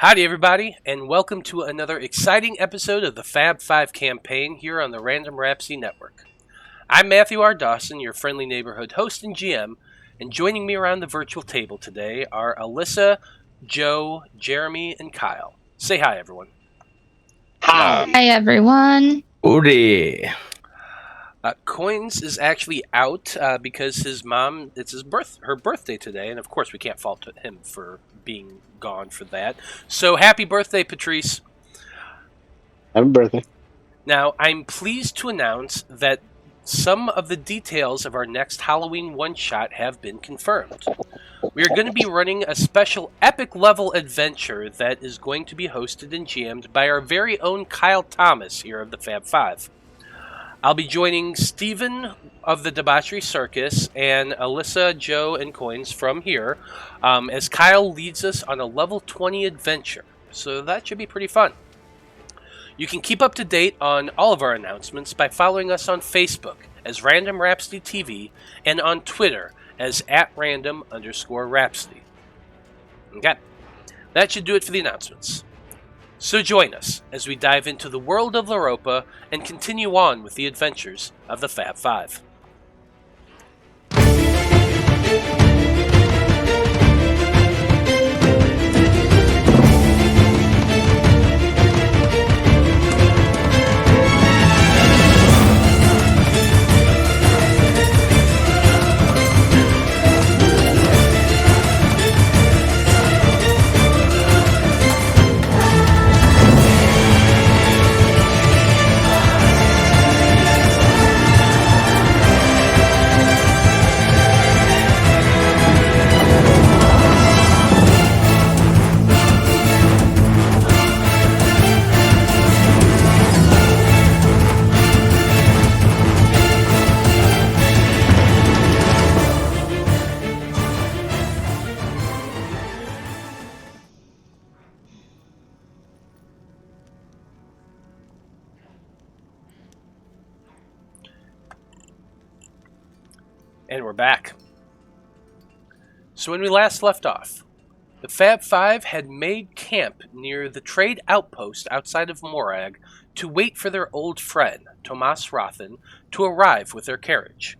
Howdy, everybody, and welcome to another exciting episode of the Faab Five Campaign here on the Random Rhapsody Network. I'm Matthew R. Dawson, your friendly neighborhood host and GM, and joining me around the virtual table today are Alyssa, Joe, Jeremy, and Kyle. Say hi, everyone. Hi. Hi, everyone. Howdy. Koines is actually out because his mom, her birthday today, and of course we can't fault him for being gone for that. So happy birthday, Patrice. Happy birthday. Now, I'm pleased to announce that some of the details of our next Halloween one-shot have been confirmed. We are going to be running a special epic-level adventure that is going to be hosted and GM'd by our very own Kyle Thomas here of the Fab Five. I'll be joining Steven of the Debauchery Circus and Alyssa, Joe, and Koines from here as Kyle leads us on a level 20 adventure. So that should be pretty fun. You can keep up to date on all of our announcements by following us on Facebook as Random Rhapsody TV and on Twitter as @random_Rhapsody. Okay, that should do it for the announcements. So join us as we dive into the world of Loroupa and continue on with the adventures of the Fab Five. And we're back. So when we last left off, the Fab Five had made camp near the trade outpost outside of Morag to wait for their old friend, Tomas Rothen, to arrive with their carriage.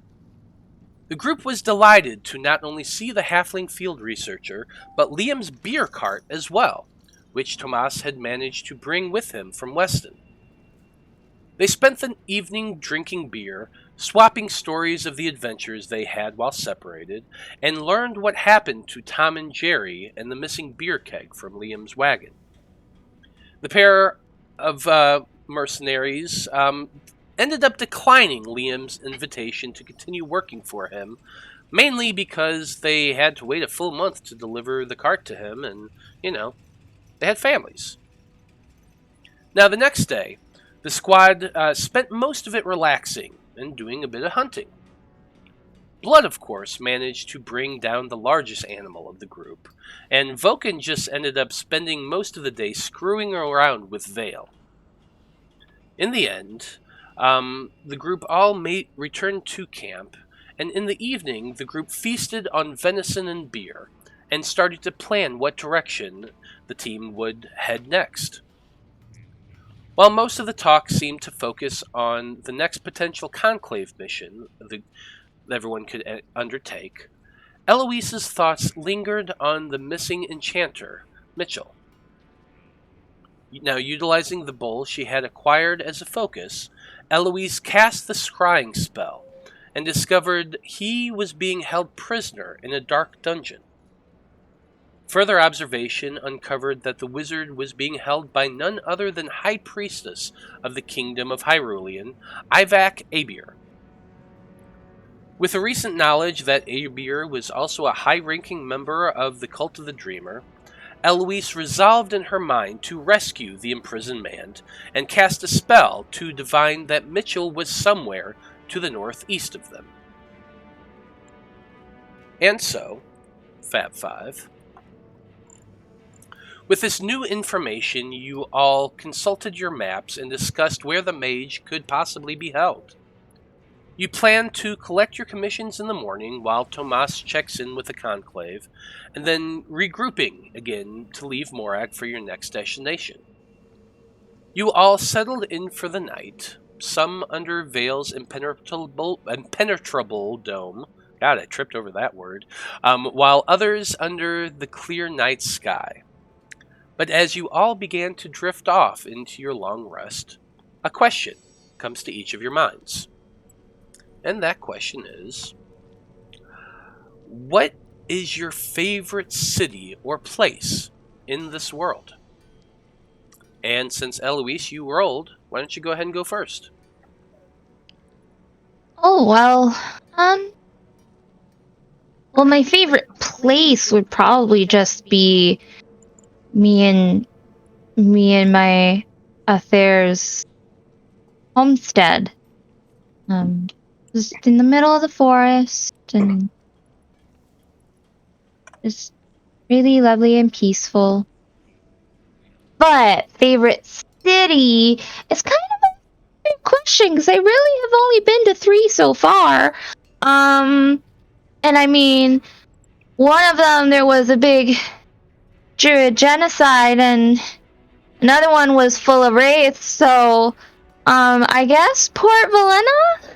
The group was delighted to not only see the halfling field researcher, but Liam's beer cart as well, which Tomas had managed to bring with him from Weston. They spent the evening drinking beer, swapping stories of the adventures they had while separated, and learned what happened to Tom and Jerry and the missing beer keg from Liam's wagon. The pair of mercenaries ended up declining Liam's invitation to continue working for him, mainly because they had to wait a full month to deliver the cart to him, and, they had families. Now, the next day, the squad spent most of it relaxing and doing a bit of hunting. Blood, of course, managed to bring down the largest animal of the group, and Vulcan just ended up spending most of the day screwing around with Veil. In the end, the group all returned to camp, and in the evening the group feasted on venison and beer, and started to plan what direction the team would head next. While most of the talk seemed to focus on the next potential conclave mission that everyone could undertake, Eloise's thoughts lingered on the missing enchanter, Mitchell. Now, utilizing the bowl she had acquired as a focus, Eloise cast the scrying spell and discovered he was being held prisoner in a dark dungeon. Further observation uncovered that the wizard was being held by none other than High Priestess of the Kingdom of Heirulian, Ivac Abir. With the recent knowledge that Abir was also a high-ranking member of the Cult of the Dreamer, Eloise resolved in her mind to rescue the imprisoned man and cast a spell to divine that Mitchell was somewhere to the northeast of them. And so, Fab Five, with this new information, you all consulted your maps and discussed where the mage could possibly be held. You plan to collect your commissions in the morning while Tomas checks in with the conclave, and then regrouping again to leave Morag for your next destination. You all settled in for the night, some under Veil's impenetrable dome. God, I tripped over that word. While others under the clear night sky. But as you all began to drift off into your long rest, a question comes to each of your minds. And that question is, what is your favorite city or place in this world? And since Eloise, you rolled, why don't you go ahead and go first? Oh, well, my favorite place would probably just be me and my affairs homestead. Just in the middle of the forest and just really lovely and peaceful. But favorite city is kind of a big question because I really have only been to 3 so far. And I mean, one of them there was a big Druid genocide, and another one was full of wraiths. So, I guess Port Valena.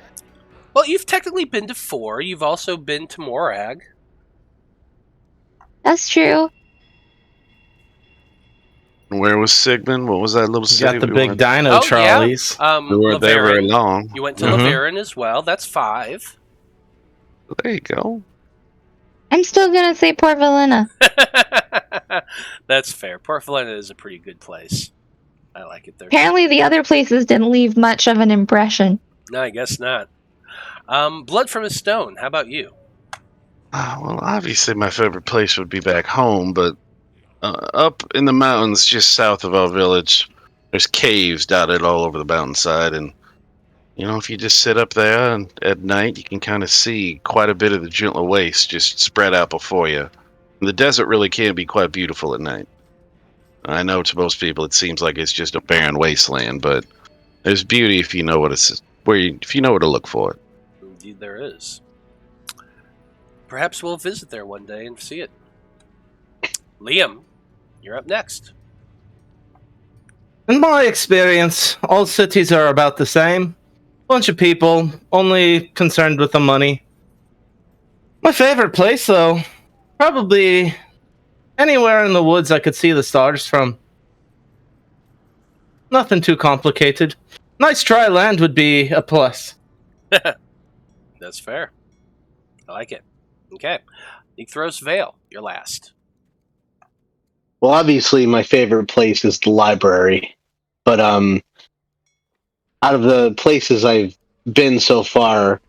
Well, you've technically been to 4. You've also been to Morag. That's true. Where was Sigmund? What was that little You city? got the we big weren't- dino trolleys. Yeah. We weren't there very long. You went to Mhm. Laverin as well. That's 5. There you go. I'm still gonna say Port Valena. That's fair. Port Valena is a pretty good place. I like it there. Apparently, the other places didn't leave much of an impression. No, I guess not. Blood from a Stone. How about you? Well, obviously my favorite place would be back home, but up in the mountains just south of our village, there's caves dotted all over the mountainside, and if you just sit up there and at night, you can kind of see quite a bit of the Gentler Waste just spread out before you. And the desert really can be quite beautiful at night. I know to most people it seems like it's just a barren wasteland, but there's beauty if you know what if you know where to look for it. Indeed, there is. Perhaps we'll visit there one day and see it. Liam, you're up next. In my experience, all cities are about the same. Bunch of people, only concerned with the money. My favorite place, though, probably anywhere in the woods I could see the stars from. Nothing too complicated. Nice dry land would be a plus. That's fair. I like it. Okay. Necthros Veil, you're last. Well, obviously my favorite place is the library, but out of the places I've been so far,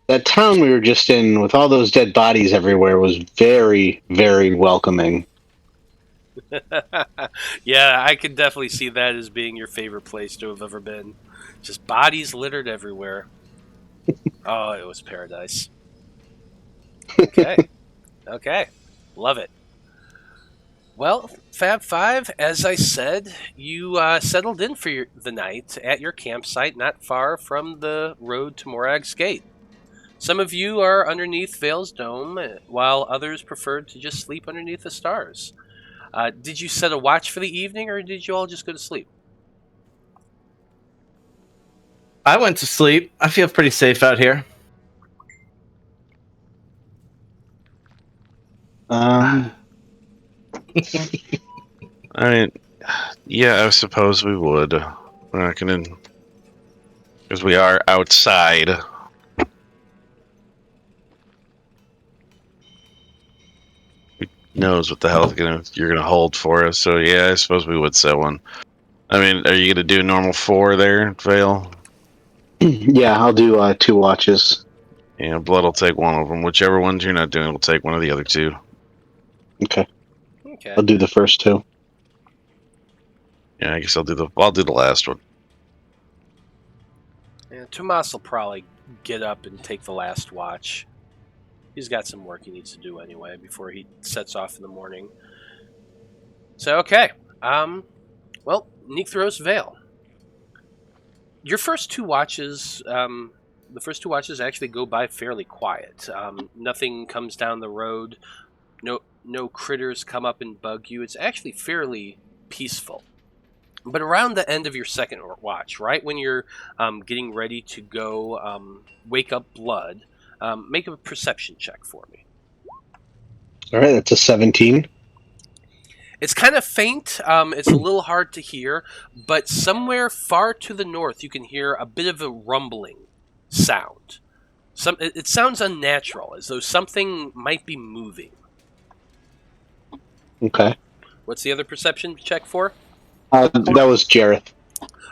that town we were just in with all those dead bodies everywhere was very, very welcoming. Yeah, I could definitely see that as being your favorite place to have ever been. Just bodies littered everywhere. Oh, it was paradise. Okay. Okay. Love it. Well, Fab Five, as I said, you settled in for the night at your campsite not far from the road to Morag's Gate. Some of you are underneath Veil's dome, while others preferred to just sleep underneath the stars. Did you set a watch for the evening, or did you all just go to sleep? I went to sleep. I feel pretty safe out here. I mean, yeah, I suppose we would. We're not gonna, because we are outside. Who knows what the hell you're gonna hold for us? So yeah, I suppose we would set one. I mean, are you gonna do normal 4 there, Vale? Yeah, I'll do 2 watches. Yeah, Blood will take one of them. Whichever ones you're not doing, we'll take one of the other 2. Okay. Okay. I'll do the first 2. Yeah, I guess I'll do the last one. Yeah, Tomas will probably get up and take the last watch. He's got some work he needs to do anyway before he sets off in the morning. So, okay. Well, Necthros Veil. Your first 2 watches, the first 2 watches actually go by fairly quiet. Nothing comes down the road. No critters come up and bug you. It's actually fairly peaceful. But around the end of your second watch, right when you're getting ready to go wake up Blood, make a perception check for me. All right, that's a 17. It's kind of faint. It's a little hard to hear, but somewhere far to the north, you can hear a bit of a rumbling sound. It sounds unnatural, as though something might be moving. Okay. What's the other perception check for? That was Jareth.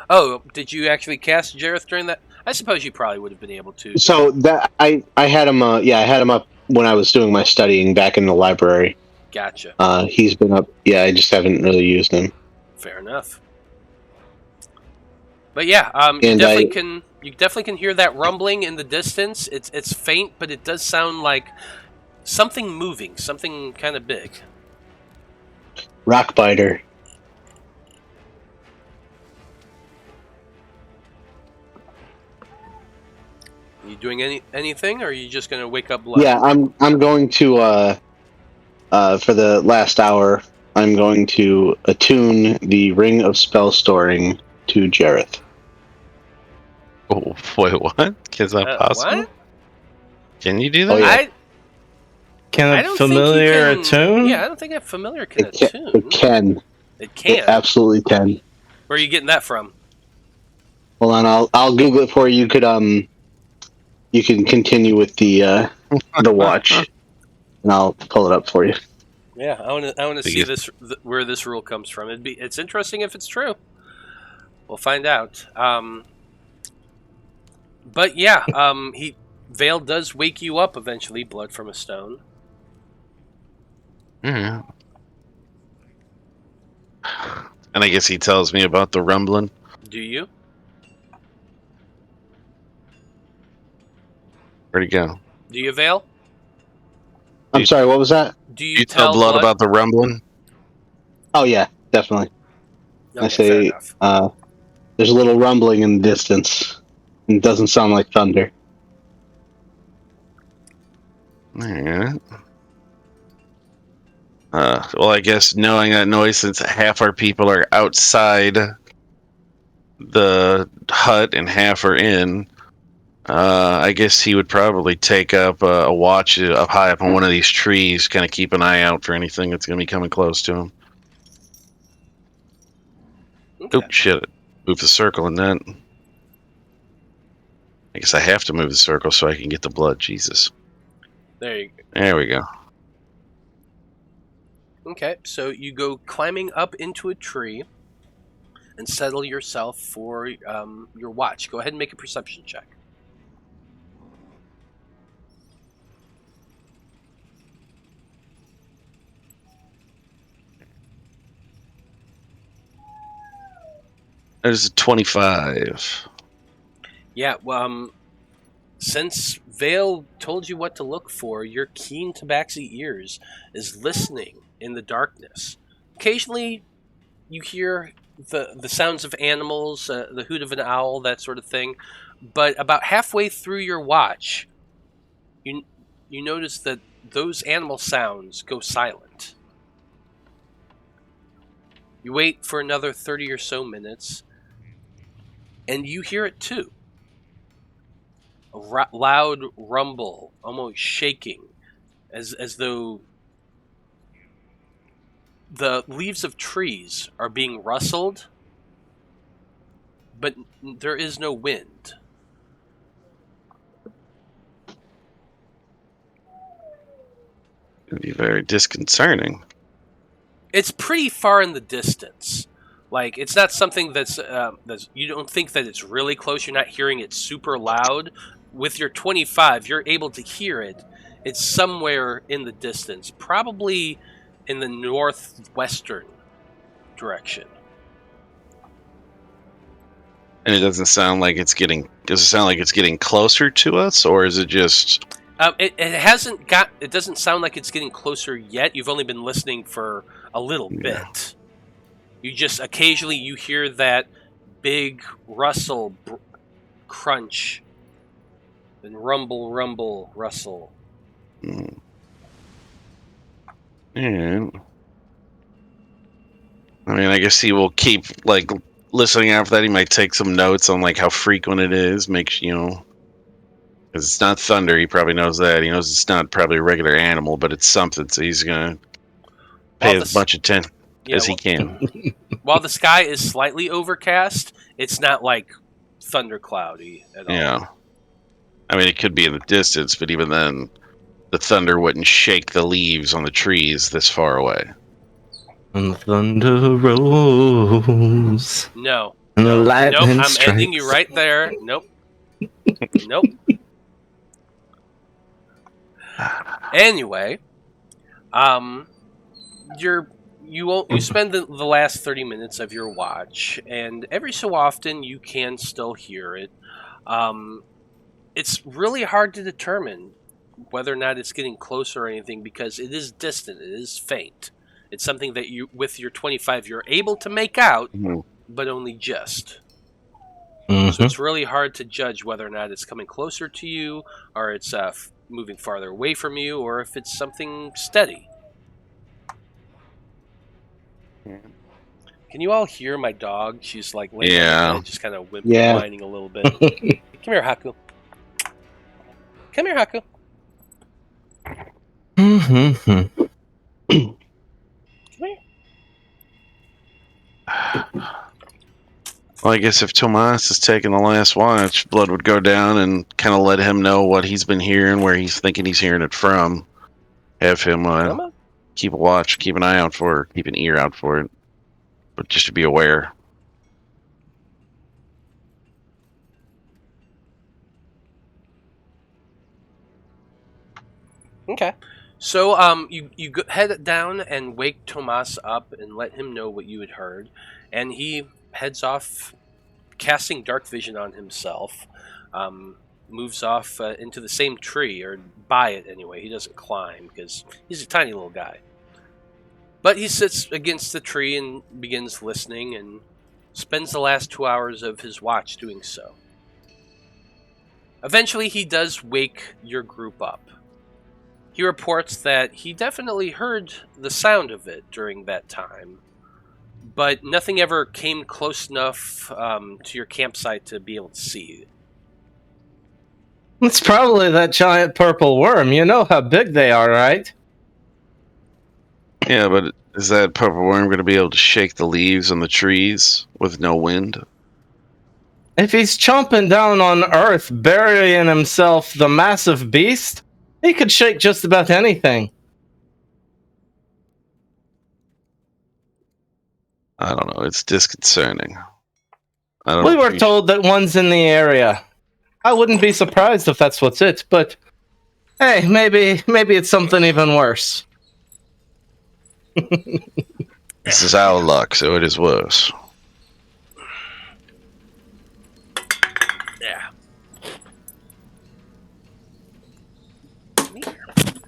Oh, did you actually cast Jareth during that? I suppose you probably would have been able to. So that I had him. I had him up when I was doing my studying back in the library. Gotcha. He's been up. Yeah, I just haven't really used him. Fair enough. But yeah, you definitely can hear that rumbling in the distance. It's faint, but it does sound like something moving, something kind of big. Rockbiter. You doing anything, or are you just going to wake up Blood? Yeah, I'm going to for the last hour, I'm going to attune the Ring of Spell Storing to Jareth. Oh, wait, what? Is that possible? What? Can you do that? Oh, yeah. Can a familiar attune? Yeah, I don't think a familiar can It attune. can. It can. It absolutely can. Where are you getting that from? Hold on, I'll Google it for you. You can continue with the watch, and I'll pull it up for you. Yeah, I want to see where this rule comes from. It's interesting if it's true. We'll find out. But yeah, Veil does wake you up eventually. Blood from a stone. Mm-hmm. And I guess he tells me about the rumbling. Do you? Where'd he go? Do you, Veil? I'm sorry, what was that? Do you tell Blood about the rumbling? Oh yeah, definitely. Okay, I say there's a little rumbling in the distance. It doesn't sound like thunder. Yeah. Well, I guess knowing that noise, since half our people are outside the hut and half are in, I guess he would probably take up a watch up high up on one of these trees, kind of keep an eye out for anything that's going to be coming close to him. Okay. Oh, shit. Move the circle and then... I guess I have to move the circle so I can get the blood. Jesus. There you go. There we go. Okay, so you go climbing up into a tree and settle yourself for your watch. Go ahead and make a perception check. There's a 25. Yeah, well, since Veil told you what to look for, your keen tabaxi ears is listening in the darkness. Occasionally, you hear the sounds of animals, the hoot of an owl, that sort of thing. But about halfway through your watch, you notice that those animal sounds go silent. You wait for another 30 or so minutes, and you hear it too. A loud rumble, almost shaking, as though the leaves of trees are being rustled, but there is no wind. It'd be very disconcerting. It's pretty far in the distance. Like, it's not something that's you don't think that it's really close. You're not hearing it super loud. With your 25, you're able to hear it. It's somewhere in the distance, probably in the northwestern direction. And it doesn't sound like it's getting. Does it sound like it's getting closer to us, or is it just? It hasn't got. It doesn't sound like it's getting closer yet. You've only been listening for a little bit. You just occasionally you hear that big rustle, crunch, And rumble, rumble, rustle. And I mean, I guess he will keep like listening after that. He might take some notes on like how frequent it is. Make because it's not thunder. He probably knows that. He knows it's not probably a regular animal, but it's something. So he's gonna pay as much attention as he can. While the sky is slightly overcast, it's not like thunder cloudy at all. Yeah. I mean, it could be in the distance, but even then, the thunder wouldn't shake the leaves on the trees this far away. And the thunder rolls. No. And the lightning I'm strikes. ending you right there. Nope. Nope. Anyway, you spend the last 30 minutes of your watch, and every so often you can still hear it. It's really hard to determine whether or not it's getting closer or anything because it is distant. It is faint. It's something that you, with your 25, you're able to make out, but only just. So it's really hard to judge whether or not it's coming closer to you, or it's moving farther away from you, or if it's something steady. Can you all hear my dog? She's like laying on the bed, just kind of whining a little bit. Come here, Haku. Come here, Haku. Come here. Well, I guess if Tomas is taking the last watch, Blood would go down and kind of let him know what he's been hearing, where he's thinking he's hearing it from. Have him keep a watch, keep an eye out for it, keep an ear out for it. But just to be aware. Okay. So you head down and wake Tomas up and let him know what you had heard. And he heads off, casting dark vision on himself. Moves off into the same tree, or by it anyway. He doesn't climb because he's a tiny little guy. But he sits against the tree and begins listening and spends the last 2 hours of his watch doing so. Eventually, he does wake your group up. He reports that he definitely heard the sound of it during that time, but nothing ever came close enough to your campsite to be able to see it. It's probably that giant purple worm. You know how big they are, right? Yeah, but is that purple worm going to be able to shake the leaves on the trees with no wind? If he's chomping down on Earth, burying himself, the massive beast, he could shake just about anything. I don't know. It's disconcerting. We were told that one's in the area. I wouldn't be surprised if that's what's it, but hey, maybe it's something even worse. This is our luck, so it is worse. Yeah.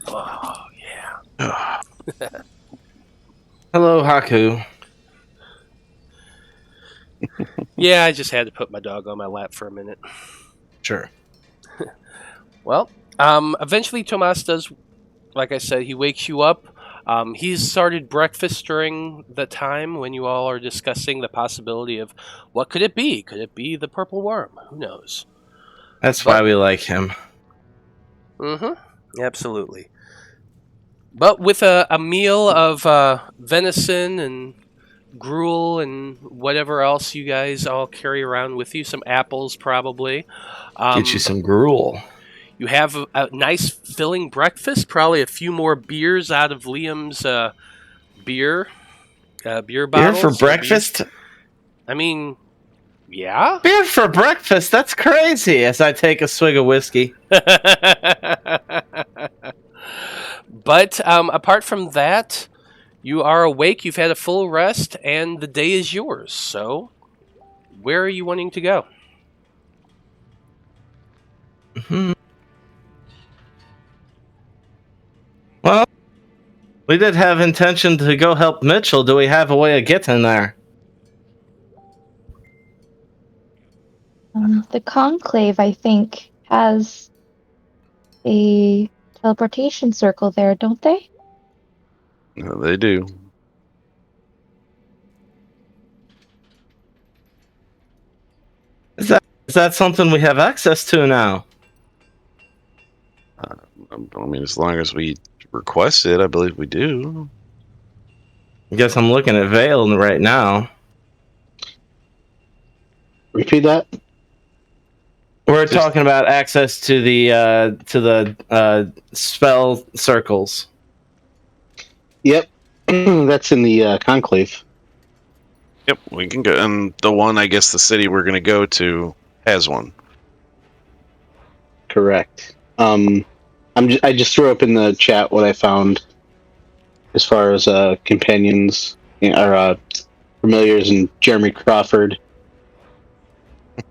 Oh, yeah. Hello, Haku. Yeah, I just had to put my dog on my lap for a minute. Sure. Well, eventually Tomas does, like I said, he wakes you up. He's started breakfast during the time when you all are discussing the possibility of what could it be? Could it be the purple worm? Who knows? That's why we like him. Mm-hmm. Absolutely. But with a meal of venison and gruel and whatever else you guys all carry around with you, some apples probably. Get you some gruel. You have a nice filling breakfast, probably a few more beers out of Liam's beer bottles. Beer for breakfast? I mean, yeah? Beer for breakfast? That's crazy, as I take a swig of whiskey. But apart from that, you are awake, you've had a full rest, and the day is yours. So, where are you wanting to go? Well, we did have intention to go help Mitchell. Do we have a way of getting there? The Conclave, I think, has a teleportation circle there, don't they? No, they do. Is that something we have access to now? I mean, as long as we request it, I believe we do. I guess I'm looking at Veil right now. Repeat that. We're talking about access to the spell circles. Yep, that's in the conclave. Yep, we can go. And the one, I guess, the city we're going to go to has one. Correct. I just threw up in the chat what I found as far as companions or familiars and Jeremy Crawford.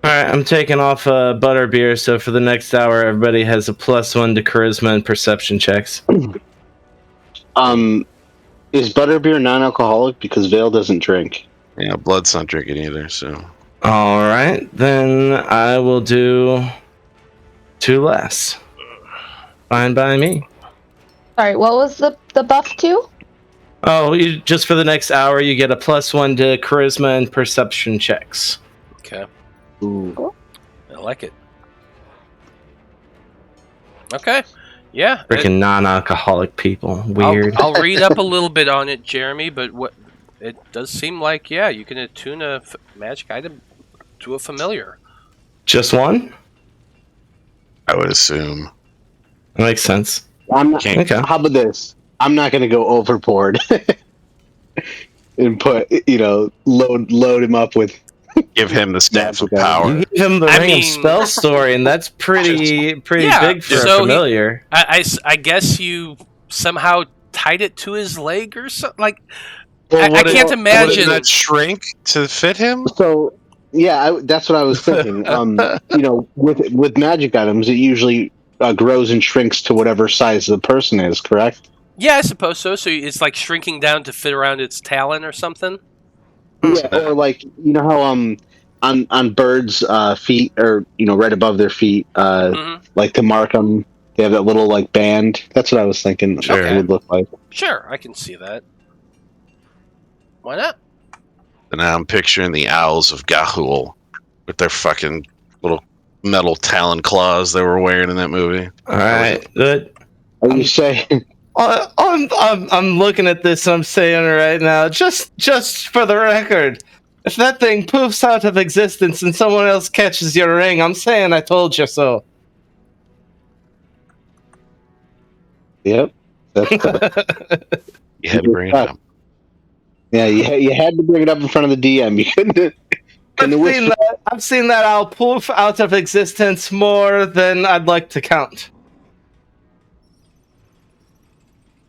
Alright, I'm taking off Butterbeer, so for the next hour, everybody has a +1 to charisma and perception checks. Is Butterbeer non-alcoholic? Because Vale doesn't drink. Yeah, Blood's not drinking either, so. Alright, then I will do 2 less. Fine by me. Sorry, what was the buff to? Oh, just for the next hour, you get a +1 to charisma and perception checks. Okay. Ooh. I like it. Okay. Yeah. Freaking non-alcoholic people. Weird. I'll read up a little bit on it, Jeremy, but what it does seem like, yeah, you can attune a magic item to a familiar. Just one? I would assume. That makes sense. I'm not, Okay. How about this? I'm not going to go overboard and put, load him up with. Give him the staff of Yeah. power. You give him the ring of spell story, and that's pretty Yeah, big for so a familiar. I guess you somehow tied it to his leg or something. Like, Well, I can't imagine. Wouldn't that shrink to fit him? So, yeah, that's what I was thinking. With magic items, it usually grows and shrinks to whatever size the person is, correct? Yeah, I suppose so. So it's like shrinking down to fit around its talon or something. Yeah, or like how on birds' feet, or right above their feet, like to mark them, they have that little like band. That's what I was thinking. Sure. It would look like. Sure, I can see that. Why not? And now I'm picturing the owls of Gahul with their fucking little metal talon claws they were wearing in that movie. All right, good. Are you saying? I'm looking at this and I'm saying right now, just for the record, if that thing poofs out of existence and someone else catches your ring, I'm saying I told you so. Yep. You had to bring it up. Yeah, you had to bring it up in front of the DM. You couldn't. I've seen that owl poof out of existence more than I'd like to count.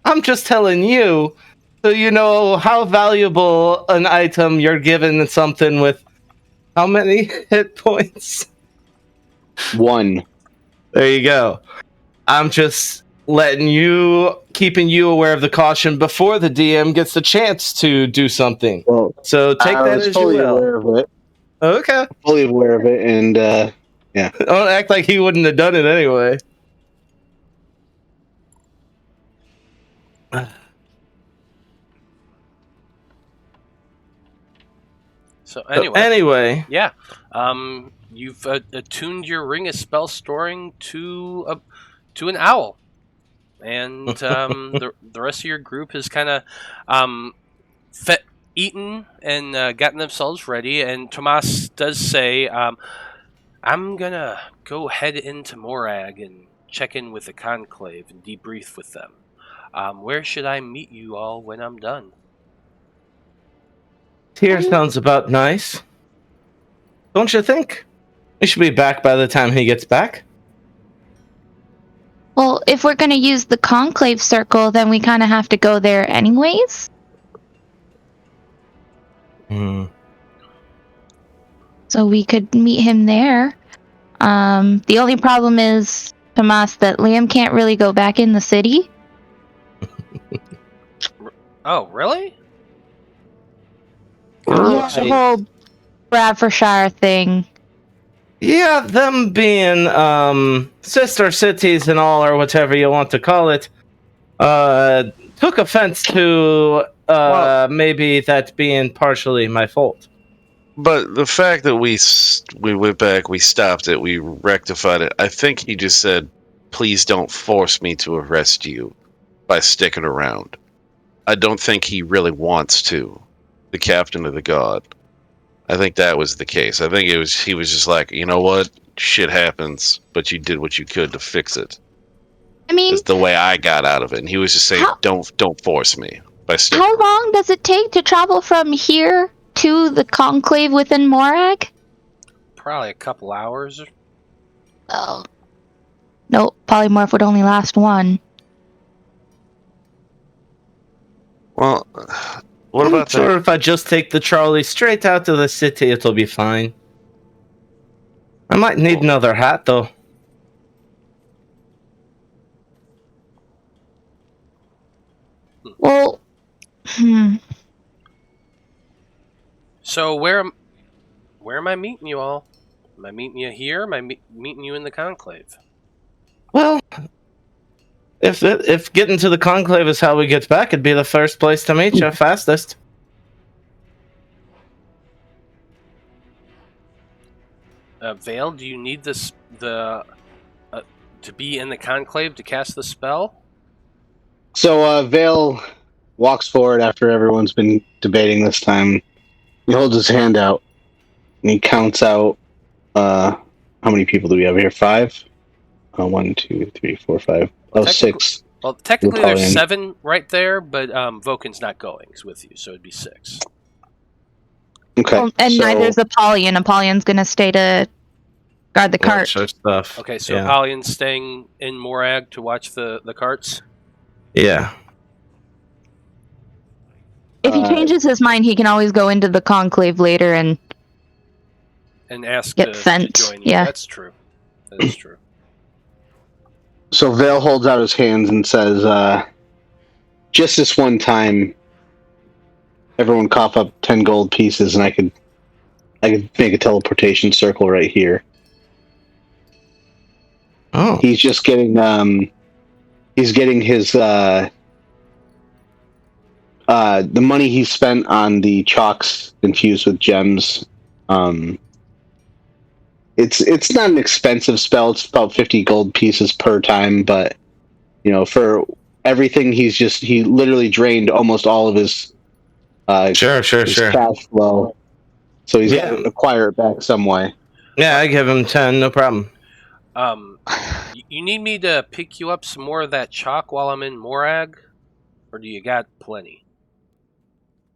I'm just telling you, so you know how valuable an item you're given something with how many hit points? 1. There you go. I'm just keeping you aware of the caution before the DM gets the chance to do something. Well, So take I that was as you fully will. aware of it. Okay. Fully aware of it, and Don't act like he wouldn't have done it anyway. So anyway, Anyway, you've attuned your ring of spell storing to an owl, and the rest of your group has kind of eaten and gotten themselves ready. And Tomas does say, "I'm gonna go head into Morag and check in with the conclave and debrief with them. Where should I meet you all when I'm done?" here sounds about nice. Don't you think? We should be back by the time he gets back. Well, if we're going to use the conclave circle, then we kind of have to go there anyways. So we could meet him there. The only problem is, Tomas, that Liam can't really go back in the city. Oh, really? Yeah, the whole Bradfordshire thing. Yeah, Yeah, them being sister cities and all, or whatever you want to call it, took offense to maybe that being partially my fault. But the fact that we went back, we stopped it, we rectified it. I think he just said, "Please don't force me to arrest you by sticking around." I don't think he really wants to. The captain of the god. I think that was the case. I think he was just like, you know what, shit happens, but you did what you could to fix it. I mean, Is the way I got out of it. And he was just saying, don't force me by sticking how around. long does it take to travel from here to the conclave within Morag? Probably a couple hours. Oh. Nope, polymorph would only last one. Well, what about that? Sure, if I just take the trolley straight out to the city, it'll be fine. I might need another hat, though. Well, So where am I meeting you all? Am I meeting you here? Am I meeting you in the conclave? Well, if getting to the conclave is how we get back, it'd be the first place to meet you, fastest. Veil, do you need to be in the conclave to cast the spell? So Vale walks forward after everyone's been debating this time. He holds his hand out and he counts out how many people do we have here? 5? 1, 2, 3, 4, 5. Oh, 6. Well, technically there's 7 right there, but Voken's not going with you, so it'd be 6. Okay. well, and neither is Apollyon. Apollon's gonna stay to guard the cart. Stuff. Okay, so yeah. Apollyon's staying in Morag to watch the carts? Yeah. If he changes his mind, he can always go into the conclave later and ask get to sent. join you. Yeah. That's true. That is true. So Vale holds out his hands and says, just this one time, everyone cough up 10 gold pieces and I could make a teleportation circle right here. Oh. He's just getting his the money he spent on the chalks infused with gems. It's not an expensive spell. It's about 50 gold pieces per time, but for everything he literally drained almost all of his Sure. cash flow. So he's got to acquire it back some way. Yeah, I give him 10, no problem. You need me to pick you up some more of that chalk while I'm in Morag? Or do you got plenty?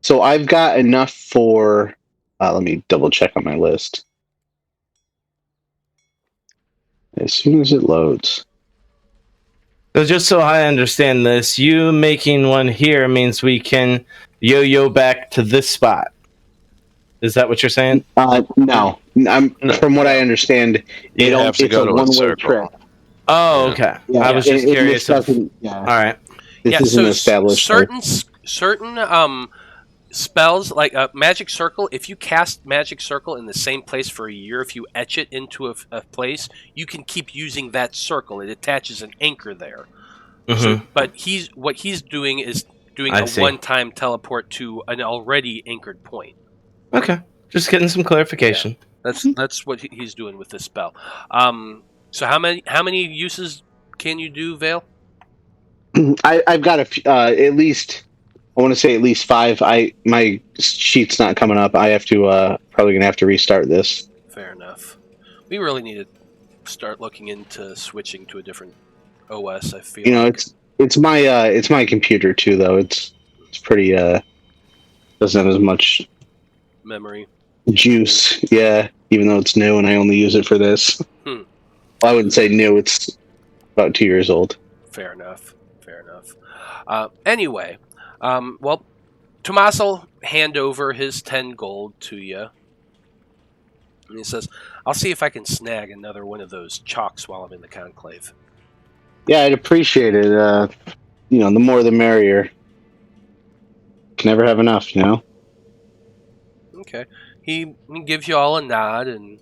So I've got enough for... let me double check on my list. As soon as it loads. So just so I understand this, you making one here means we can yo-yo back to this spot. Is that what you're saying? No. From what I understand, it's a one-way trip. Oh, okay. Yeah, I was just curious. All right. This isn't established. Certain spells, like Magic Circle, if you cast Magic Circle in the same place for a year, if you etch it into a place, you can keep using that circle. It attaches an anchor there. Mm-hmm. So, but what he's doing is doing a one-time teleport to an already anchored point. Okay, just getting some clarification. Yeah. That's what he's doing with this spell. So how many uses can you do, Vale? I've got at least. I want to say at least 5. My sheet's not coming up. I have to probably gonna have to restart this. Fair enough. We really need to start looking into switching to a different OS. I feel it's my computer too, though. It's pretty doesn't have as much memory juice. Yeah, even though it's new and I only use it for this. Well, I wouldn't say new. It's about 2 years old. Fair enough. Anyway. Well, Tomas will hand over his 10 gold to you. And he says, I'll see if I can snag another one of those chalks while I'm in the conclave. Yeah, I'd appreciate it. The more the merrier. Can never have enough, Okay. He gives you all a nod and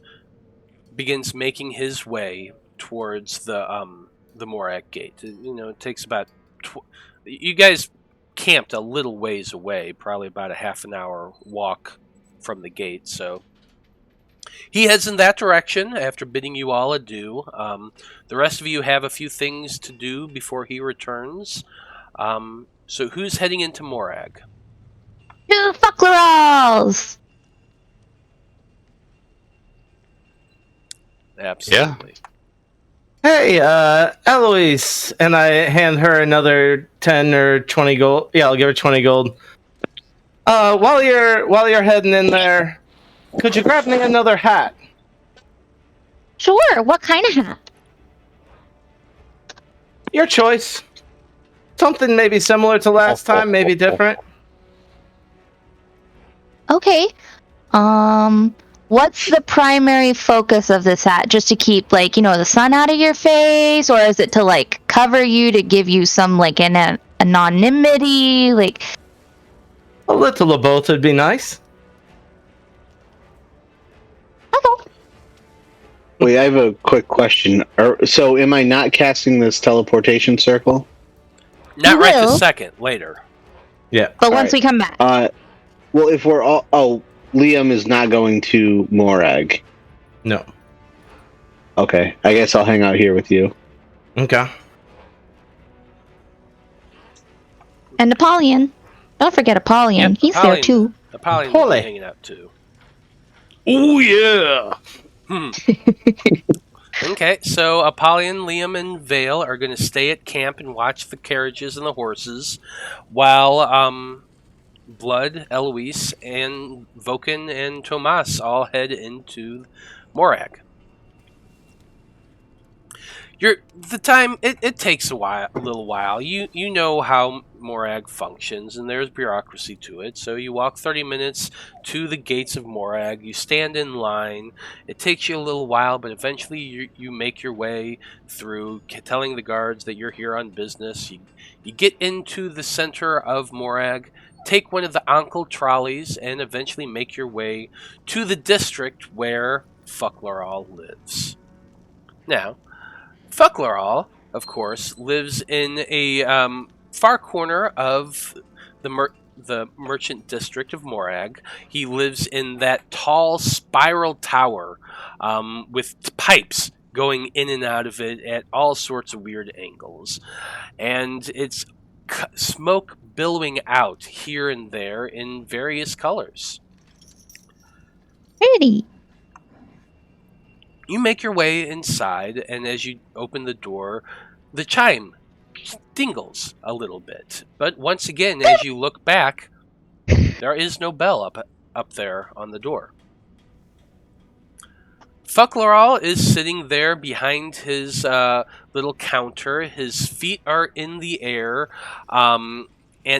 begins making his way towards the Morag gate. It takes about you guys camped a little ways away, probably about a half an hour walk from the gate. So he heads in that direction after bidding you all adieu. The rest of you have a few things to do before he returns. So who's heading into Morag? To Fucklerals! Absolutely. Hey, Eloise, and I hand her another 10 or 20 gold. Yeah, I'll give her 20 gold. While you're heading in there, could you grab me another hat? Sure, what kind of hat? Your choice. Something maybe similar to last time, maybe different. Okay. What's the primary focus of this hat? Just to keep, the sun out of your face? Or is it to, cover you to give you some, an anonymity? A little of both would be nice. Okay. Wait, I have a quick question. So, am I not casting this teleportation circle? Not You right will. this second, later. Yeah. But once right. we come back. Well, if we're all... Oh, Liam is not going to Morag. No. Okay, I guess I'll hang out here with you. Okay. And Apollyon. Don't forget Apollyon. Yep, He's there Apollyon. too. Apollyon will be Holy. hanging out too. Oh, yeah! Okay, so Apollyon, Liam, and Veil are going to stay at camp and watch the carriages and the horses, while Blood, Eloise, and Voken and Tomas all head into Morag. It takes a little while. You know how Morag functions, and there's bureaucracy to it. So you walk 30 minutes to the gates of Morag. You stand in line. It takes you a little while, but eventually you make your way through, telling the guards that you're here on business. You get into the center of Morag, take one of the Onkel trolleys, and eventually make your way to the district where Fuckleral lives. Now, Fuckleral, of course, lives in a far corner of the merchant district of Morag. He lives in that tall spiral tower with pipes going in and out of it at all sorts of weird angles. And it's smoke billowing out here and there in various colors. Pretty. You make your way inside, and as you open the door, the chime dingles a little bit. But once again, as you look back, there is no bell up there on the door. Fuckleral is sitting there behind his little counter. His feet are in the air, and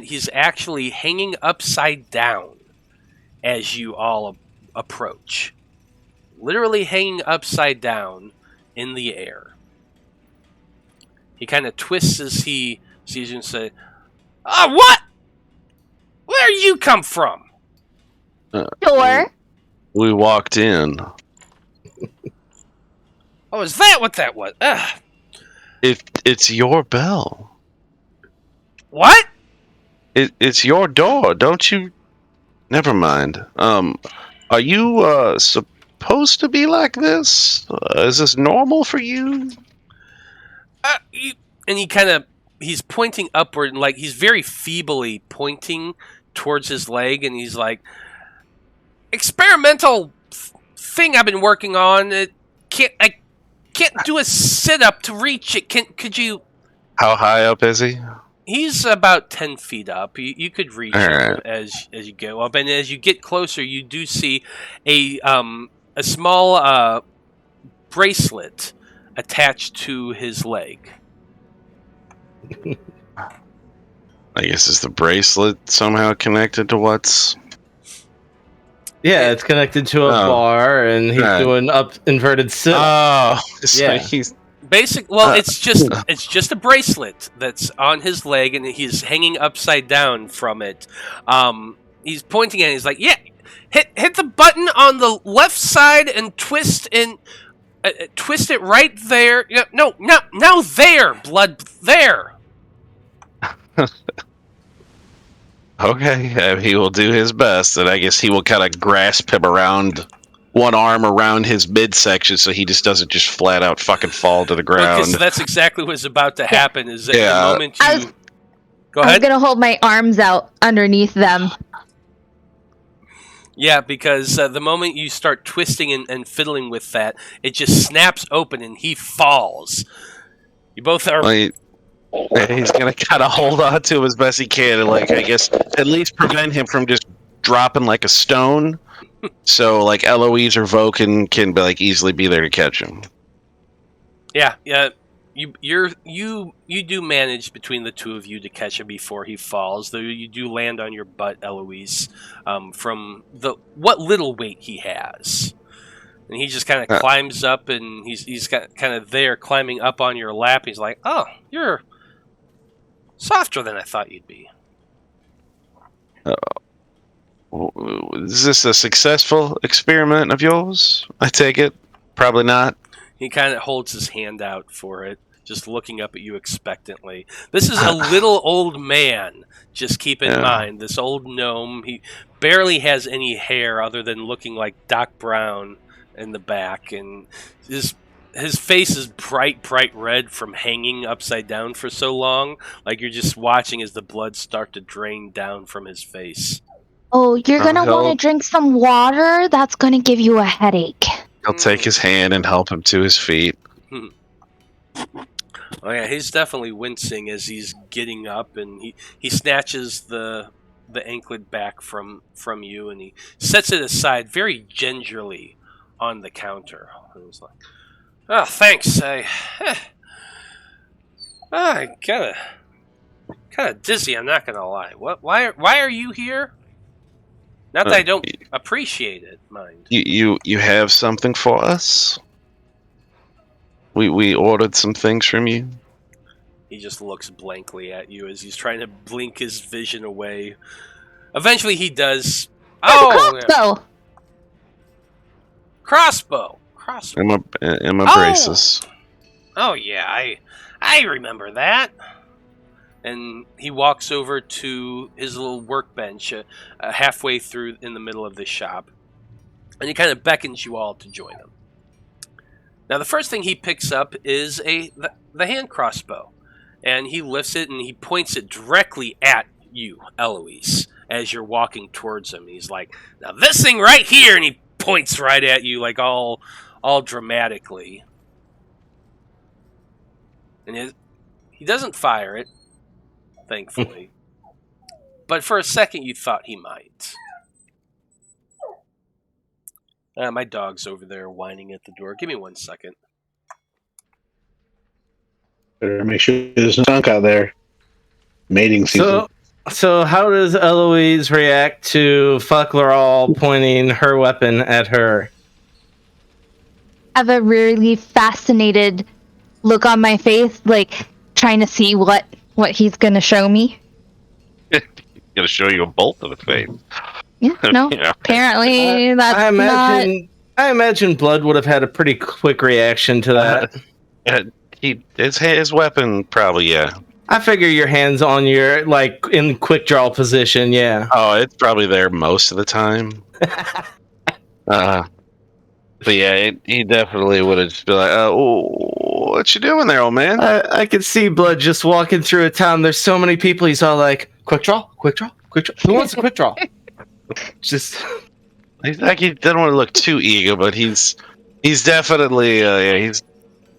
he's actually hanging upside down as you all approach. Literally hanging upside down in the air. He kind of twists as he sees you and says, what? Where you come from? Sure. We walked in. Oh, is that what that was? It's your bell. What? It's your door. Don't you? Never mind. Are you supposed to be like this? Is this normal for you? And he's pointing upward, and he's very feebly pointing towards his leg, and he's like, experimental thing I've been working on. I can't do a sit-up to reach it. Could you? How high up is he? He's about 10 feet up. You could reach him right. as you go up, and as you get closer, you do see a small bracelet attached to his leg. I guess is the bracelet somehow connected to what's? Yeah, it's connected to a bar, and he's doing inverted sit. Oh, so yeah. he's It's just a bracelet that's on his leg, and he's hanging upside down from it. He's pointing at it. He's like, "Yeah, hit the button on the left side and twist, and Twist it right there. No, there, Blood, there. Okay, he will do his best, and I guess he will kind of grasp him around one arm around his midsection, so he just doesn't just flat out fucking fall to the ground. Because that's exactly what's about to happen. Is that Yeah. the moment you go I was ahead? gonna hold my arms out underneath them. Yeah, because the moment you start twisting and fiddling with that, it just snaps open and he falls. You both are. He's gonna kind of hold on to him as best he can, and I guess at least prevent him from just dropping like a stone. So Eloise or Voken can easily be there to catch him. Yeah. You do manage between the two of you to catch him before he falls, though you do land on your butt, Eloise, from what little weight he has. And he just kind of climbs up, and he's kind of there climbing up on your lap. He's like, "Oh, you're softer than I thought you'd be." Is this a successful experiment of yours? I take it. Probably not. He kind of holds his hand out for it, just looking up at you expectantly. This is a little old man. Just keep in mind, this old gnome, he barely has any hair other than looking like Doc Brown in the back, and his face is bright red from hanging upside down for so long. Like you're just watching as the blood start to drain down from his face. Oh, you're gonna want to drink some water? That's gonna give you a headache. He'll take his hand and help him to his feet. Oh yeah, he's definitely wincing as he's getting up, and he snatches the anklet back from you, and he sets it aside very gingerly on the counter. And he's like, "Oh, thanks. I kind of dizzy. I'm not gonna lie. What? Why are you here? Not that I don't appreciate it, mind. You have something for us? We ordered some things from you. He just looks blankly at you as he's trying to blink his vision away. Eventually, he does. Crossbow. Crossbow. And my braces. Oh yeah, I remember that. And he walks over to his little workbench halfway through in the middle of the shop. And he kind of beckons you all to join him. Now, the first thing he picks up is the hand crossbow. And he lifts it and he points it directly at you, Eloise, as you're walking towards him. He's like, "Now this thing right here," and he points right at you, all dramatically. And he doesn't fire it, thankfully. But for a second, you thought he might. My dog's over there whining at the door. Give me 1 second. Better make sure there's no skunk out there. Mating season. So how does Eloise react to Fuckleral pointing her weapon at her? I have a really fascinated look on my face, trying to see what he's gonna show me. Gonna show you a bolt of the face. Yeah, no. Yeah. Apparently, that's I imagine Blood would have had a pretty quick reaction to that. His weapon probably, yeah. I figure your hand's on your, in quick draw position, yeah. Oh, it's probably there most of the time. But yeah, he definitely would have just been like, "Oh, what you doing there, old man?" I could see Blood just walking through a town. There's so many people. He's all like, "Quick draw, quick draw, quick draw." Who wants a quick draw? Just He doesn't want to look too eager, but he's definitely he's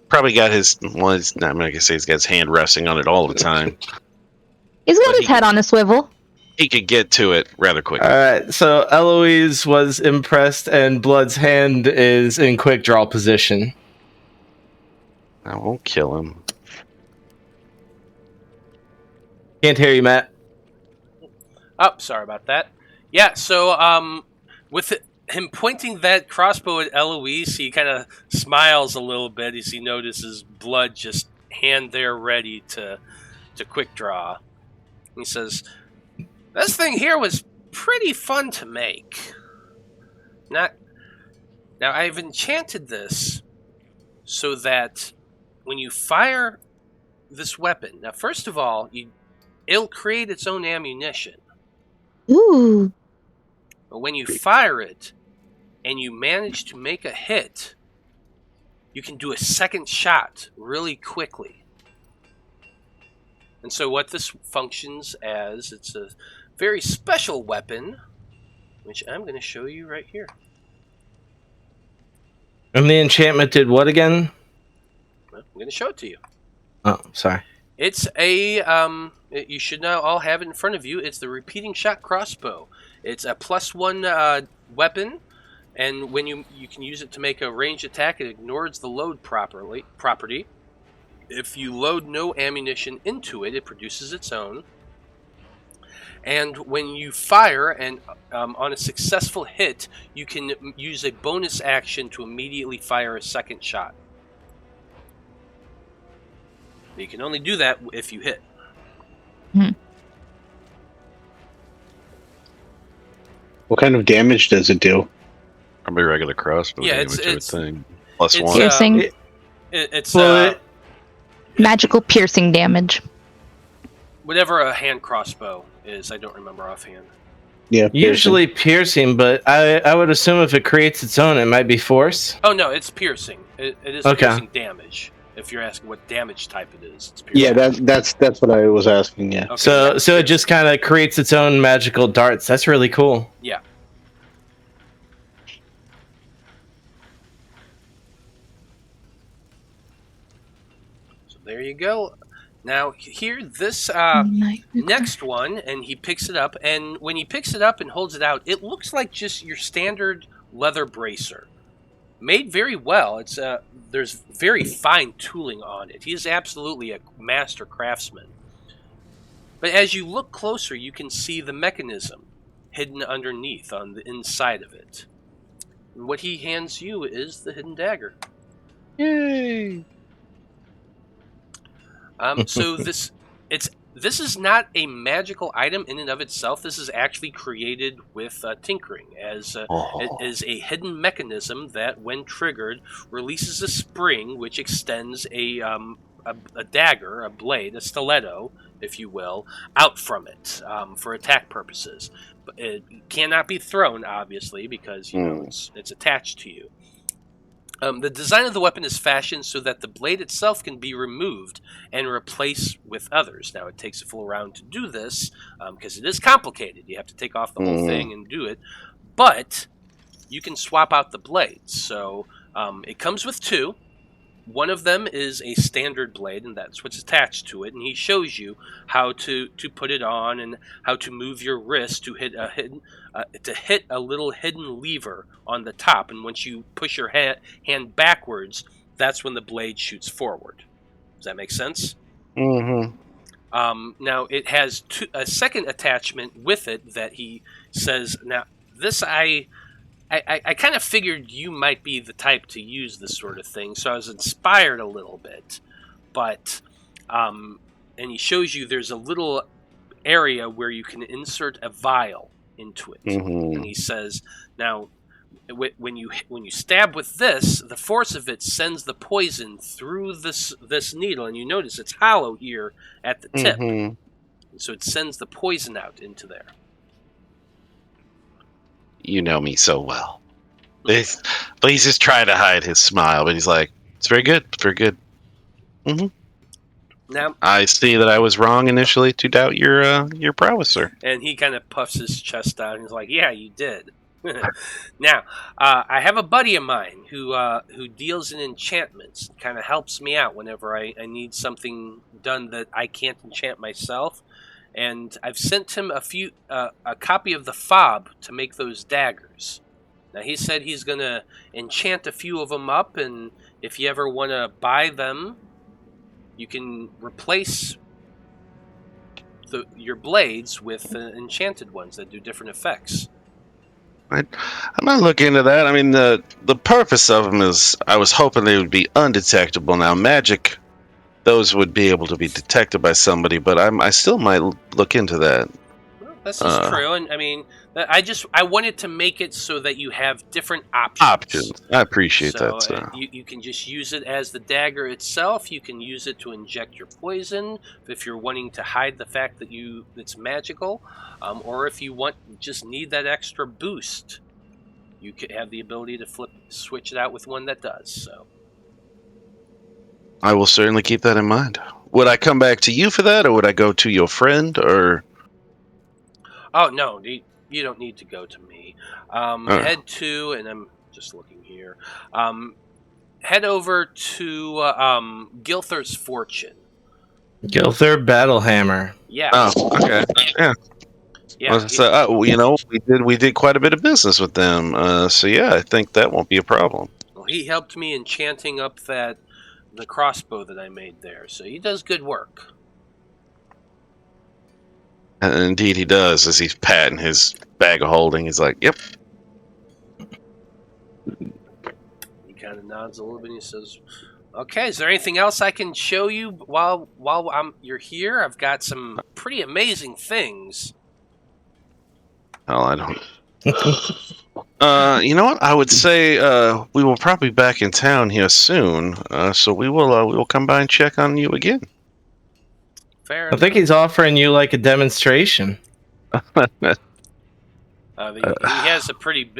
probably got his. Well, I'm not gonna say he's got his hand resting on it all the time. He's got his head on a swivel. He could get to it rather quickly. all right. So Eloise was impressed, and Blood's hand is in quick draw position. I won't kill him. Can't hear you, Matt. Oh, sorry about that. Yeah, so with him pointing that crossbow at Eloise, he kind of smiles a little bit as he notices Blood just hand there ready to quick draw. He says, "This thing here was pretty fun to make. Now I've enchanted this so that when you fire this weapon, now first of all, it'll create its own ammunition. Ooh. But when you fire it and you manage to make a hit, you can do a second shot really quickly. And so what this functions as, it's a very special weapon, which I'm going to show you right here. And the enchantment did what again? I'm going to show it to you. Oh, sorry. It's a, you should now all have it in front of you. It's the repeating shot crossbow. It's a +1 weapon, and when you can use it to make a ranged attack, it ignores the load property. If you load no ammunition into it, it produces its own. And when you fire and on a successful hit, you can use a bonus action to immediately fire a second shot. You can only do that if you hit. What kind of damage does it do? Probably regular crossbow damage, I would think. +1. Piercing. It's Magical piercing damage. whatever a hand crossbow is. I don't remember offhand. Yeah. Usually piercing, but I would assume if it creates its own, it might be force. Oh no, it's piercing. It is Okay. piercing damage. If you're asking what damage type it is, it's piercing. Yeah, that's what I was asking. Yeah. Okay. So it just kind of creates its own magical darts. That's really cool. Yeah. So there you go. Now here, this next one, and he picks it up, and when he picks it up and holds it out, it looks like just your standard leather bracer, made very well. It's there's very fine tooling on it. He is absolutely a master craftsman. But as you look closer, you can see the mechanism hidden underneath on the inside of it. And what he hands you is the hidden dagger. Yay! So this is not a magical item in and of itself. This is actually created with tinkering as it is a hidden mechanism that, when triggered, releases a spring which extends a dagger, a blade, a stiletto, if you will, out from it for attack purposes. But it cannot be thrown, obviously, because you know it's attached to you. The design of the weapon is fashioned so that the blade itself can be removed and replaced with others. Now, it takes a full round to do this because it is complicated. You have to take off the whole thing and do it. But you can swap out the blades. So it comes with two. One of them is a standard blade, and that's what's attached to it. And he shows you how to put it on and how to move your wrist to hit a little hidden lever on the top. And once you push your hand backwards, that's when the blade shoots forward. Does that make sense? Mm-hmm. Now it has a second attachment with it that he says. Now this I kind of figured you might be the type to use this sort of thing, so I was inspired a little bit. But, and he shows you there's a little area where you can insert a vial into it. And he says, now, when you stab with this, the force of it sends the poison through this needle, and you notice it's hollow here at the tip. And so it sends the poison out into there. You know me so well. But he's just trying to hide his smile, but he's like, it's very good, very good. Now, I see that I was wrong initially to doubt your prowess, sir. and he kind of puffs his chest out and he's like, yeah, you did. Now, I have a buddy of mine who deals in enchantments, kind of helps me out whenever I need something done that I can't enchant myself. And I've sent him a copy of the fob to make those daggers. Now, he said he's going to enchant a few of them up, and if you ever want to buy them, you can replace your blades with enchanted ones that do different effects. I'm not looking into that. I mean, the purpose of them is I was hoping they would be undetectable. Now, magic, those would be able to be detected by somebody, but I still might look into that. This is true, and I mean, I wanted to make it so that you have different options. I appreciate that. So So. you can just use it as the dagger itself. You can use it to inject your poison if you're wanting to hide the fact that it's magical, or if you just need that extra boost, you could have the ability to switch it out with one that does. So I will certainly keep that in mind. Would I come back to you for that, or would I go to your friend, or? Oh no, you don't need to go to me. Head to, and I'm just looking here. Head over to Gilther's Fortune. Gilther Battlehammer. Yeah. Oh, okay. Yeah. Yeah. So, we did quite a bit of business with them. So yeah, I think that won't be a problem. Well, he helped me enchanting up the crossbow that I made there, so he does good work. And indeed, he does. As he's patting his bag of holding, he's like, "Yep." He kind of nods a little bit and he says, "Okay, is there anything else I can show you while you're here? I've got some pretty amazing things." Hell, I don't. You know what? I would say we will probably be back in town here soon. So we will come by and check on you again. Fair. I think he's offering you like a demonstration. He has a pretty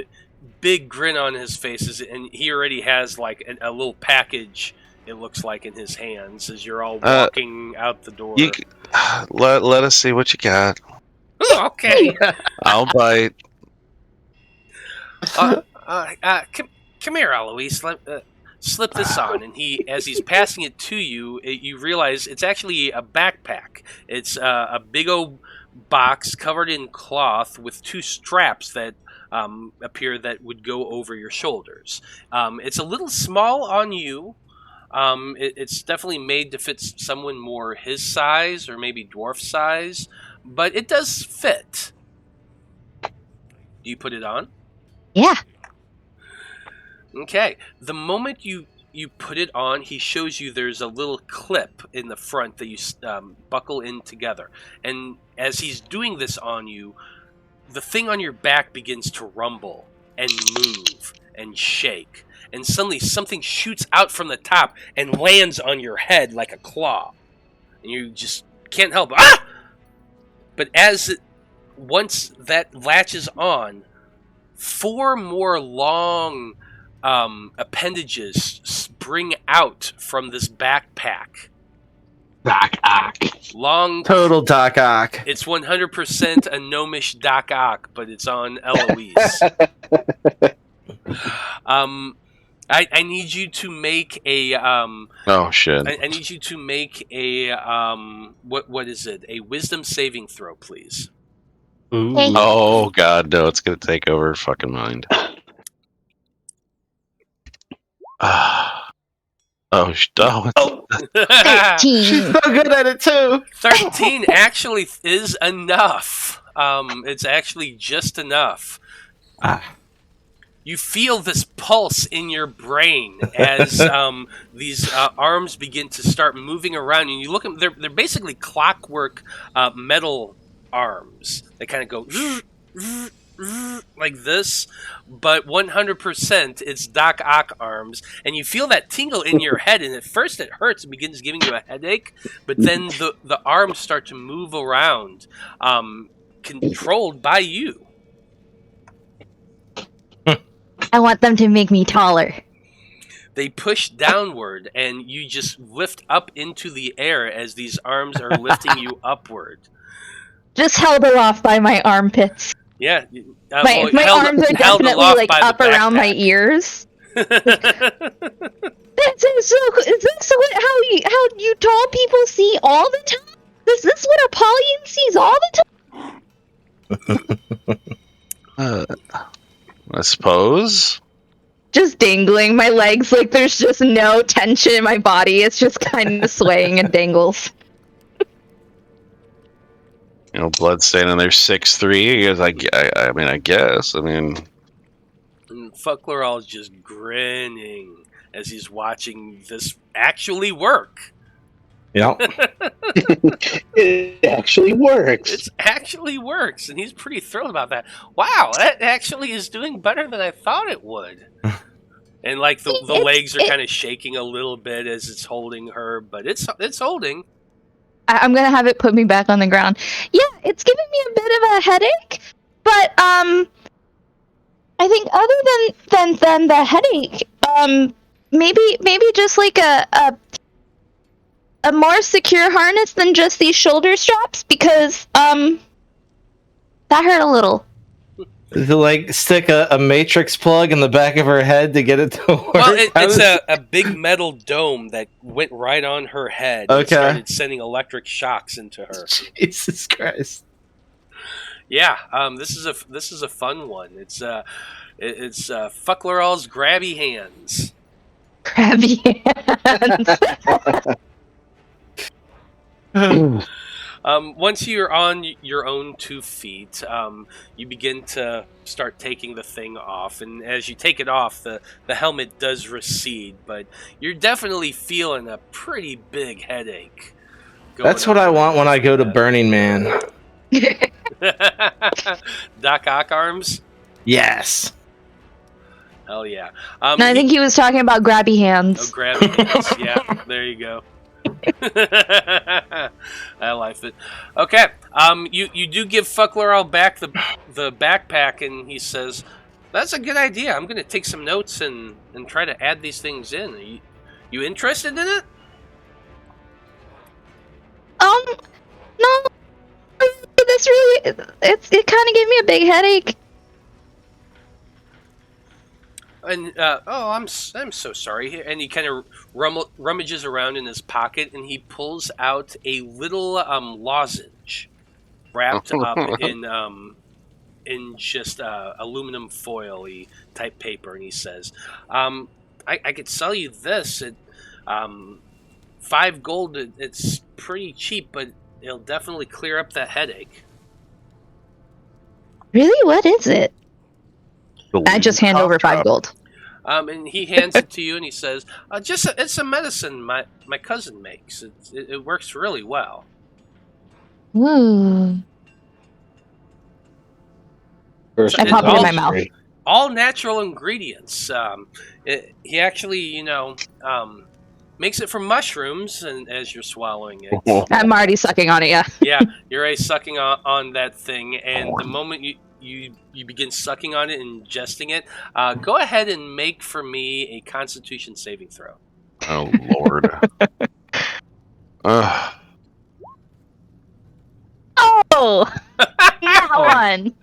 big grin on his face, and he already has like a little package. It looks like in his hands as you're all walking out the door. Let us see what you got. Okay. I'll bite. Come here, Eloise. Slip this on, and as he's passing it to you, you realize it's actually a backpack. It's a big old box covered in cloth with two straps that appear that would go over your shoulders. It's a little small on you. It's definitely made to fit someone more his size or maybe dwarf size, but it does fit. Do you put it on? Yeah. Okay. The moment you put it on, he shows you there's a little clip in the front that you buckle in together. And as he's doing this on you, the thing on your back begins to rumble and move and shake. And suddenly something shoots out from the top and lands on your head like a claw. And you just can't help it. Ah! But once that latches on, 4 more long appendages spring out from this backpack. Long. Total Doc Ock. It's 100% a gnomish Doc Ock, but it's on Eloise. I need you to make a Oh shit! I need you to make a what is it? A wisdom saving throw, please. Ooh. Oh god, no! It's gonna take over her fucking mind. Oh, 13. She's so good at it too. 13 actually is enough. It's actually just enough. You feel this pulse in your brain as these arms begin to start moving around, and you look at they're basically clockwork metal arms. They kind of go like this, but 100% it's Doc Ock arms, and you feel that tingle in your head, and at first it hurts and begins giving you a headache, but then the arms start to move around, controlled by you. I want them to make me taller. They push downward, and you just lift up into the air as these arms are lifting you upward. Just held aloft by my armpits. Yeah. My arms are definitely like up around my ears. Is this how you tall people see all the time? Is this what Apollyon sees all the time? I suppose. Just dangling my legs like there's just no tension in my body. It's just kind of swaying and dangles. You know, Blood standing there 6'3". I guess. And Fuckleral is just grinning as he's watching this actually work. Yep. It actually works. It actually works, and he's pretty thrilled about that. Wow, that actually is doing better than I thought it would. And like the legs are kind of shaking a little bit as it's holding her, but it's holding. I'm gonna have it put me back on the ground. Yeah, it's giving me a bit of a headache, but I think other than the headache, maybe just like a more secure harness than just these shoulder straps, because that hurt a little. To like stick a matrix plug in the back of her head to get it to work. Well, it's a big metal dome that went right on her head. Okay. And started sending electric shocks into her. Jesus Christ. Yeah, this is a fun one. It's Fucklerall's grabby hands. Grabby hands. Once you're on your own 2 feet, you begin to start taking the thing off, and as you take it off, the helmet does recede, but you're definitely feeling a pretty big headache. That's what I want when I go to Burning Man. Doc Ock arms? Yes. Hell yeah. No, I think he was talking about grabby hands. Oh, grabby hands. Yeah, there you go. I like it. Okay. You do give Fucklerall back the backpack, and he says, "That's a good idea. I'm going to take some notes and try to add these things in. Are you interested in it?" No. This really, it kind of gave me a big headache. And I'm so sorry. And he kind of rummages around in his pocket, and he pulls out a little lozenge wrapped up in just aluminum foil-y type paper, and he says, "I could sell you this at 5 gold. It's pretty cheap, but it'll definitely clear up that headache." Really? What is it? I just hand over 5 gold. And he hands it to you, and he says, "It's a medicine my cousin makes. It works really well." Ooh. I pop it in my mouth. All natural ingredients. He actually, makes it from mushrooms, and as you're swallowing it, I'm already sucking on it. Yeah. yeah, you're already sucking on that thing, and the moment you begin sucking on it and ingesting it, go ahead and make for me a Constitution saving throw. Oh Lord. Oh, that one.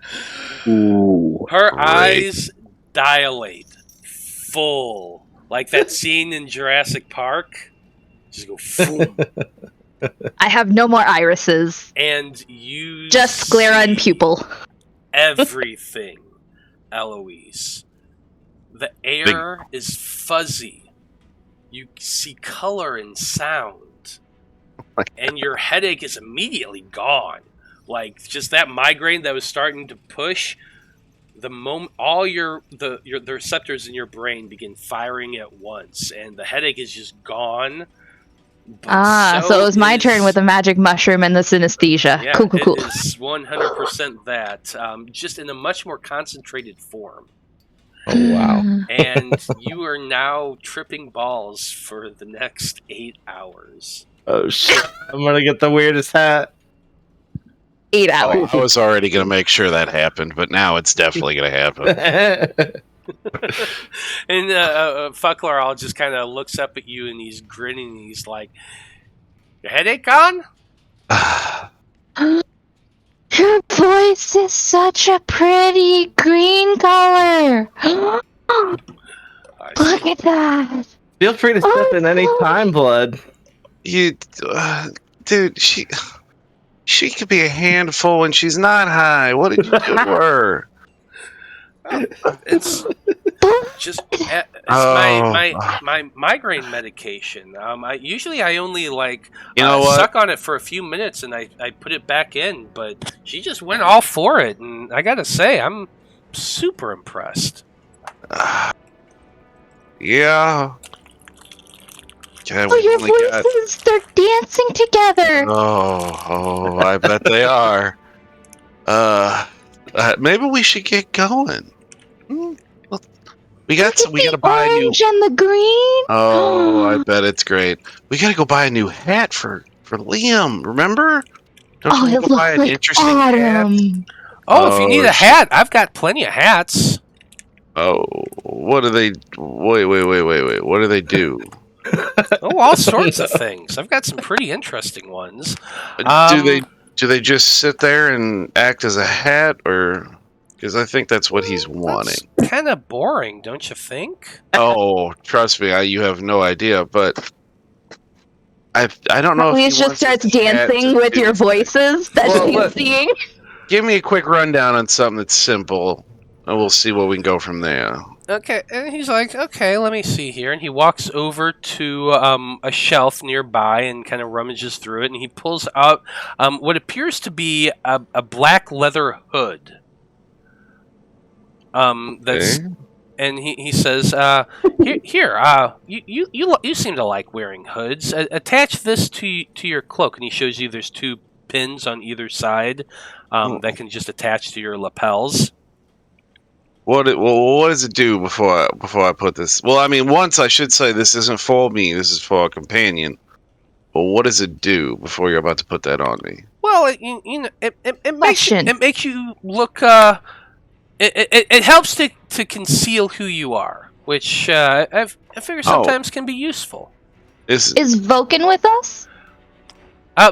Ooh, Her great. eyes dilate, full, like that scene in Jurassic Park. Just go, boom. I have no more irises. And you Just sclera and see pupil. everything, Eloise. The air is fuzzy. You see color and sound. And your headache is immediately gone. Like, just that migraine that was starting to push, the moment all the receptors in your brain begin firing at once, and the headache is just gone. So it was my turn with the magic mushroom and the synesthesia. Yeah, Cool. It is 100% that, just in a much more concentrated form. Oh, wow. And you are now tripping balls for the next 8 hours. Oh, shit. I'm going to get the weirdest hat. 8 hours. I was already going to make sure that happened, but now it's definitely going to happen. And Fuckleral just kind of looks up at you, and he's grinning, and he's like, "Your headache gone?" Your voice is such a pretty green color. Look at that. Feel free to step in any time, Blood. You, dude, she could be a handful when she's not high. What did you do to her? It's just my migraine medication. I usually only suck on it for a few minutes, and I put it back in. But she just went all for it, and I gotta say, I'm super impressed. Yeah. God, Oh, we've your only got... voices! They're dancing together! Oh, I bet they are. Maybe we should get going. Well, we Look at got to the buy a new... orange and the green! Oh, I bet it's great. We got to go buy a new hat for Liam, remember? Don't Oh, you it want to buy looks an like interesting hat? autumn! Oh, if you need a shit. hat, I've got plenty of hats. Oh, what do they... Wait. What do they do? Oh, all sorts of things. I've got some pretty interesting ones. Do they just sit there and act as a hat, or... Because I think that's what he's wanting. That's kind of boring, don't you think? Oh, trust me, you have no idea, but I don't know if Eloise he just wants starts his hat dancing to with do- your voices that Well, she's look. seeing. Give me a quick rundown on something that's simple, and we'll see where we can go from there. Okay, and he's like, okay, let me see here. And he walks over to a shelf nearby and kind of rummages through it, and he pulls out what appears to be a black leather hood. That's Okay. and he says, "Here, you seem to like wearing hoods. Attach this to your cloak." And he shows you there's two pins on either side that can just attach to your lapels. What does it do before I put this? Well, I mean, once I should say this isn't for me. This is for a companion. But what does it do before you're about to put that on me? Well, it makes you look. It helps to conceal who you are, which I figure sometimes can be useful. Is Vulcan with us?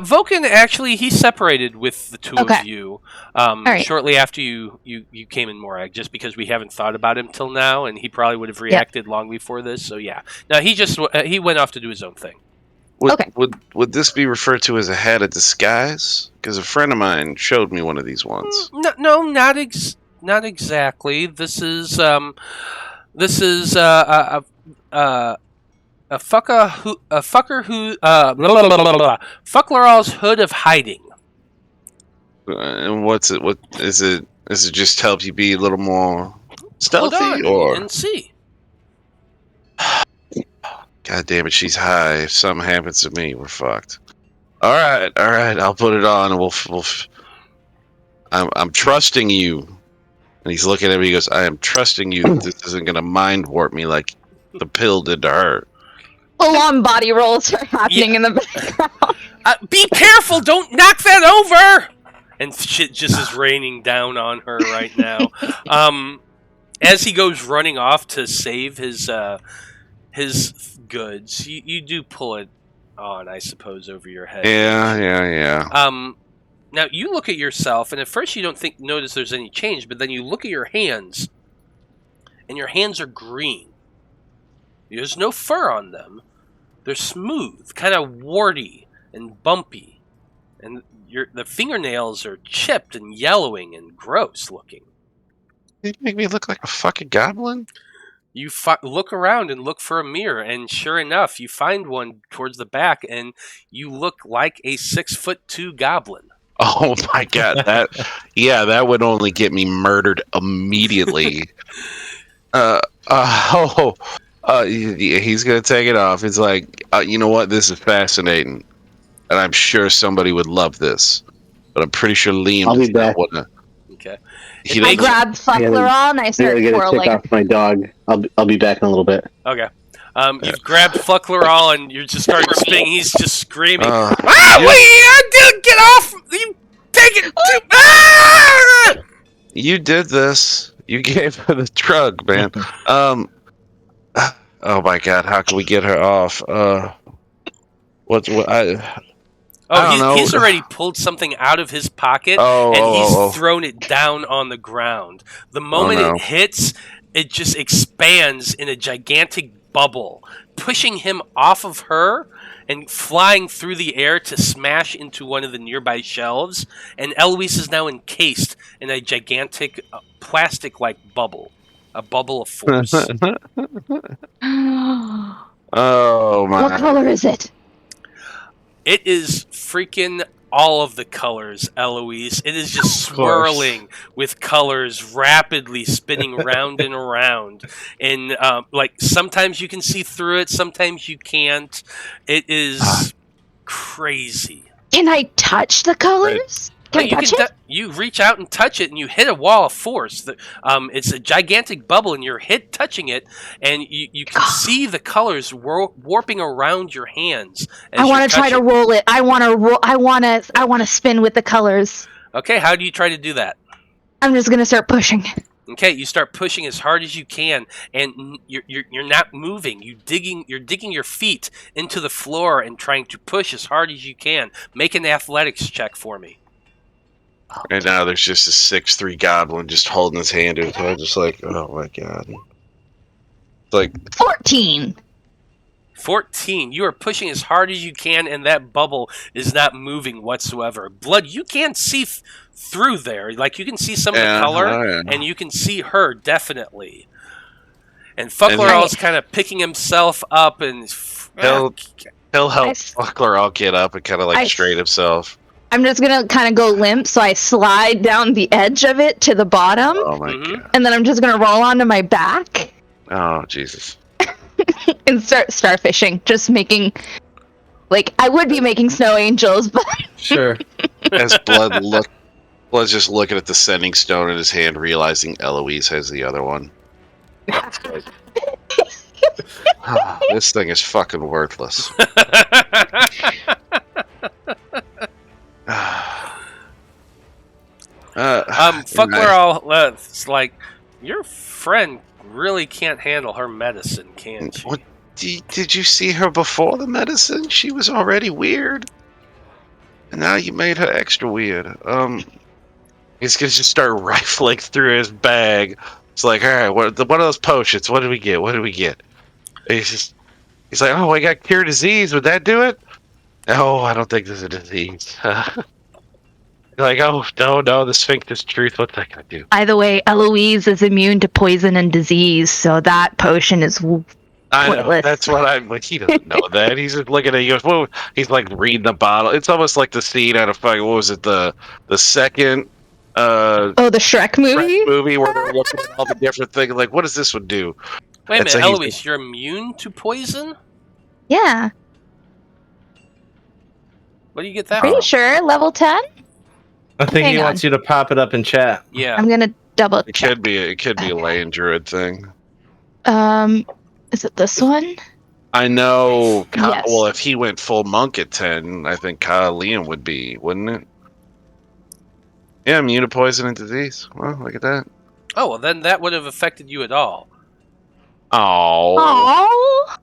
Vulcan, actually, he separated with the two of you right. shortly after you came in Morag, just because we haven't thought about him till now, and he probably would have reacted long before this. So yeah, no, he went off to do his own thing. Would this be referred to as a hat of disguise? Because a friend of mine showed me one of these once. No, not exactly. This is a fucker who Fuckleral's hood of hiding. And what's it? What is it? Does it just help you be a little more stealthy, Hold on or? and see. God damn it, she's high. If something happens to me, we're fucked. All right. I'll put it on, and we'll. I'm trusting you. And he's looking at me. He goes, "I am trusting you that this isn't gonna mind warp me like the pill did to her." Full-on body rolls are happening in the background. Be careful! Don't knock that over! And shit just is raining down on her right now. As he goes running off to save his goods, you do pull it on, I suppose, over your head. Yeah. Now you look at yourself, and at first you don't notice there's any change, but then you look at your hands, and your hands are green. There's no fur on them. They're smooth, kind of warty and bumpy, and the fingernails are chipped and yellowing and gross looking. You make me look like a fucking goblin. You look around and look for a mirror, and sure enough, you find one towards the back, and you look like a 6'2" goblin. Oh my god, that would only get me murdered immediately. He's gonna take it off. It's like, you know what? This is fascinating, and I'm sure somebody would love this. But I'm pretty sure Liam I'll be does not back. wanna. Okay. I grab Fuckleral and I I start gotta get a check twirling. off my dog. I'll be back in a little bit. Okay. You've grabbed Fuckleral and you just start spinning. He's just screaming. Uh, Dude, get off! You take it! You did this. You gave her the drug, man. Oh my god, how can we get her off? I don't know. He's already pulled something out of his pocket and he's thrown it down on the ground. The moment it hits, it just expands in a gigantic bubble, pushing him off of her and flying through the air to smash into one of the nearby shelves. And Eloise is now encased in a gigantic plastic-like bubble, a bubble of force. Oh my! What color is it? It is freaking all of the colors, Eloise. It is just Of course. swirling with colors, rapidly spinning round and around. And like sometimes you can see through it, sometimes you can't. It is crazy. Can I touch the colors? Can I touch it? You reach out and touch it, and you hit a wall of force. It's a gigantic bubble, and you're touching it, and you can see the colors warping around your hands. I want to try to roll it. I want to spin with the colors. Okay, how do you try to do that? I'm just gonna start pushing. Okay, you start pushing as hard as you can, and you're not moving. You're digging your feet into the floor and trying to push as hard as you can. Make an athletics check for me. Right now, there's just a 6'3" goblin just holding his hand to his head, just like, oh my god. It's like 14. 14. You are pushing as hard as you can, and that bubble is not moving whatsoever. Blood, you can't see through there. Like, you can see some of the color, and you can see her, definitely. And Fuckleral is kind of picking himself up, and he'll help Fuckleral get up and kind of like straighten himself. I'm just gonna kind of go limp, so I slide down the edge of it to the bottom. Oh my god! And then I'm just gonna roll onto my back. Oh Jesus! And start fishing. Just making, like, I would be making snow angels, but sure. As Blood's just looking at the sending stone in his hand, realizing Eloise has the other one. This thing is fucking worthless. Fuckleral, it's like, your friend really can't handle her medicine, can she? What, did you see her before the medicine? She was already weird. And now you made her extra weird. He's gonna just start rifling through his bag. It's like, alright, what are those potions? What did we get? He's like, oh, I got cure disease. Would that do it? Oh, I don't think this is a disease. Like, oh, no, the Sphincter's truth. What's that gonna do? By the way, Eloise is immune to poison and disease, so that potion is pointless. I know, that's what I'm like. He doesn't know that. He's just looking at you. Well, he's like reading the bottle. It's almost like the scene out of fucking, what was it, the second the Shrek movie? Where they're looking at all the different things. Like, what does this one do? Wait a minute, Eloise, you're immune to poison? Yeah. What do you get that Pretty from? sure, level 10? I think he wants you to pop it up in chat. Yeah. I'm gonna double check. It could be a Lane Druid thing. Is it this one? I know. Yes. Well, if he went full monk at 10, I think Liam would be, wouldn't it? Yeah, immune to poison and disease. Well, look at that. Oh, well, then that would have affected you at all. Oh.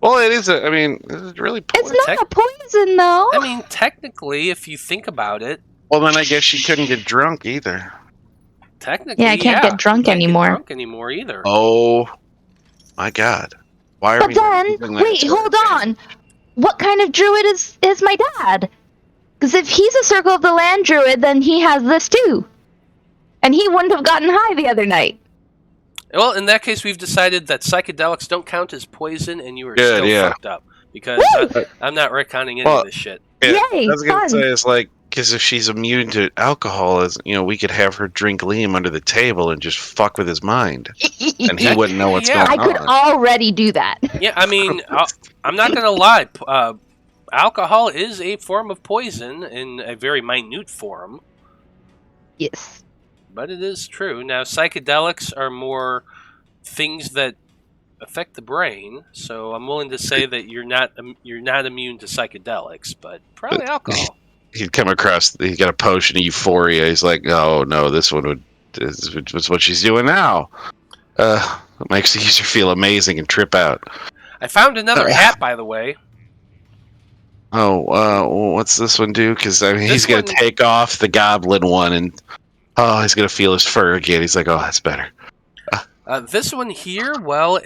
Well, it is. I mean, it's really poison. It's not a poison, though. I mean, technically, if you think about it. Well, then I guess she couldn't get drunk either. Technically, yeah, I can't get drunk anymore. Get drunk anymore either. Oh my God! Why are we? But then, wait, hold on. What kind of druid is my dad? Because if he's a Circle of the Land druid, then he has this too, and he wouldn't have gotten high the other night. Well, in that case, we've decided that psychedelics don't count as poison, and you are still fucked up because I'm not recounting any of this shit. Yeah, Yay, I was gonna say it's like, because if she's immune to alcohol, we could have her drink Liam under the table and just fuck with his mind, and he wouldn't know what's going on. I could already do that. Yeah, I mean, I'm not gonna lie. Alcohol is a form of poison in a very minute form. Yes. But it is true. Now, psychedelics are more things that affect the brain, so I'm willing to say that you're not immune to psychedelics, but probably alcohol. He'd come across. He got a potion of euphoria. He's like, "Oh no, this one is what she's doing now. It makes the user feel amazing and trip out." I found another hat, by the way. Oh, what's this one do? Because I mean, he's gonna take off the goblin one, and he's gonna feel his fur again. He's like, "Oh, that's better." This one here, well,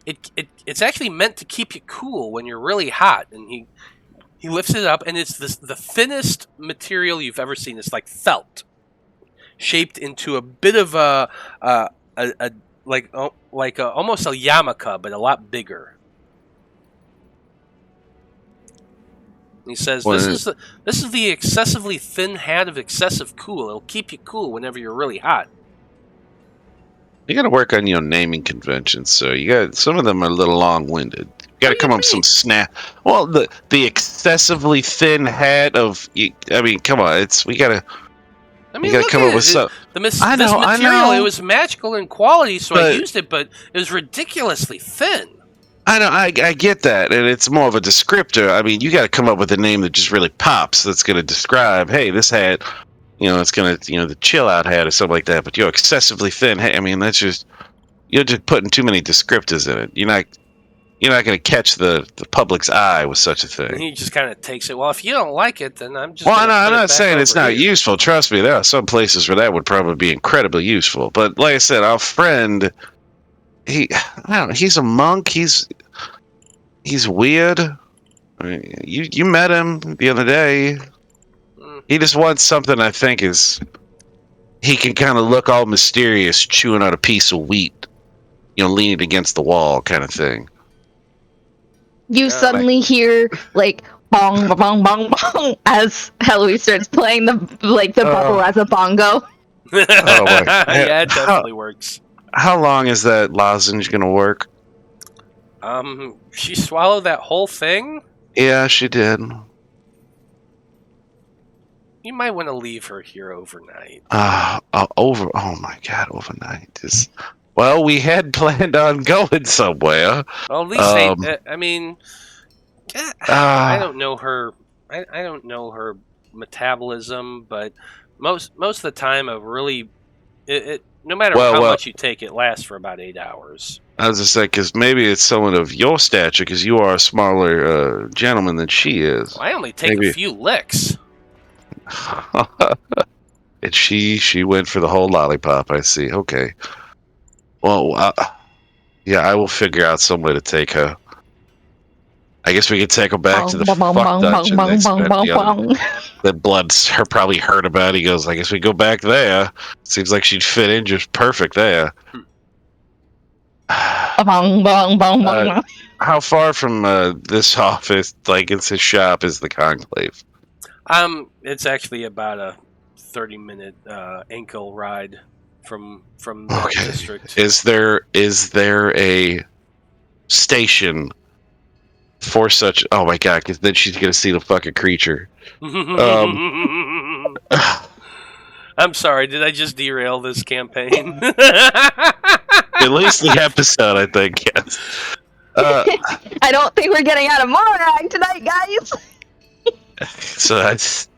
it's actually meant to keep you cool when you're really hot, and he lifts it up, and it's the thinnest material you've ever seen. It's like felt, shaped into a bit of almost a yarmulke, but a lot bigger. He says, Well, this is the excessively thin hat of excessive cool. It'll keep you cool whenever you're really hot. You got to work on your naming conventions, so you got some of them are a little long-winded. You got to come up with some snap. Well, the excessively thin hat of. I mean, come on, we got to. I mean, You gotta look come at up with some. this I know. material, it was magical in quality, so I But- used it, but it was ridiculously thin. I know. I get that, and it's more of a descriptor. I mean, you got to come up with a name that just really pops. That's going to describe. Hey, this hat. It's going to, the chill out hat or something like that. But you're excessively thin. Hey, I mean, that's just you're just putting too many descriptors in it. You're not going to catch the public's eye with such a And thing. he just kind of takes it. Well, if you don't like it, then I'm just. Well, gonna I'm put it not back saying it's over not here. useful. Trust me, there are some places where that would probably be incredibly useful. But like I said, our friend, I don't know, he's a monk. He's weird. I mean, you met him the other day. He just wants something. I think is he can kind of look all mysterious, chewing on a piece of wheat, leaning against the wall, kind of thing. You suddenly hear like bong bong bong bong as Eloise starts playing the bubble as a bongo. my- Yeah, it definitely works. How long is that lozenge gonna work? She swallowed that whole thing? Yeah, she did. You might want to leave her here overnight. Oh my God, overnight is. Well, we had planned on going somewhere. Well, at least I mean, I don't know her. I don't know her metabolism, but most of the time, no matter how much you take, it lasts for about 8 hours. I was just saying, because maybe it's someone of your stature, because you are a smaller gentleman than she is. Well, I only take a few licks. And she went for the whole lollipop. I see. Okay. Well, yeah, I will figure out some way to take her. I guess we could take her back to the fuck dungeon. The Blood's her probably heard about. He goes, I guess we go back there. Seems like she'd fit in just perfect there. How far from this office, like it's his shop, is the Conclave? It's actually about a 30-minute ankle ride from the district. Is there a station for such? Oh my God! Because then she's gonna see the fucking creature. I'm sorry. Did I just derail this campaign? At least the episode, I think. Yes. I don't think we're getting out of Morag tonight, guys. So that's.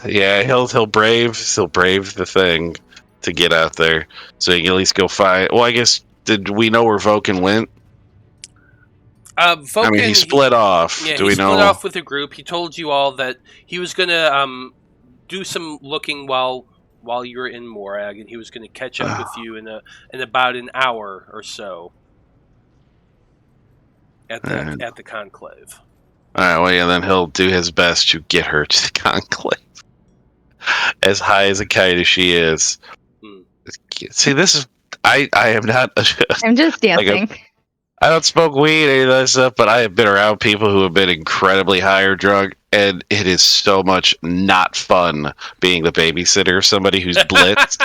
Yeah, he'll brave the thing to get out there, so he can at least go find. Well, I guess did we know where Vulcan went? Vulcan, I mean, he split off. Yeah, Do he we split know? off with a group. He told you all that he was gonna do some looking while you were in Morag, and he was gonna catch up with you in about an hour or so at the Conclave. All right, well, yeah, then he'll do his best to get her to the Conclave. As high as a kite as she is. See, this is... I am not... I'm just dancing. I don't smoke weed, any of that stuff, but I have been around people who have been incredibly high or drunk, and it is so much not fun being the babysitter of somebody who's blitzed.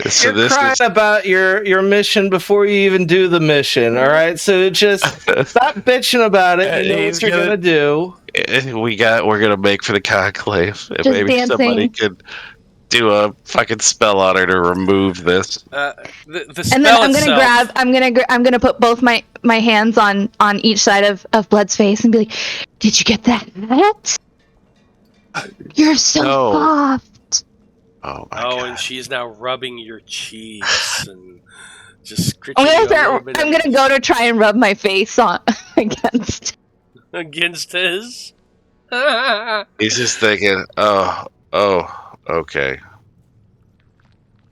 So You're crying about your mission before you even do the mission, all right? So just stop bitching about it. You know what you're gonna do. We're gonna make for the Conclave. Just Maybe dancing. somebody could do a fucking spell on her to remove this. The spell And then I'm gonna itself, I'm gonna put both my hands on each side of Blood's face and be like, "Did you get that? You're so soft." Oh my God. and she's now rubbing your cheeks and just scratching I'm gonna go to try and rub my face on against his. He's just thinking, oh, okay.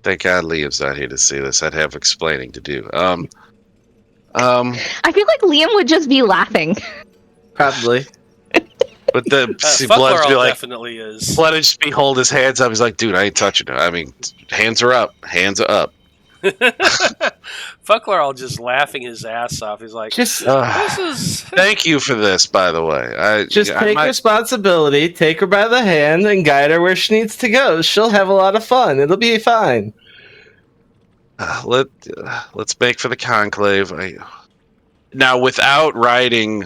Thank God Liam's not here to see this. I'd have explaining to do. I feel like Liam would just be laughing. Probably. But the Fuckleral be like, definitely is. Blood just be hold his hands up. He's like, dude, I ain't touching her. I mean, hands are up. Hands are up. Fuckleral just laughing his ass off. He's like, Just, this is... Thank you for this, by the way. take responsibility, take her by the hand, and guide her where she needs to go. She'll have a lot of fun. It'll be fine. Let's make for the conclave. Now, without riding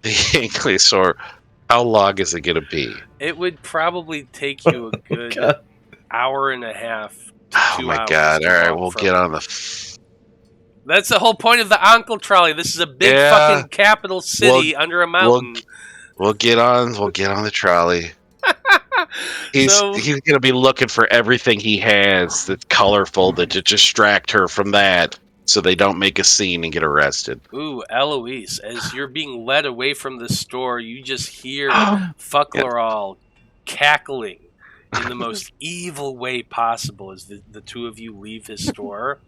the Ankylosaur, how long is it going to be? It would probably take you a good hour and a half to 2 hours. Oh my god! All right, we'll get on the. That's the whole point of the Uncle Trolley. This is a big fucking capital city under a mountain. We'll get on the trolley. He's going to be looking for everything he has that's colorful to distract her from that, so they don't make a scene and get arrested. Ooh, Eloise, as you're being led away from the store, you just hear Fuckleral cackling in the most evil way possible as the two of you leave his store.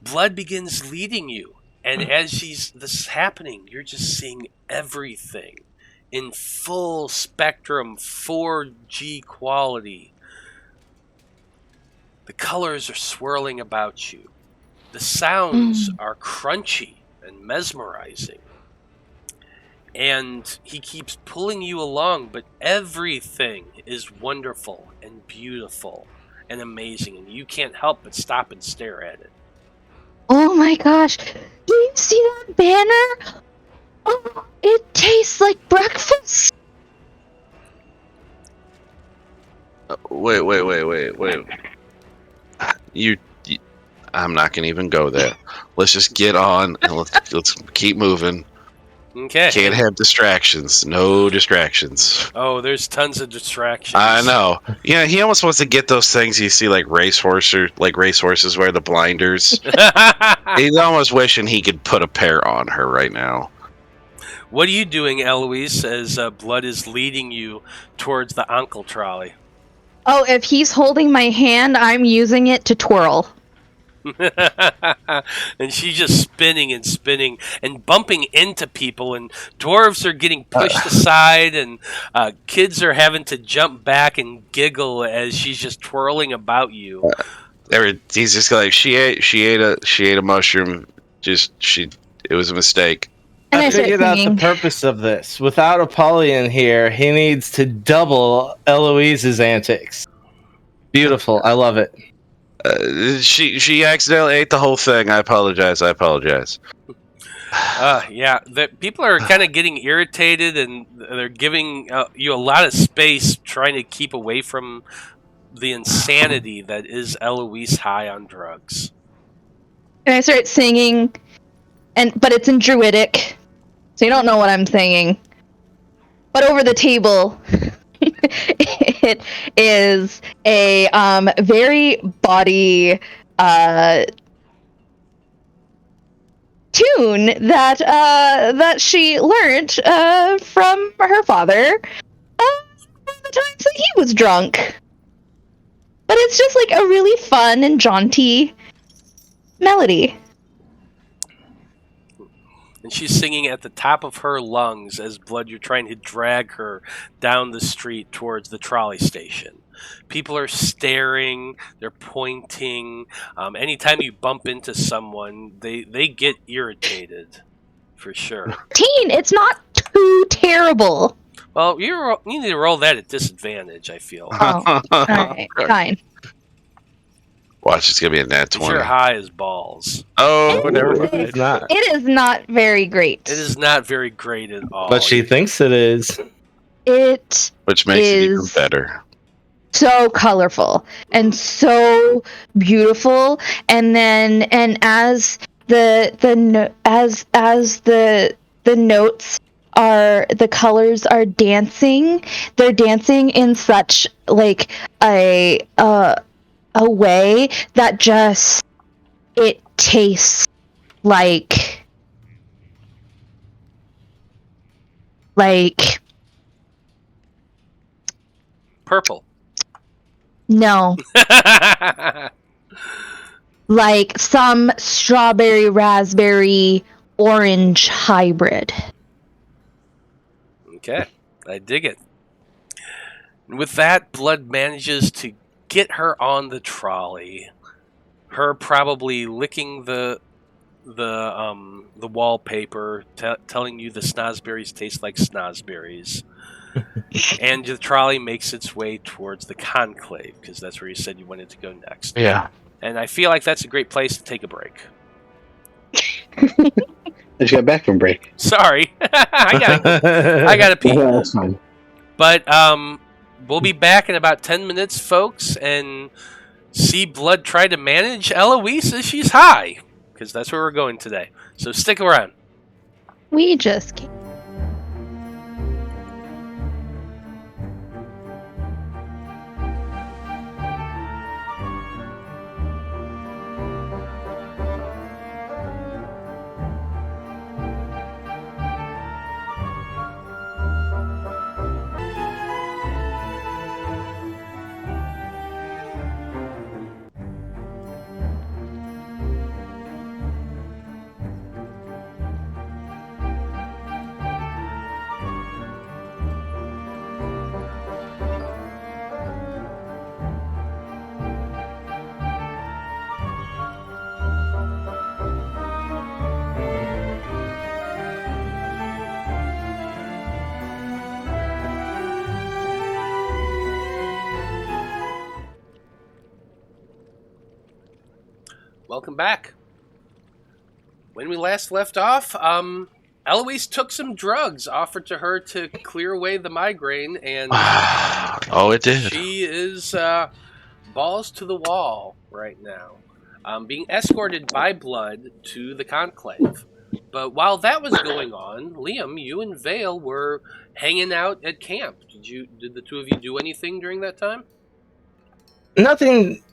Blood begins leading you, and as this is happening, you're just seeing everything in full spectrum 4G quality. The colors are swirling about you. The sounds are crunchy and mesmerizing. And he keeps pulling you along, but everything is wonderful and beautiful and amazing, and you can't help but stop and stare at it. Oh my gosh. Do you see that banner? Oh, it tastes like breakfast. Wait. I'm not going to even go there. Let's just get on and let's keep moving. Okay. Can't have distractions. No distractions. Oh, there's tons of distractions. I know. Yeah, he almost wants to get those things you see like racehorses wear the blinders. He's almost wishing he could put a pair on her right now. What are you doing, Eloise, as Blood is leading you towards the Uncle Trolley? Oh, if he's holding my hand, I'm using it to twirl. And she's just spinning and bumping into people, and dwarves are getting pushed aside, and kids are having to jump back and giggle as she's just twirling about you. He's just like she ate a mushroom. It was a mistake. And I I figured out the purpose of this. Without Apollyon here, he needs to double Eloise's antics. Beautiful. I love it. She accidentally ate the whole thing. I apologize. Yeah, people are kind of getting irritated, and they're giving you a lot of space trying to keep away from the insanity that is Eloise high on drugs. And I start singing, but it's in Druidic, so you don't know what I'm singing. But over the table, it is a very bawdy tune that she learned from her father the times that he was drunk. But it's just like a really fun and jaunty melody. And she's singing at the top of her lungs as Blood, you're trying to drag her down the street towards the trolley station. People are staring, they're pointing. Anytime you bump into someone, they get irritated, for sure. It's not too terrible. Well, you need to roll that at disadvantage, I feel. Oh, alright, fine. Watch, it's going to be a nat 20. You're high as balls. Oh, Whatever. It's not. It is not very great. It is not very great at all. But she thinks it is. Which makes it even better. So colorful and so beautiful, and as the notes are, the colors are dancing. They're dancing in such like a way that just, it tastes like purple. No. Like some strawberry, raspberry, orange hybrid. Okay, I dig it. And with that, Blood manages to get her on the trolley. Her probably licking the wallpaper, telling you the snozberries taste like snozberries. And the trolley makes its way towards the conclave, because that's where you said you wanted to go next. Yeah. And I feel like that's a great place to take a break. I just got back from break. Sorry. I gotta pee. Yeah, that's fine. But we'll be back in about 10 minutes, folks, and see Blood try to manage Eloise as she's high, because that's where we're going today. So stick around. We just can't. Welcome back. When we last left off, Eloise took some drugs offered to her to clear away the migraine, and Oh, it did. she is balls to the wall right now, being escorted by Blood to the conclave. But while that was going on, Liam, you and Veil were hanging out at camp. Did the two of you do anything during that time? Nothing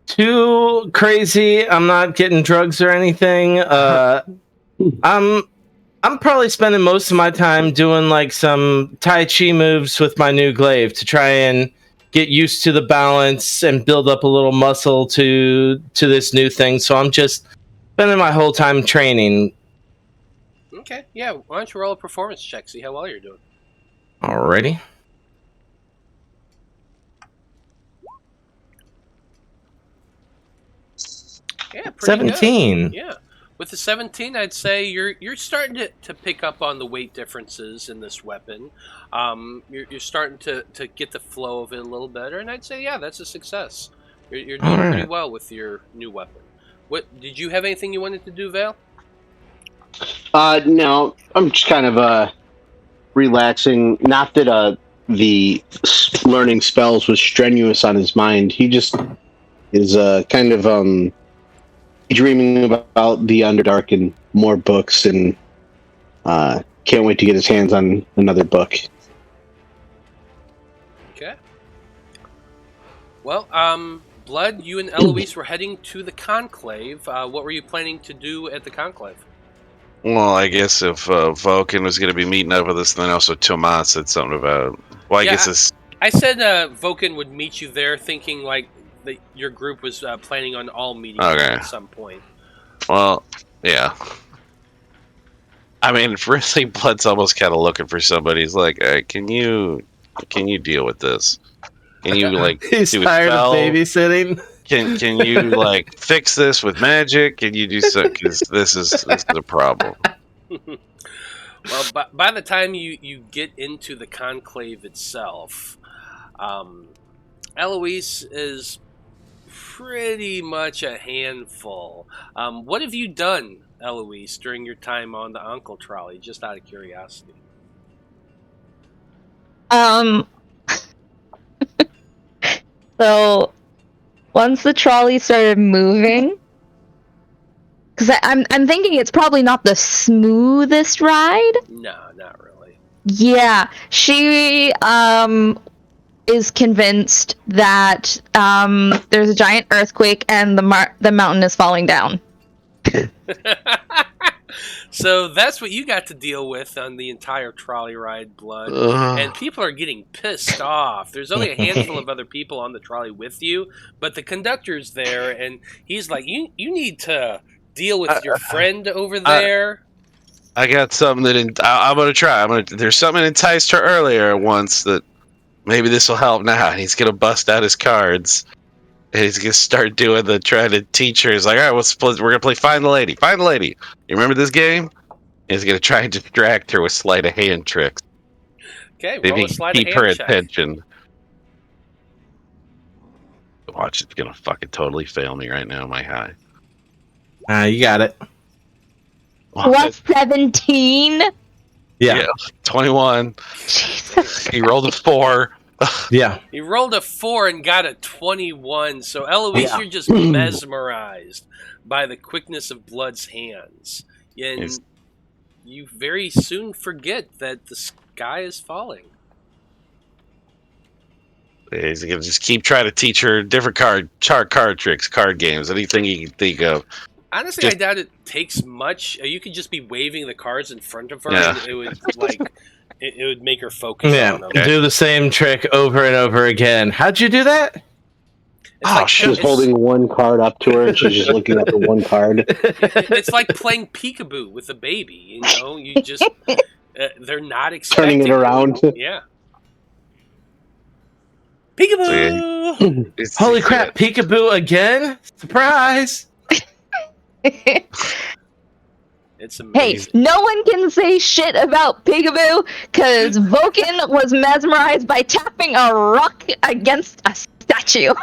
too crazy. I'm not getting drugs or anything. I'm probably spending most of my time doing like some Tai Chi moves with my new glaive to try and get used to the balance and build up a little muscle to this new thing. So I'm just spending my whole time training. Okay, yeah. Why don't you roll a performance check, see how well you're doing. Alrighty. Yeah, pretty 17. good. Yeah. With the 17, I'd say you're starting to pick up on the weight differences in this weapon. You're starting to get the flow of it a little better, and I'd say, yeah, that's a success. You're doing pretty well with your new weapon. What did you have anything you wanted to do, Vale? No, I'm just kind of relaxing. Not that the learning spells was strenuous on his mind. He just is kind of dreaming about the Underdark and more books, and can't wait to get his hands on another book. Okay. Well, Blood, you and Eloise were heading to the conclave. What were you planning to do at the conclave? Well, I guess if Vulcan was going to be meeting up with us, then also Tomas said something about. Well, I guess it's. I said Vulcan would meet you there, thinking like that your group was planning on all meeting at some point. Well, yeah. I mean, really, Blood's almost kind of looking for somebody. He's like, hey, can you deal with this? Can you like? He's tired of babysitting. Can you like fix this with magic? Can you do something? Because this is a problem. Well, by the time you get into the conclave itself, Eloise is pretty much a handful. What have you done, Eloise, during your time on the Uncle Trolley, just out of curiosity? So once the trolley started moving, because I'm thinking it's probably not the smoothest ride. No, not really. Yeah, she is convinced that there's a giant earthquake and the mountain is falling down. So that's what you got to deal with on the entire trolley ride, Blood. And people are getting pissed off. There's only a handful of other people on the trolley with you, but the conductor's there, and he's like, you need to deal with your friend over there. I got something that I'm going to try. There's something that enticed her earlier once that maybe this will help now. And he's going to bust out his cards. And he's gonna start trying to teach her. He's like, all right, we're gonna play Find the Lady. Find the Lady. You remember this game? And he's gonna try and distract her with sleight of hand tricks. Okay, Maybe roll a sleight of keep her hand check. attention. Watch, it's gonna fucking totally fail me right now, my high. You got it. What, 17? Yeah. 21. Jesus. He rolled a 4. Yeah. He rolled a 4 and got a 21. So, Eloise, Yeah. you're just mesmerized by the quickness of Blood's hands. And Yes. you very soon forget that the sky is falling. He's gonna just keep trying to teach her different card tricks, card games, anything you can think of. Honestly, I doubt it takes much. You could just be waving the cards in front of her, Yeah. and it would it would make her focus Yeah. on them. Okay. Do the same trick over and over again. How'd you do that? It's She's holding one card up to her, and she's just looking at the one card. It's like playing peekaboo with a baby. You know, you just they're not expecting Turning it around. Yeah. Peekaboo! Holy crap, peekaboo again? Surprise! It's Hey, amazing. no one can say shit about Peekaboo, because Vulcan was mesmerized by tapping a rock against a statue.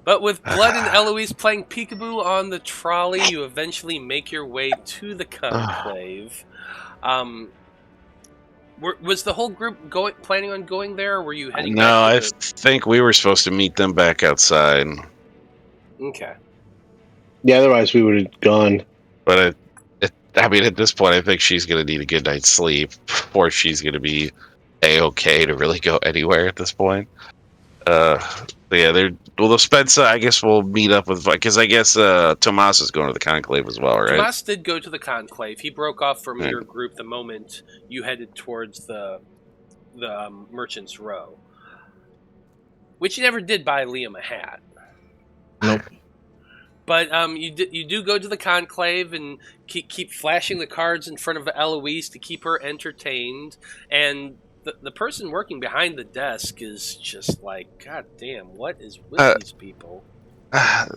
But with Blood and Eloise playing peekaboo on the trolley, you eventually make your way to the conclave. Was the whole group planning on going there, or were you heading No, back I to think we were supposed to meet them back outside. Okay. Yeah, otherwise we would have gone. But I mean, at this point, I think she's going to need a good night's sleep before she's going to be A-okay to really go anywhere at this point. Yeah, they'll spend I guess we'll meet up with, because I guess Tomas is going to the conclave as well, right? Tomas did go to the conclave. He broke off from Yeah. your group the moment you headed towards the Merchant's Row. Which you never did buy Liam a hat. Nope. But you do go to the conclave and keep flashing the cards in front of Eloise to keep her entertained. And the person working behind the desk is just like, God damn, what is with these people?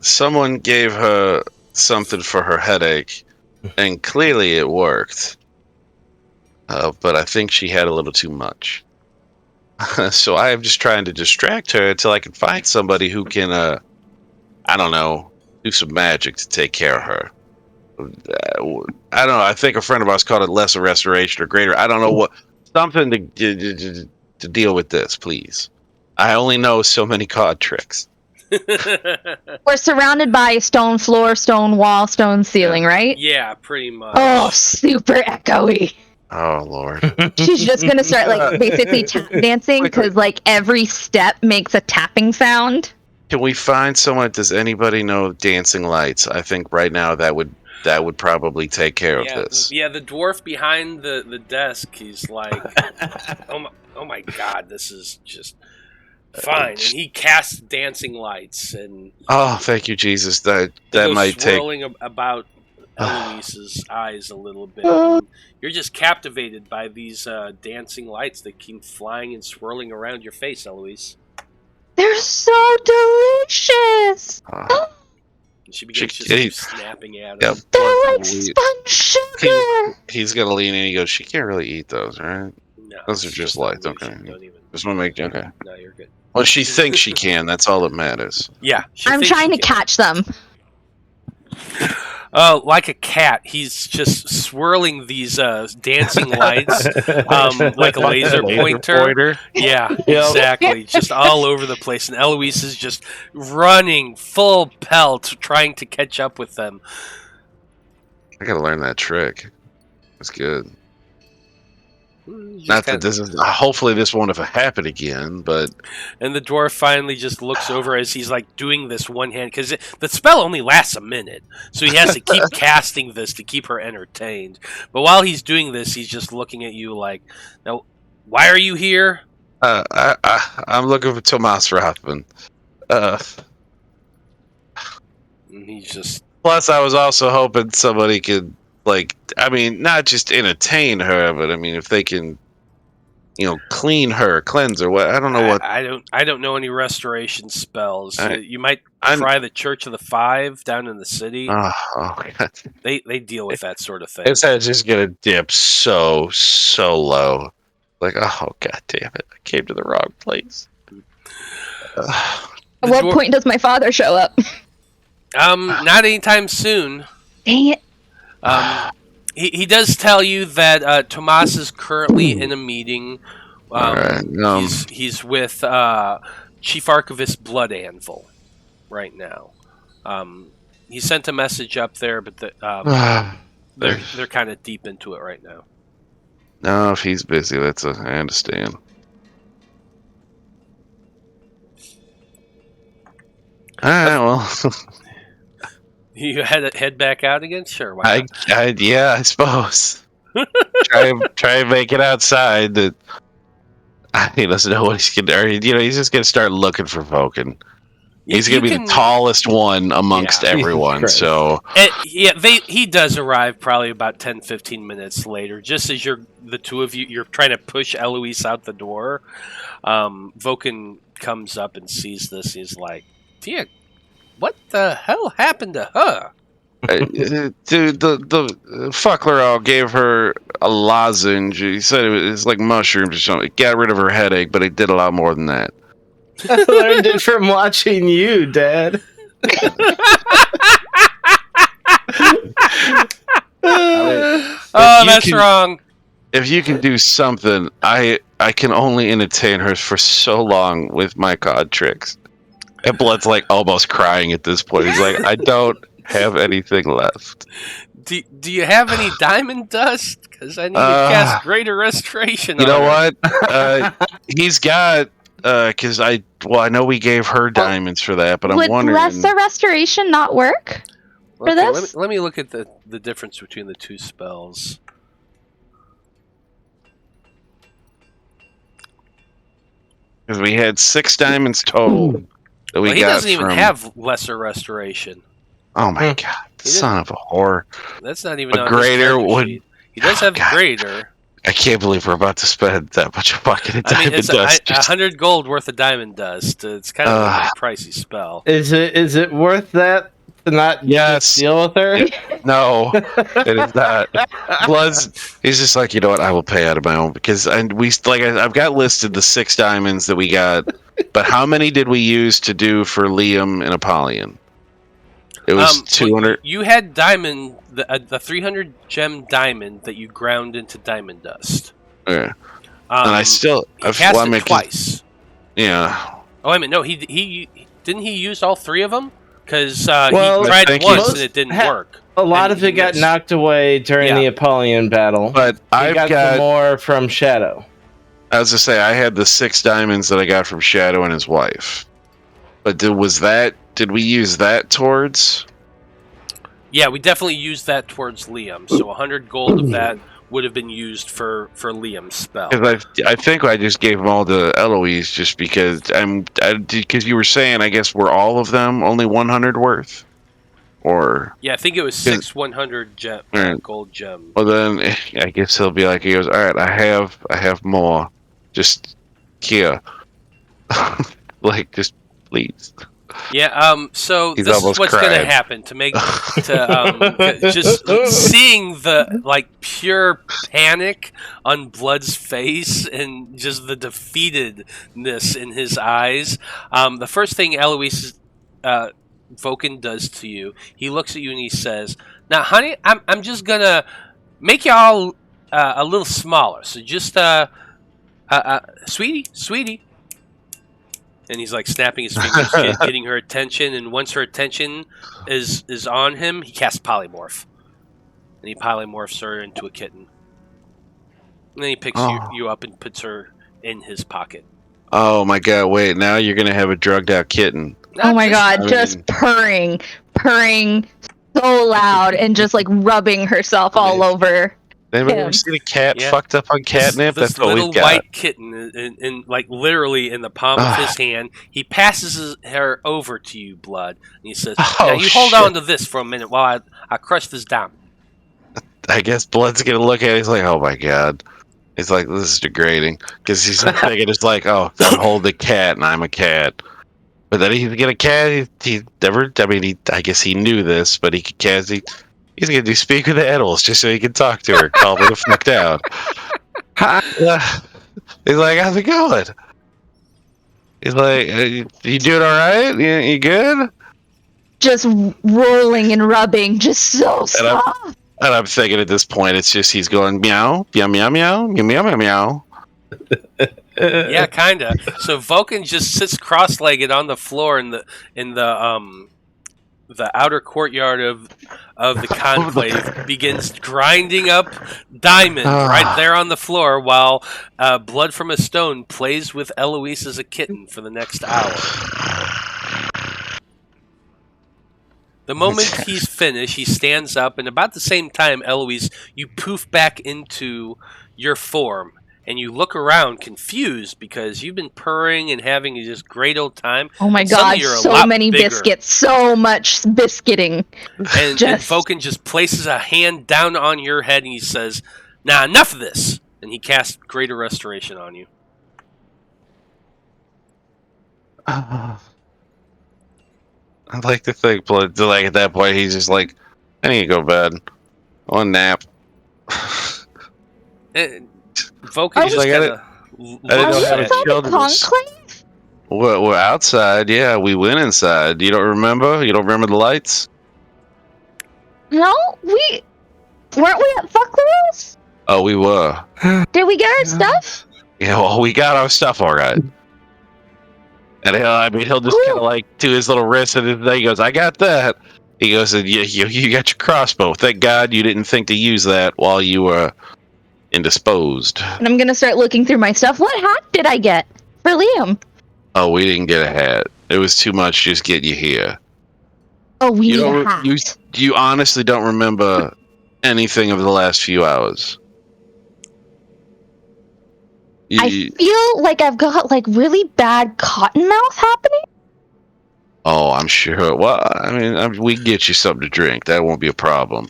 Someone gave her something for her headache, and clearly it worked. But I think she had a little too much. So I am just trying to distract her until I can find somebody who can, I don't know, do some magic to take care of her. I don't know. I think a friend of ours called it lesser restoration or greater. I don't know what. Something to deal with this, please. I only know so many card tricks. We're surrounded by stone floor, stone wall, stone ceiling, right? Yeah, pretty much. Oh, super echoey. Oh, Lord. She's just gonna start like basically tap dancing because like every step makes a tapping sound. Can we find someone? Does anybody know dancing lights? I think right now that would probably take care of this. Yeah, the dwarf behind the desk, he's like, oh my God, this is just fine. And he casts dancing lights, and Oh, thank you, Jesus. That goes might take. swirling about Eloise's eyes a little bit. And you're just captivated by these dancing lights that keep flying and swirling around your face, Eloise. They're so delicious. And she begins She- just keep he- snapping at him. Yep. They're like We- spun sugar. He's gonna lean in. He goes, "She can't really eat those, right? No, Those are it's just Eloise. lights, okay. Don't even. Just want to make okay." No, you're good. Well, she thinks she can. That's all that matters. Yeah, she I'm thinks trying to she can. catch them. Like a cat, he's just swirling these dancing lights, like a laser pointer. Yeah, Yep. exactly. Just all over the place. And Eloise is just running full pelt, trying to catch up with them. I gotta learn that trick. That's good. Just Not that kinda- this is. Hopefully, this won't ever happen again. But And the dwarf finally just looks over as he's like doing this one hand, because the spell only lasts a minute, so he has to keep casting this to keep her entertained. But while he's doing this, he's just looking at you like, "Now, why are you here?" I'm looking for Tomas Rothman. And he's just Plus, I was also hoping somebody could, like, I mean, not just entertain her, but I mean, if they can clean her, cleanse her. What I don't know what. I don't know any restoration spells. I- You might I'm- try the Church of the Five down in the city. Oh, God. They deal with that sort of thing. His head's just gonna dip so low. Like, oh god damn it! I came to the wrong place. At what point does my father show up? Not anytime soon. Dang it. He does tell you that Tomas is currently in a meeting. Alright, He's with Chief Archivist Blood Anvil right now. He sent a message up there, but they're kind of deep into it right now. No, if he's busy, I understand. Alright, well. You had to head back out again? Sure, why not? I suppose. try and make it outside. That he doesn't know what he's gonna do. He's just gonna start looking for Vulcan. He's gonna be the tallest one amongst everyone. So he does arrive probably about 10-15 minutes later. Just as the two of you're trying to push Eloise out the door. Vulcan comes up and sees this. He's like, "Dear, what the hell happened to her?" Dude, the Fuckleral gave her a lozenge. He said it was like mushrooms or something. It got rid of her headache, but it did a lot more than that. I learned it from watching you, Dad. That's wrong. If you can do something, I can only entertain her for so long with my card tricks. And Blood's like almost crying at this point. He's like, I don't have anything left. Do you have any diamond dust? Because I need to cast Greater Restoration. You know what? He's got because I know we gave her diamonds for that, but I'm wondering. Would Lesser Restoration not work for this? Let me look at the difference between the two spells. Because we had 6 diamonds total. That we he got doesn't even have Lesser Restoration. Oh my god, son of a whore! That's not even a greater would. Sheet. He does have greater. I can't believe we're about to spend that much fucking diamond dust. 100 gold worth of diamond dust. It's kind of a pricey spell. Is it worth that to not just deal with her? No, it is not. Blood's. He's just like, you know what? I will pay out of my own because I've got listed the 6 diamonds that we got, but how many did we use to do for Liam and Apollyon? It was 200. You had diamond, the 300 gem diamond that you ground into diamond dust. Yeah. And I still cast it twice. Yeah. Oh, I mean, no, he didn't he use all 3 of them? Because he tried once and it didn't work. A lot of it got knocked away during the Apollyon battle. But I've got some more from Shadow. I was to say I had the 6 diamonds that I got from Shadow and his wife. But did we use that towards? Yeah, we definitely used that towards Liam. So 100 gold of that would have been used for Liam's spell. I think I just gave them all to Eloise just because because you were saying I guess were all of them only 100 worth, or I think it was 6 100 gold gems. Well then I guess he goes, all right, I have more, just here, just please. Yeah, so He's this is what's going to cried. happen just seeing the pure panic on Blood's face and just the defeatedness in his eyes. The first thing Eloise Vulcan does to you, he looks at you and he says, "Now, honey, I'm just gonna make y'all a little smaller. So just sweetie." And he's snapping his fingers, getting her attention. And once her attention is on him, he casts polymorph, and he polymorphs her into a kitten. And then he picks you up and puts her in his pocket. Oh my god! Wait, now you're gonna have a drugged out kitten. Oh my god! Just purring so loud, and just rubbing herself all over. Anybody ever seen a cat fucked up on catnip? This That's what we've got. white kitten, in literally in the palm of his hand. He passes her over to you, Blood, and he says, "Now you hold on to this for a minute while I crush this down." I guess Blood's gonna look at it. He's like, "Oh my god!" He's like, this is degrading. Because he's thinking it's like, oh, I'm holding a cat and I'm a cat. But then he's get a cat. He never. I mean, I guess he knew this, but he could cat. He's gonna do speak with the animals just so he can talk to her, calm her the fuck down. He's like, how's it going? He's like, you doing all right? You good? Just rolling and rubbing, just so soft. And I'm thinking at this point, it's just he's going meow, meow, meow, meow, meow, meow, meow, meow. Yeah, kinda. So Vulcan just sits cross-legged on the floor in the outer courtyard of the conclave, begins grinding up diamond right there on the floor, while Blood from a Stone plays with Eloise as a kitten for the next hour. The moment he's finished, he stands up, and about the same time, Eloise, you poof back into your form. And you look around confused because you've been purring and having this great old time. Oh my god, so many biscuits. So much biscuiting. And Vulcan just places a hand down on your head and he says, "Nah, enough of this." And he casts Greater Restoration on you. I'd like to think, like at that point, he's just like, I need to go to bed. I want a nap. And Vulcan just like, kind of... I didn't know how to inside the conclave? We're outside, yeah. We went inside. You don't remember? You don't remember the lights? No, weren't we at Fuckleral's? Oh, we were. Did we get our stuff? Yeah, well, we got our stuff all right. And he'll just kind of like do his little wrist and he goes, I got that. He goes, you got your crossbow. Thank God you didn't think to use that while you were indisposed. And I'm going to start looking through my stuff. What hat did I get for Liam? Oh, we didn't get a hat. It was too much just get you here. Oh, we need a hat. You honestly don't remember anything of the last few hours. I feel like I've got like really bad cotton mouth happening. Oh, I'm sure. Well, I mean, we can get you something to drink. That won't be a problem.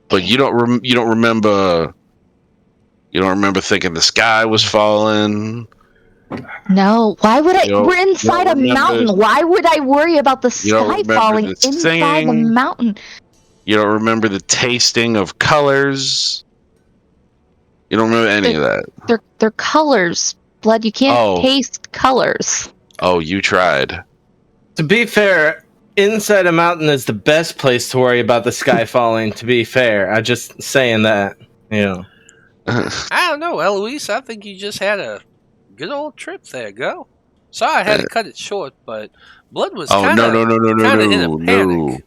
But you don't remember. You don't remember thinking the sky was falling. No. Why would I? We're inside a mountain. Why would I worry about the sky falling inside the mountain? You don't remember the tasting of colors. You don't remember any of that. They're colors. Blood, you can't taste colors. Oh, you tried. To be fair, inside a mountain is the best place to worry about the sky falling, to be fair. I'm just saying that, you know. I don't know, Eloise. I think you just had a good old trip there, girl. Sorry I had to cut it short, but Blood was kind of in a panic. No.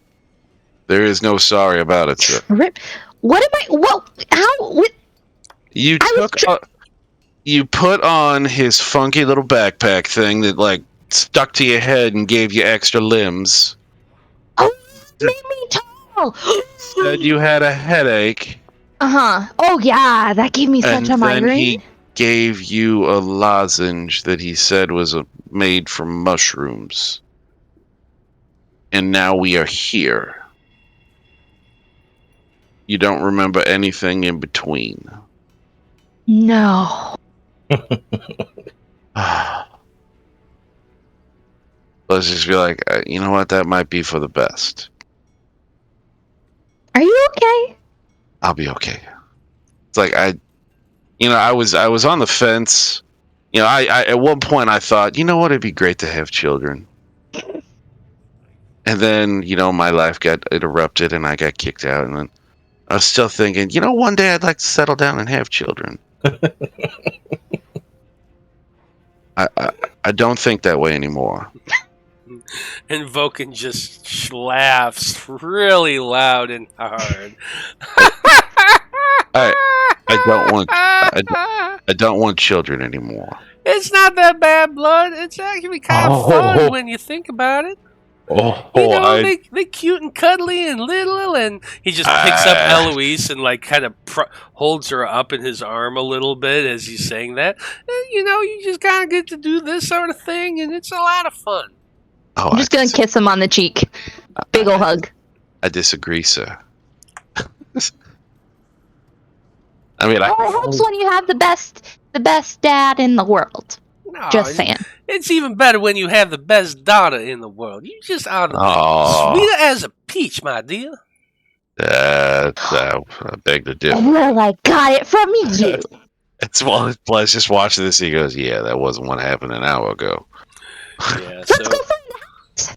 There is no sorry about it, sir. What am I? Well, how? What? You put on his funky little backpack thing that like stuck to your head and gave you extra limbs. Oh, it made me tall. Said you had a headache. Oh yeah, that gave me such a migraine. And then he gave you a lozenge that he said was made from mushrooms. And now we are here. You don't remember anything in between. No. Let's just be like, you know what? That might be for the best. Are you okay? I'll be okay. It's like I was on the fence. You know, I at one point I thought, you know what? It'd be great to have children. And then, you know, my life got interrupted and I got kicked out. And then I was still thinking, you know, one day I'd like to settle down and have children. I don't think that way anymore. And Vulcan just laughs really loud and hard. I don't want children anymore. It's not that bad, Blood. It's actually kind of fun when you think about it. They're cute and cuddly and little, and he just picks up Eloise and like kind of holds her up in his arm a little bit as he's saying that. And, you know, you just kind of get to do this sort of thing, and it's a lot of fun. I'm just gonna kiss him on the cheek. Big ol' hug. I disagree, sir. I mean, Well, it helps when you have the best dad in the world. No, Just saying. It's even better when you have the best daughter in the world. You just are sweeter as a peach, my dear. I beg to differ. Well, I got it from you. It's well, let's just watch this. He goes, yeah, that wasn't what happened an hour ago. Yeah, Let's go find the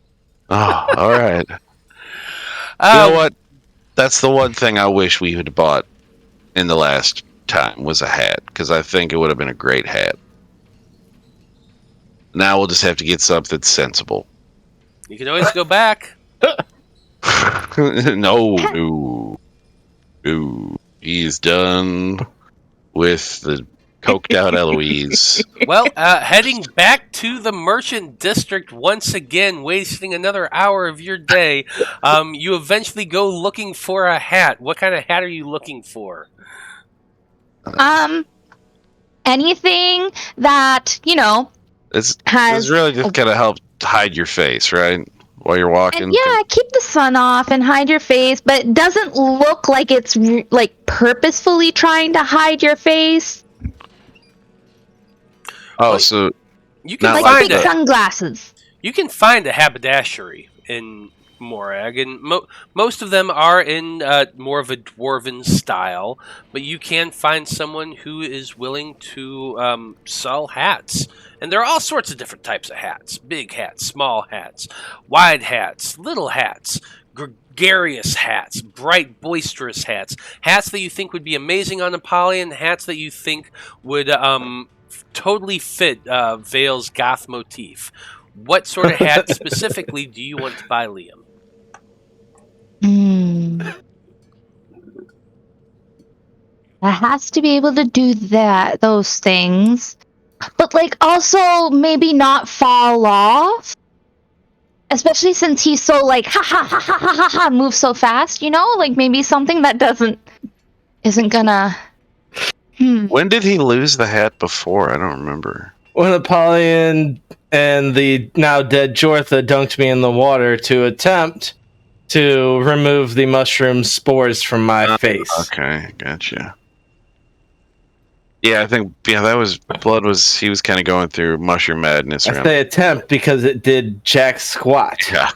Oh, all right. You know what? That's the one thing I wish we had bought in the last time was a hat, because I think it would have been a great hat. Now we'll just have to get something sensible. You can always go back. No. He's done with the coked out Eloise. Well, heading back to the merchant district once again, wasting another hour of your day. You eventually go looking for a hat. What kind of hat are you looking for? Anything that, It's has really just gonna help hide your face, right? While you're walking. and yeah, keep the sun off and hide your face, but it doesn't look like it's like purposefully trying to hide your face. Oh, so You can Not Like find big a sunglasses. you can find a haberdashery in Morag, and most of them are in more of a dwarven style, but you can find someone who is willing to sell hats. And there are all sorts of different types of hats. Big hats, small hats, wide hats, little hats, gregarious hats, bright, boisterous hats, hats that you think would be amazing on Apollyon, hats that you think would totally fit Veil's goth motif. What sort of hat specifically do you want to buy, Liam? That has to be able to do those things. But like also maybe not fall off. Especially since he's so like ha ha ha ha ha ha ha moves so fast, like maybe something that isn't gonna when did he lose the hat before? I don't remember. When Apollyon and the now dead Jortha dunked me in the water to attempt to remove the mushroom spores from my face. Okay, gotcha. Yeah, I think that was Blood was he was kind of going through mushroom madness. I say attempt because it did jack squat. Yeah.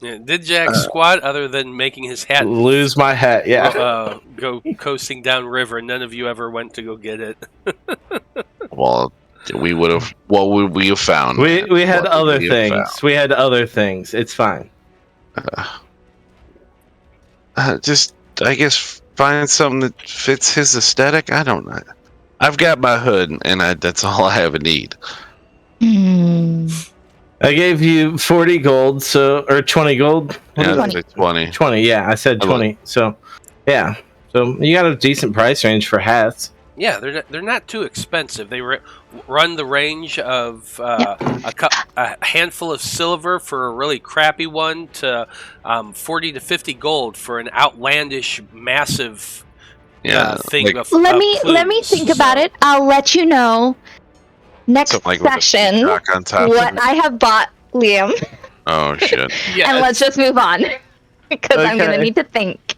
Yeah, did Jack squat other than making his hat Lose my hat, yeah. go coasting down river? None of you ever went to go get it. Well, we would have. What would we have found? We had What other would we have things. found? We had other things. It's fine. Just, I guess, find something that fits his aesthetic. I don't know. I've got my hood, and that's all I have a need. I gave you 40 gold, or 20 gold. Yeah, that's like 20. 20, yeah, I said 20. So, yeah. So, you got a decent price range for hats. Yeah, they're not too expensive. They run the range of a handful of silver for a really crappy one to 40 to 50 gold for an outlandish, massive thing. Like, of let me plumes. think about it. I'll let you know next something like with a session peacock on top of what it. I have bought, Liam, Oh shit! Yeah, and let's just move on because I'm gonna Okay. need to think.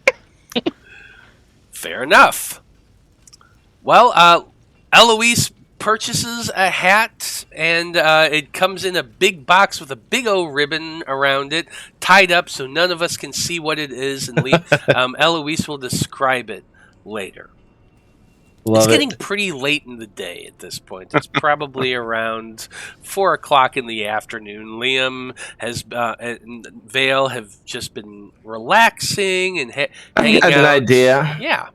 fair enough. Well, Eloise purchases a hat, and it comes in a big box with a big old ribbon around it, tied up so none of us can see what it is, and Eloise will describe it later. Love It's getting it. pretty late in the day at this point. It's probably around 4 o'clock in the afternoon. Liam and Veil have just been relaxing and hanging I out. had an idea. Yeah.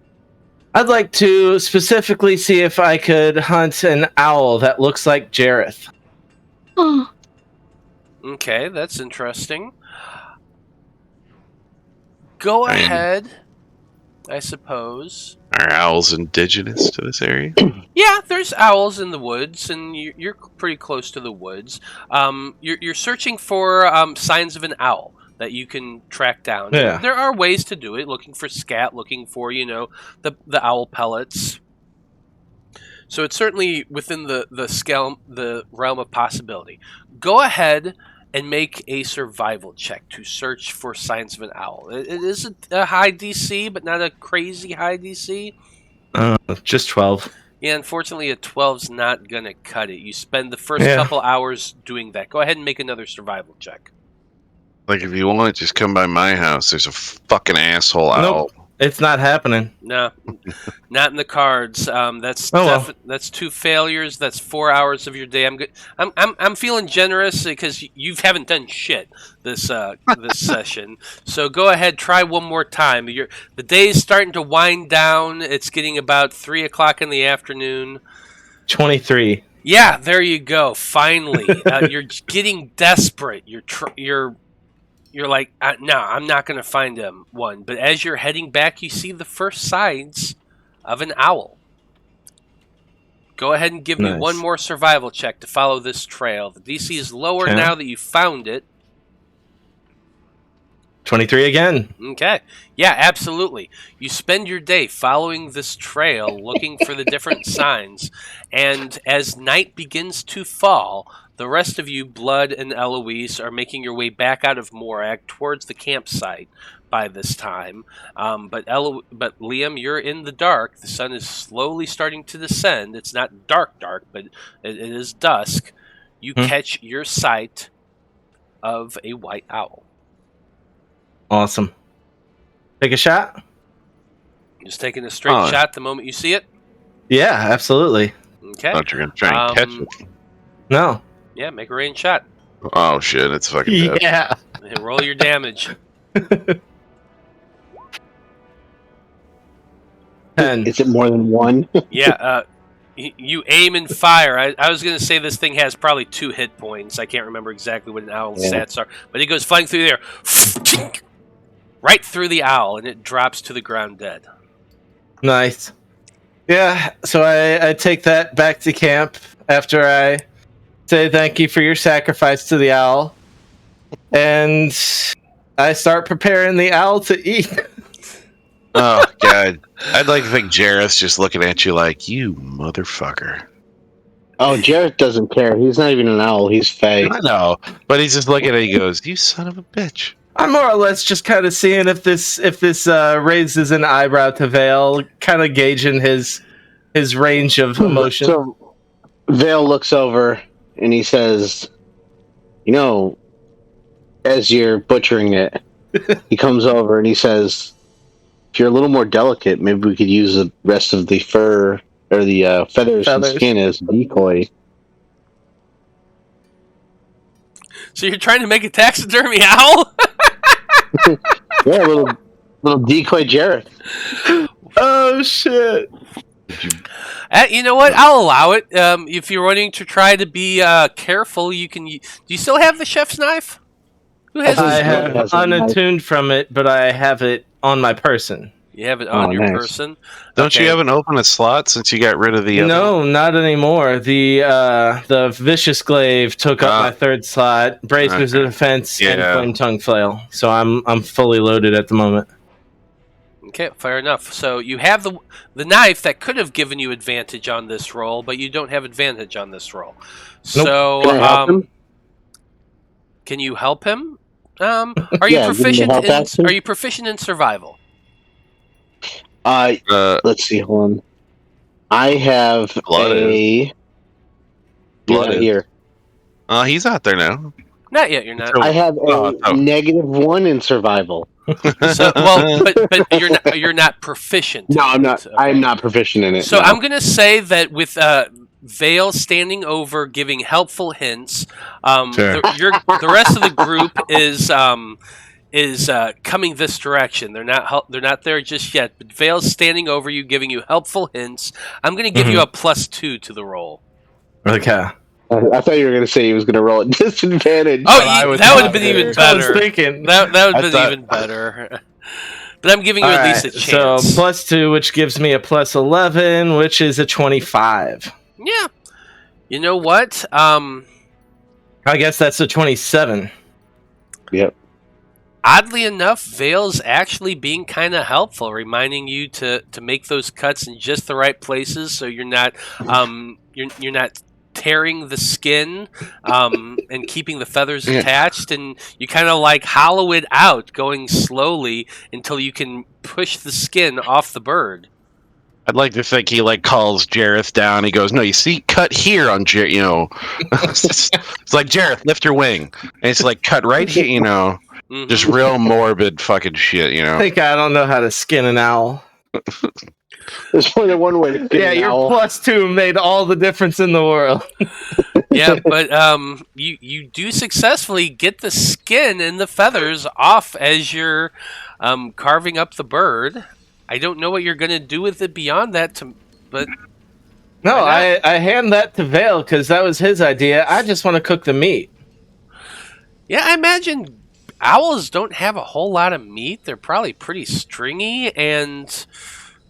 I'd like to specifically see if I could hunt an owl that looks like Jareth. Okay, that's interesting. Go ahead, I suppose. Are owls indigenous to this area? Yeah, there's owls in the woods, and you're pretty close to the woods. You're searching for signs of an owl that you can track down. Yeah. There are ways to do it, looking for scat, looking for, the owl pellets. So it's certainly within the realm of possibility. Go ahead and make a survival check to search for signs of an owl. It is a high DC, but not a crazy high DC. Just 12. Yeah, unfortunately, a 12's not going to cut it. You spend the first couple hours doing that. Go ahead and make another survival check. Like, if you want, just come by my house. There's a fucking asshole owl. Nope, it's not happening. No, not in the cards. That's that's 2 failures. That's 4 hours of your day. I'm good. I'm feeling generous because you haven't done shit this this session. So go ahead, try one more time. The day's starting to wind down. It's getting about 3 o'clock in the afternoon. 23. Yeah, there you go. Finally, you're getting desperate. You're like, no, I'm not going to find one. But as you're heading back, you see the first signs of an owl. Go ahead and give me one more survival check to follow this trail. The DC is lower now that you found it. 23 again. Okay. Yeah, absolutely. You spend your day following this trail, looking for the different signs. And as night begins to fall, the rest of you, Blood and Eloise, are making your way back out of Morag towards the campsite by this time. But Liam, you're in the dark. The sun is slowly starting to descend. It's not dark, but it is dusk. You catch your sight of a white owl. Awesome. Take a shot? Just taking a straight shot the moment you see it? Yeah, absolutely. Okay. I thought you were going to try and catch it. No. Yeah, make a range shot. Oh, shit. It's fucking dead. Yeah. And roll your damage. 10. Is it more than one? Yeah, you aim and fire. I was going to say this thing has probably 2 hit points. I can't remember exactly what an owl's stats are. But it goes flying through there. Right through the owl, and it drops to the ground dead. Nice. Yeah, so I take that back to camp after I say thank you for your sacrifice to the owl. And I start preparing the owl to eat. Oh, God. I'd like to think Jareth's just looking at you like, you motherfucker. Oh, Jareth doesn't care. He's not even an owl. He's Fae. I know. But he's just looking at it. He goes, you son of a bitch. I'm more or less just kind of seeing if this raises an eyebrow to Veil, kind of gauging his range of emotion. So Veil looks over and he says, as you're butchering it, he comes over and he says, if you're a little more delicate, maybe we could use the rest of the fur or the feathers and skin as decoy. So you're trying to make a taxidermy owl? Yeah, a little decoy Jareth. Oh shit! You know what? I'll allow it. If you're wanting to try to be careful, you can. Do you still have the chef's knife? Who has? I have unattuned from it, but I have it on my person. You have it on your person. Don't you haven't opened a slot since you got rid of the other? No, not anymore. The vicious glaive took up my 3rd slot. Bracers of defense and flame tongue flail. So I'm fully loaded at the moment. Okay, fair enough. So you have the knife that could have given you advantage on this roll, but you don't have advantage on this roll. Nope. So Can I help him? Can you help him? Are you proficient Are you proficient in survival? Let's see, hold on. I have Blood here. He's out there now. Not yet, you're not. I have a -1 in survival. So, well, but you're not proficient. No, I'm not. Okay. I'm not proficient in it. So no. I'm gonna say that with Veil standing over, giving helpful hints, the rest of the group is coming this direction. They're not there just yet. But Veil's standing over you, giving you helpful hints. I'm gonna give you a +2 to the roll. Okay. I thought you were going to say he was going to roll at disadvantage. Oh, that would have been even better. I was thinking. That would have been even better. But I'm giving you at least a chance. So +2, which gives me a +11, which is a 25. Yeah. You know what? I guess that's a 27. Yep. Oddly enough, Veil's actually being kind of helpful, reminding you to make those cuts in just the right places, so you're not you're not tearing the skin and keeping the feathers attached, and you kind of like hollow it out, going slowly until you can push the skin off the bird. I'd like to think he like calls Jareth down. He goes, "No, you see, cut here on Jareth. You know, it's like Jareth, lift your wing, and it's like cut right here. You know, Mhm. just real morbid fucking shit. You I know." think I don't know how to skin an owl. There's more than one way to get Yeah, an your owl. +2 made all the difference in the world. Yeah, but you do successfully get the skin and the feathers off as you're carving up the bird. I don't know what you're gonna do with it beyond that, but No, Why I hand that to Vale because that was his idea. I just want to cook the meat. yeah, I imagine owls don't have a whole lot of meat. They're probably pretty stringy, and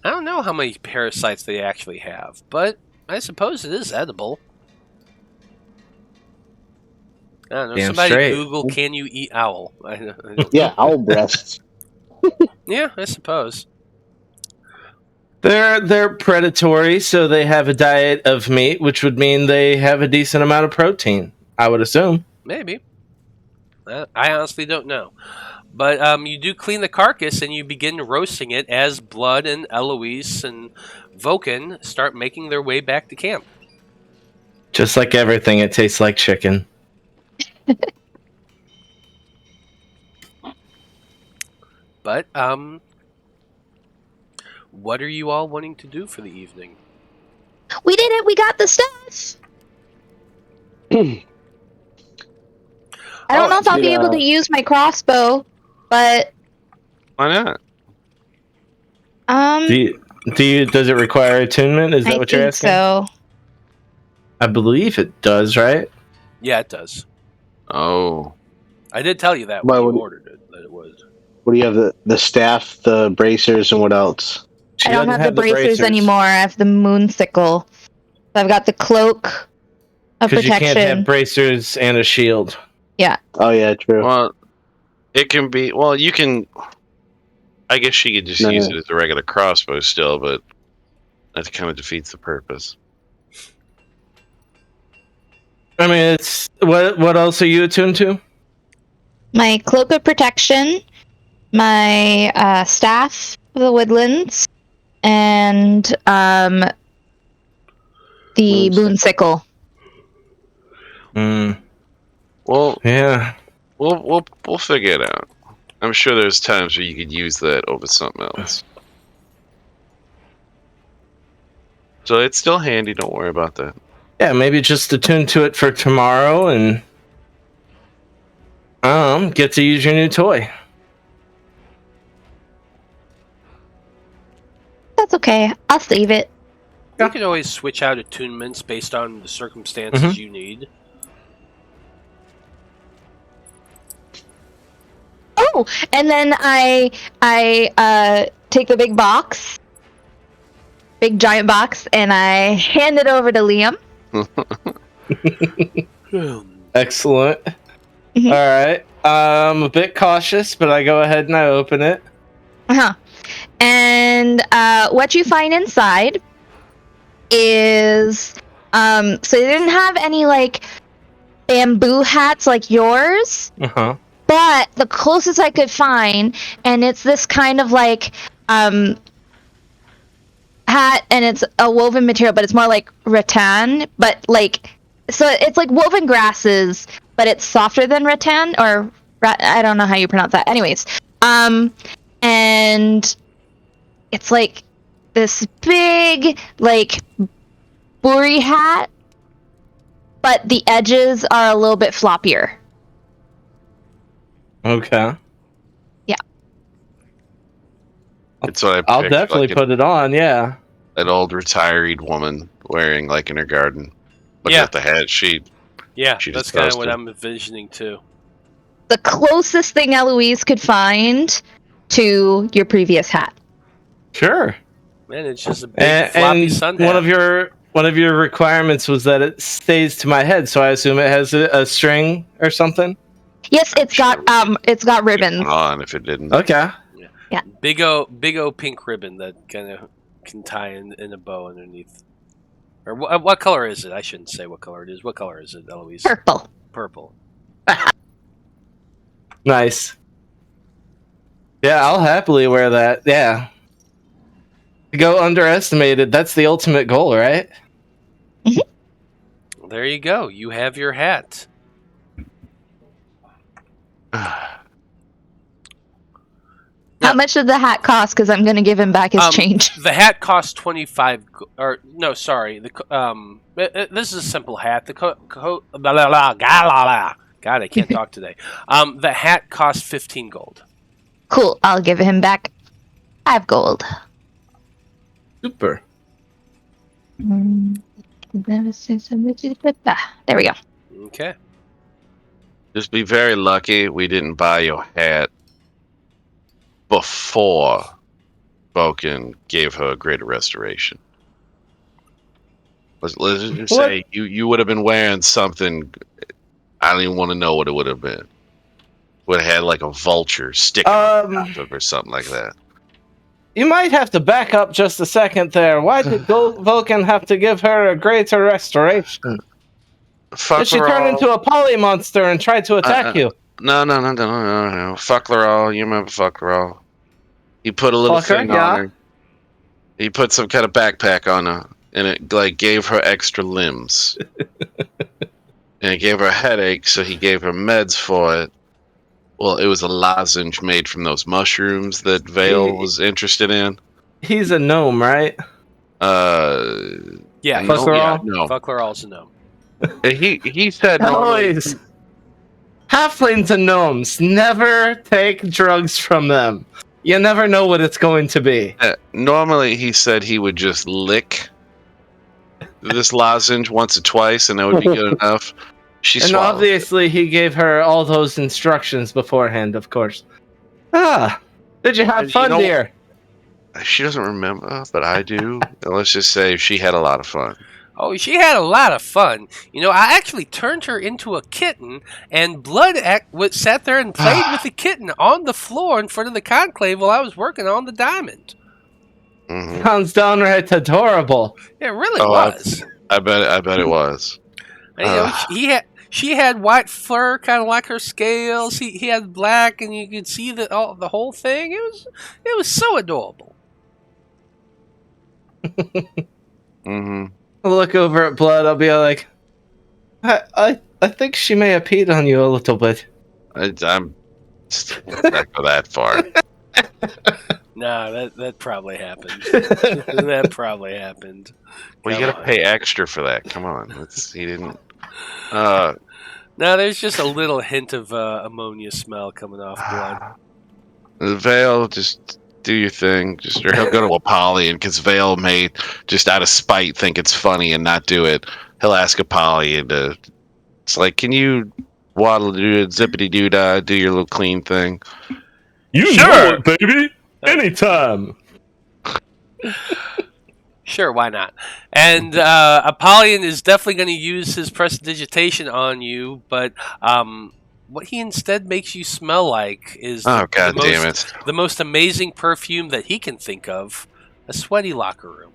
I don't know how many parasites they actually have, but I suppose it is edible. I don't know. Damn Somebody straight. Google, can you eat owl? I don't Yeah, know. owl breasts. Yeah, I suppose. They're predatory, so they have a diet of meat, which would mean they have a decent amount of protein. I would assume. Maybe. I honestly don't know. But you do clean the carcass and you begin roasting it as Blood and Eloise and Vulcan start making their way back to camp. Just like everything, it tastes like chicken. But what are you all wanting to do for the evening? We did it. We got the stuff. I don't know if I'll be able to use my crossbow, but Why not? Does it require attunement? Is that I what you're think asking? so. I believe it does, right? Yeah, it does. Oh, I did tell you that Why when you would- ordered it, that it was. What do you have? The staff, the bracers, and what else? She I don't doesn't have the bracers anymore. I have the moon sickle. So I've got the cloak of because you can't have protection. bracers and a shield. Oh yeah, true. well, it can be. Well, you can. I guess she could just No, use no. it as a regular crossbow still, but that kind of defeats the purpose. I mean, it's what else are you attuned to? My cloak of protection, my staff of the woodlands, and the Moon moon sickle. Well, Yeah. we'll figure it out. I'm sure there's times where you could use that over something else. So it's still handy. Don't worry about that. Yeah, maybe just attune to it for tomorrow and get to use your new toy. That's okay. I'll save it. You can always switch out attunements based on the circumstances you need. Oh, and then I take the big box, big giant box, and I hand it over to Liam. Excellent. Mhm. All right. I'm a bit cautious, but I go ahead and I open it. Uh-huh. And what you find inside is so they didn't have any like bamboo hats like yours, Uh-huh. but the closest I could find, and it's this kind of like hat, and it's a woven material, but it's more like rattan, but like so it's like woven grasses, but it's softer than rattan, or I don't know how you pronounce that. Anyways, and it's like this big like buri hat, but the edges are a little bit floppier. Okay. It's what I I'll picture, definitely like put it on, yeah. an old retired woman wearing like in her garden. Looking Yeah. at the hat, Yeah, She that's just kind of does what too. I'm envisioning too. The closest thing Eloise could find to your previous hat. Sure. Man, it's just a big floppy And sun one hat. of your requirements was that it stays to my head, so I assume it has a string or something. Yes, it's got ribbons. on if it didn't. Okay. Big O pink ribbon that kind of can tie in a bow underneath. Or what color is it? I shouldn't say what color it is. What color is it, Eloise? Purple. Purple. Nice. Yeah, I'll happily wear that. Yeah. Go underestimated. That's the ultimate goal, right? There you go. You have your hat. How much did the hat cost? Because I'm going to give him back his change. The hat costs 25. Or no, sorry. This is a simple hat. God, I can't talk today. The hat costs 15 gold. Cool. I'll give him back 5 gold. Super. There we go. Okay. Just be very lucky we didn't buy your hat before Vulcan gave her a greater restoration. Let's just say you would have been wearing something. I don't even want to know what it would have been. Would have had like a vulture sticking on top of it or something like that. You might have to back up just a second there. Why did Vulcan have to give her a greater restoration? Did she turn into a poly monster and try to attack you? No. Fuckleral, you remember Fuckleral? He put a little thing on her. He put some kind of backpack on her, and it like gave her extra limbs. And it gave her a headache, so he gave her meds for it. Well, it was a lozenge made from those mushrooms that Veil was interested in. He's a gnome, right? Yeah, Fuckleral? No. Fuckleral's a gnome. He said always. Halflings and gnomes, never take drugs from them. You never know what it's going to be. Normally, he said he would just lick this lozenge once or twice, and that would be good enough. And obviously, he gave her all those instructions beforehand, of course. Did you have fun, dear? She doesn't remember, but I do. Let's just say she had a lot of fun. Oh, she had a lot of fun. You know, I actually turned her into a kitten, and Blood sat there and played with the kitten on the floor in front of the conclave while I was working on the diamond. Mm-hmm. Sounds downright adorable. It really was. I bet it was. And, you know, she had white fur, kind of like her scales. He had black, and you could see the whole thing. It was so adorable. Mm-hmm. I'll look over at Blood. I'll be like, I think she may have peed on you a little bit. I'm not go that far. No, that probably happened. That probably happened. Well, you gotta pay extra for that. Come on, he didn't. No, there's just a little hint of ammonia smell coming off Blood. Veil, just do your thing. Or he'll go to Apollyon because Veil may just out of spite think it's funny and not do it. He'll ask Apollyon to. It's like, can you waddle do it, zippity doo dah, do your little clean thing? You know it, baby. Anytime. Sure, why not? And Apollyon is definitely going to use his prestidigitation on you, but what he instead makes you smell like is the most amazing perfume that he can think of, a sweaty locker room.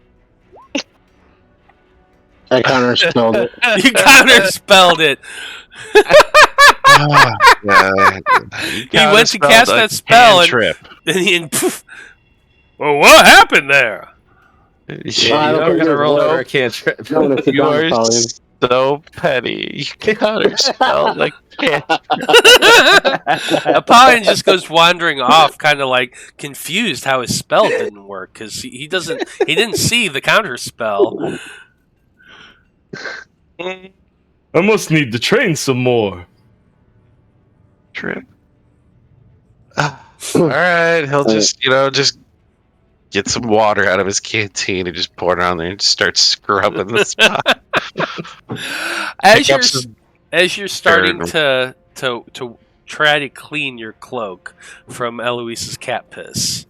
I counterspelled it. You counterspelled it. He went to cast that spell and poof. Well, what happened there? You're gonna roll over a cantrip. You are so petty. You counterspell like Apollyon just goes wandering off, kind of like confused how his spell didn't work because he didn't see the counterspell. I must need to train some more. Trip. All right, he'll just get some water out of his canteen and just pour it on there and just start scrubbing the spot. As you're starting to try to clean your cloak from Eloise's cat piss.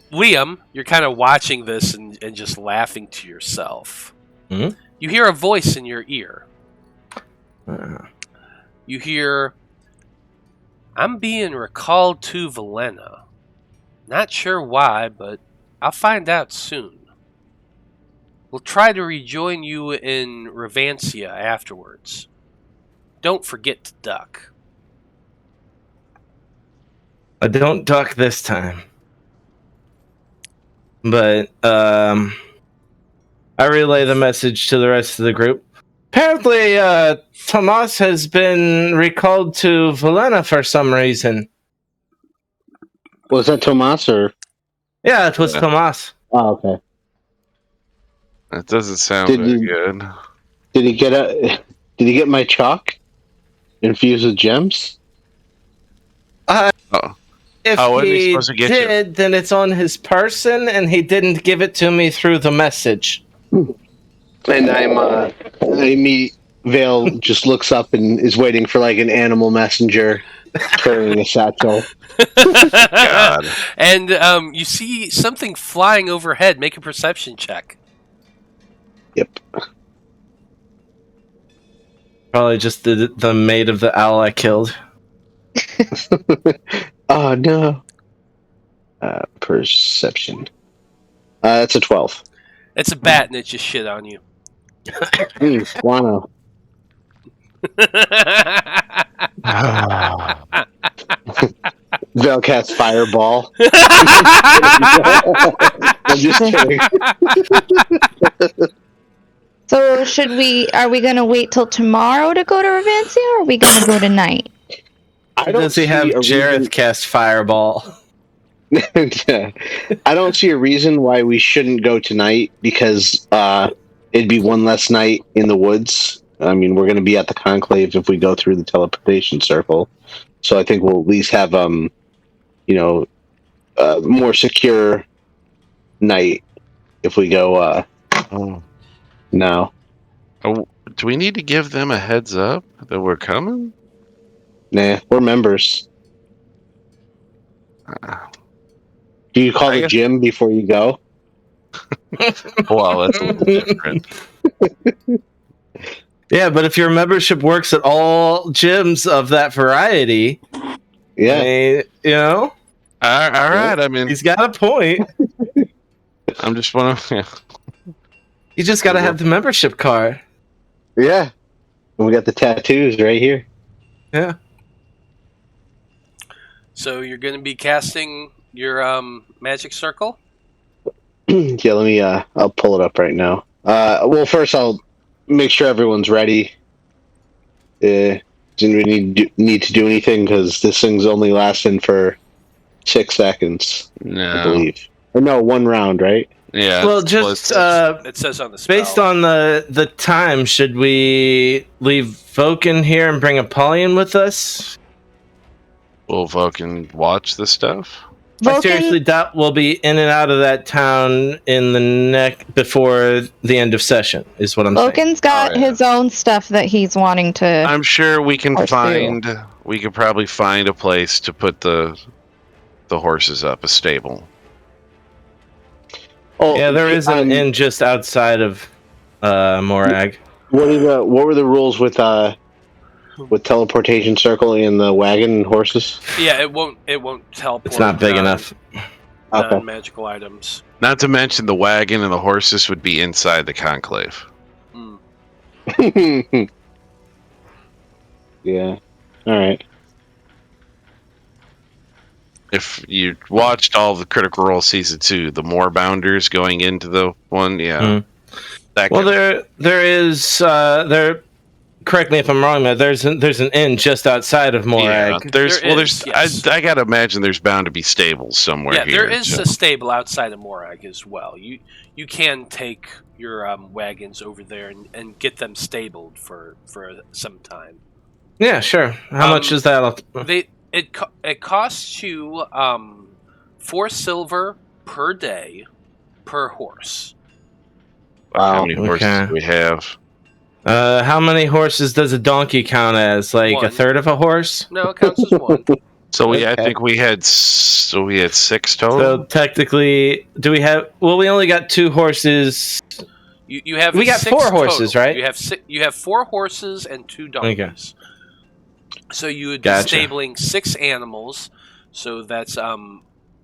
Liam, you're kind of watching this and just laughing to yourself. Mm-hmm. You hear a voice in your ear. You hear, I'm being recalled to Valena. Not sure why, but I'll find out soon. We'll try to rejoin you in Revancia afterwards. Don't forget to duck. I don't duck this time. But I relay the message to the rest of the group. Apparently, Tomas has been recalled to Valena for some reason. Was that Tomas or? Yeah, it was Yeah. Tomas. Oh, okay. That doesn't sound Did very you- good. Did he get a? Did he get my chalk infused with gems? Oh. If How was he he supposed to get you? did, then it's on his person, and he didn't give it to me through the message. And I meet Vale. Just looks up and is waiting for like an animal messenger carrying a satchel. God. And you see something flying overhead. Make a perception check. Yep. Probably just the mate of the owl I killed. Oh no. Perception. That's a 12. It's a bat and it just shit on you. Guano. Vale casts fireball. I'm just kidding. So are we gonna wait till tomorrow to go to Revancia, or are we gonna go tonight? Does he have Jareth cast Fireball? Yeah. I don't see a reason why we shouldn't go tonight, because it'd be one less night in the woods. I mean, we're going to be at the conclave if we go through the teleportation circle. So I think we'll at least have more secure night if we go now. Oh, do we need to give them a heads up that we're coming? Nah, we're members. Do you call I the guess- gym before you go? Well, that's a little different. Yeah, but if your membership works at all gyms of that variety, Yeah. all All right. I mean, he's got a point. I'm just wondering. You just got to have the membership card. Yeah. And we got the tattoos right here. Yeah. So you're going to be casting your magic circle? Yeah, let me I'll pull it up right now. Well, first I'll make sure everyone's ready. Didn't we need to do anything, because this thing's only lasting for 6 seconds, I No. believe. Or no, 1 round, right? Yeah. Well, it's just It says on the spell. based on the time, should we leave Vulcan here and bring Apollyon with us? Will Vulcan watch the stuff? I seriously doubt we'll be in and out of that town in the before the end of session, is what I'm saying. Vulcan's got Oh, yeah. his own stuff that he's wanting to. I'm sure we can Horse we could probably find a place to put the horses up, a stable. Oh, Yeah, there is an inn just outside of Morag. What were the rules with teleportation circle and the wagon and horses? Yeah, it won't teleport. It's not big enough. Okay. Magical items. Not to mention the wagon and the horses would be inside the conclave. Mm. Yeah. All right. If you watched all the Critical Role Season 2, the more bounders going into the one, yeah. Mm. That Well, could- there is there. Correct me if I'm wrong, but there's an inn just outside of Morag. yeah, There is, yes. I gotta imagine there's bound to be stables somewhere Yeah, here. there is so- a stable outside of Morag as well. You can take your wagons over there and get them stabled for some time. Yeah, sure. How much is that? It costs you 4 silver per day per horse. How many horses Okay. do we have? How many horses does a donkey count as? Like One. a third of a horse? No, it counts as one. So I Okay. think we had 6 total. So technically, do we have? Well, we only got 2 horses. You have We got 6 4 horses, total. right? You have 4 horses and 2 donkeys. So you would be Gotcha. stabling 6 animals. So that's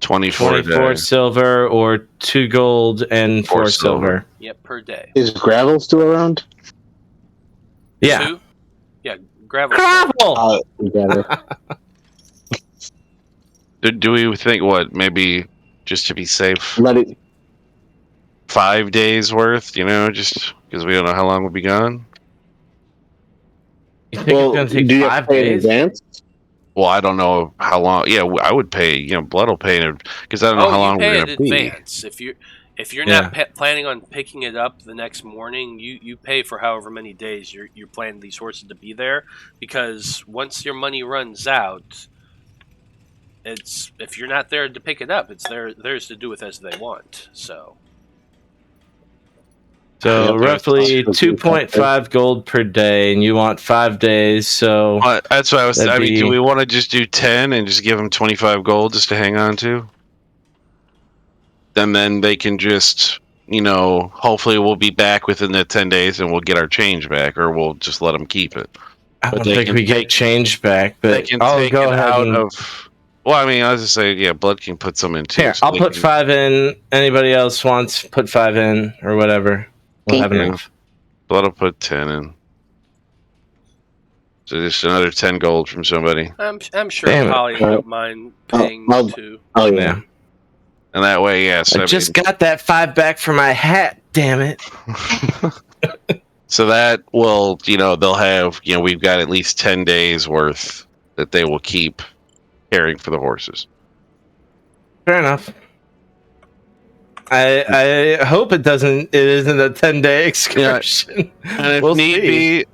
24 a 24 day. silver or 2 gold and 4 4 silver. per day. Is gravel still around? Yeah. 2? Yeah, gravel. Gravel. We got it. Do we think maybe just to be safe, Let it. 5 days worth? Just because we don't know how long we'll be gone. You think it's gonna take do you 5 have to pay in days? advance? Well, I don't know how long. Yeah, I would pay. Blood will pay because I don't know how long you pay we're in gonna be. advance. If you're Yeah. not planning on picking it up the next morning, you pay for however many days you're planning these horses to be there. Because once your money runs out, if you're not there to pick it up, it's theirs to do with as they want. So So Yep. roughly 2.5 gold per day, and you want 5 days. So That's what I was. That'd I mean, do be- we want to just do 10 and just give them 25 gold just to hang on to? Then they can just, hopefully we'll be back within the 10 days and we'll get our change back, or we'll just let them keep it. I But don't they think can we get change back. They But can I'll take go it ahead out and of. Well, I mean, I was just saying, yeah, blood can put some in too. here. so I'll they put can- 5 in. Anybody else wants put 5 in or whatever. We'll Okay. have enough. Blood will put 10 in. So just another 10 gold from somebody, I'm sure Damn it. Apollyon don't mind paying I'll- too. Oh yeah. Yeah. and that way, yes. I just got that 5 back for my hat. Damn it. So that will, they'll have, we've got at least 10 days worth that they will keep caring for the horses. Fair enough. I hope it isn't a 10-day excursion. And if We'll need see.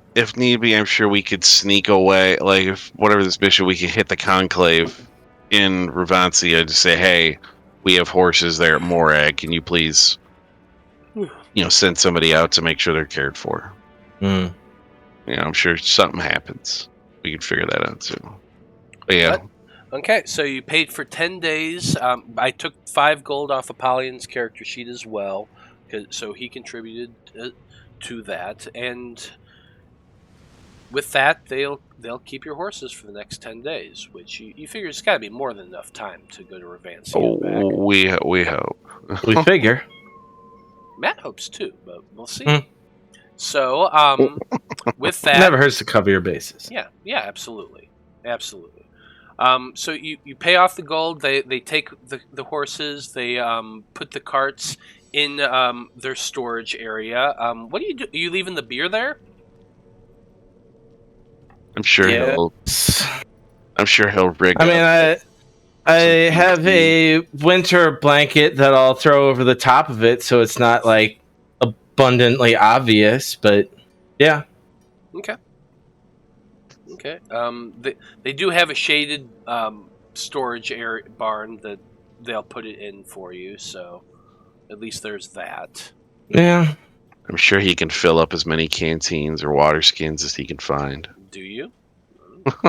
be, I'm sure we could sneak away. Like if whatever this mission, we can hit the conclave in Revancia to say, "Hey, we have horses there at Morag. Can you please, send somebody out to make sure they're cared for?" Hmm. I'm sure something happens. We can figure that out too. But yeah, What? Okay, so you paid for 10 days. I took 5 gold off Apollyon's character sheet as well, so he contributed to that. And with that, they'll keep your horses for the next 10 days, which you figure it's got to be more than enough time to go to Revancia and back. we hope. We figure. Matt hopes too, but we'll see. Hmm. So, with that, Never hurts to cover your bases. Yeah, absolutely. So you pay off the gold. They take the horses. They put the carts in their storage area. What do you do? Are you leaving the beer there? I'm sure Yeah. he'll rig. I mean, up. I have a winter blanket that I'll throw over the top of it, so it's not like abundantly obvious. But yeah, Okay. They do have a shaded storage area barn that they'll put it in for you. So at least there's that. yeah. I'm sure he can fill up as many canteens or water skins as he can find. Do you?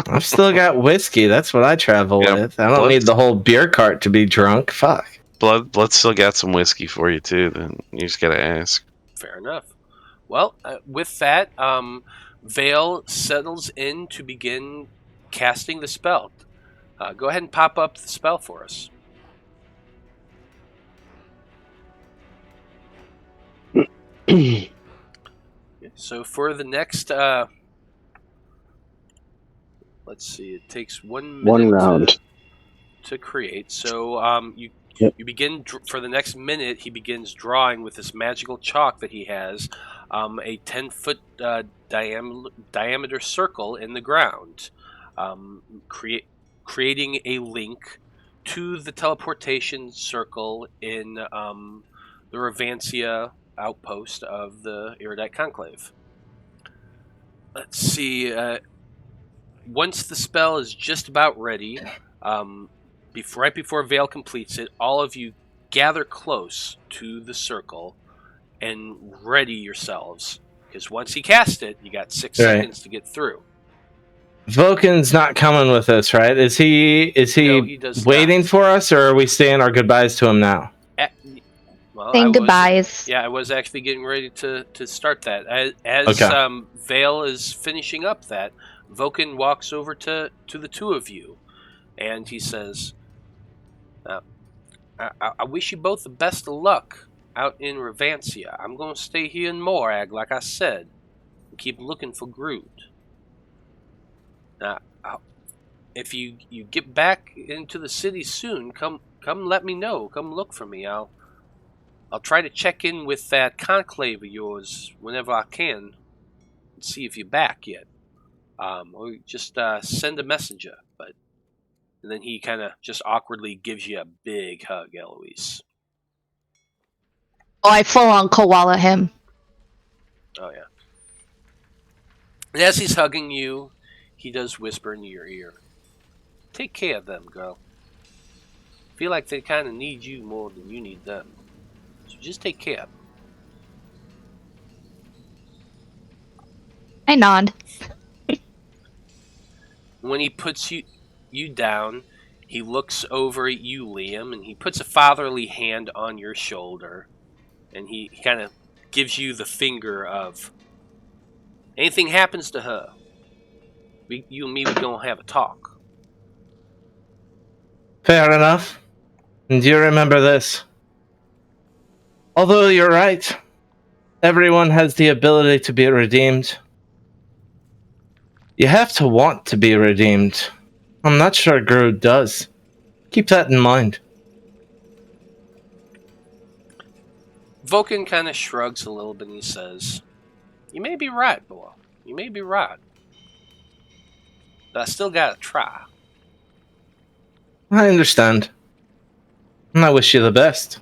I've still got whiskey. That's what I travel Yep. with. I don't need the whole beer cart to be drunk. Fuck. Blood still got some whiskey for you too. Then you just gotta ask. Fair enough. Well, with that, Veil settles in to begin casting the spell. Go ahead and pop up the spell for us. So for the next, let's see, it takes 1 minute One round. to create. So Yep. you begin for the next minute. He begins drawing with this magical chalk that he has, a 10-foot diameter circle in the ground, creating a link to the teleportation circle in the Revancia outpost of the Erudite Conclave. Let's see. Once the spell is just about ready, right before Veil completes it, all of you gather close to the circle and ready yourselves. Because once he casts it, you got 6 Right. seconds to get through. Vulcan's not coming with us, right? Is he No, he does waiting not. for us, or are we saying our goodbyes to him now? Well, Saying goodbyes. I was actually getting ready to start that. As Okay. Veil is finishing up that, Vulcan walks over to the two of you, and he says, I wish you both the best of luck out in Revancia. I'm going to stay here in Morag, like I said, and keep looking for Groot. Now, if you get back into the city soon, come let me know. Come look for me. I'll try to check in with that conclave of yours whenever I can and see if you're back yet. Or just send a messenger. And then he kind of just awkwardly gives you a big hug, Eloise. Oh, I full on koala him. Oh yeah. And as he's hugging you, he does whisper into your ear. Take care of them, girl. Feel like they kind of need you more than you need them. So just take care of them. I nod. When he puts you down, he looks over at you, Liam, and he puts a fatherly hand on your shoulder. And he kind of gives you the finger of, anything happens to her, you and me, we're going to have a talk. Fair enough. And do you remember this? Although you're right, everyone has the ability to be redeemed. You have to want to be redeemed. I'm not sure Gru does. Keep that in mind. Vulcan kind of shrugs a little bit and he says, you may be right, boy. You may be right. But I still gotta try. I understand. And I wish you the best.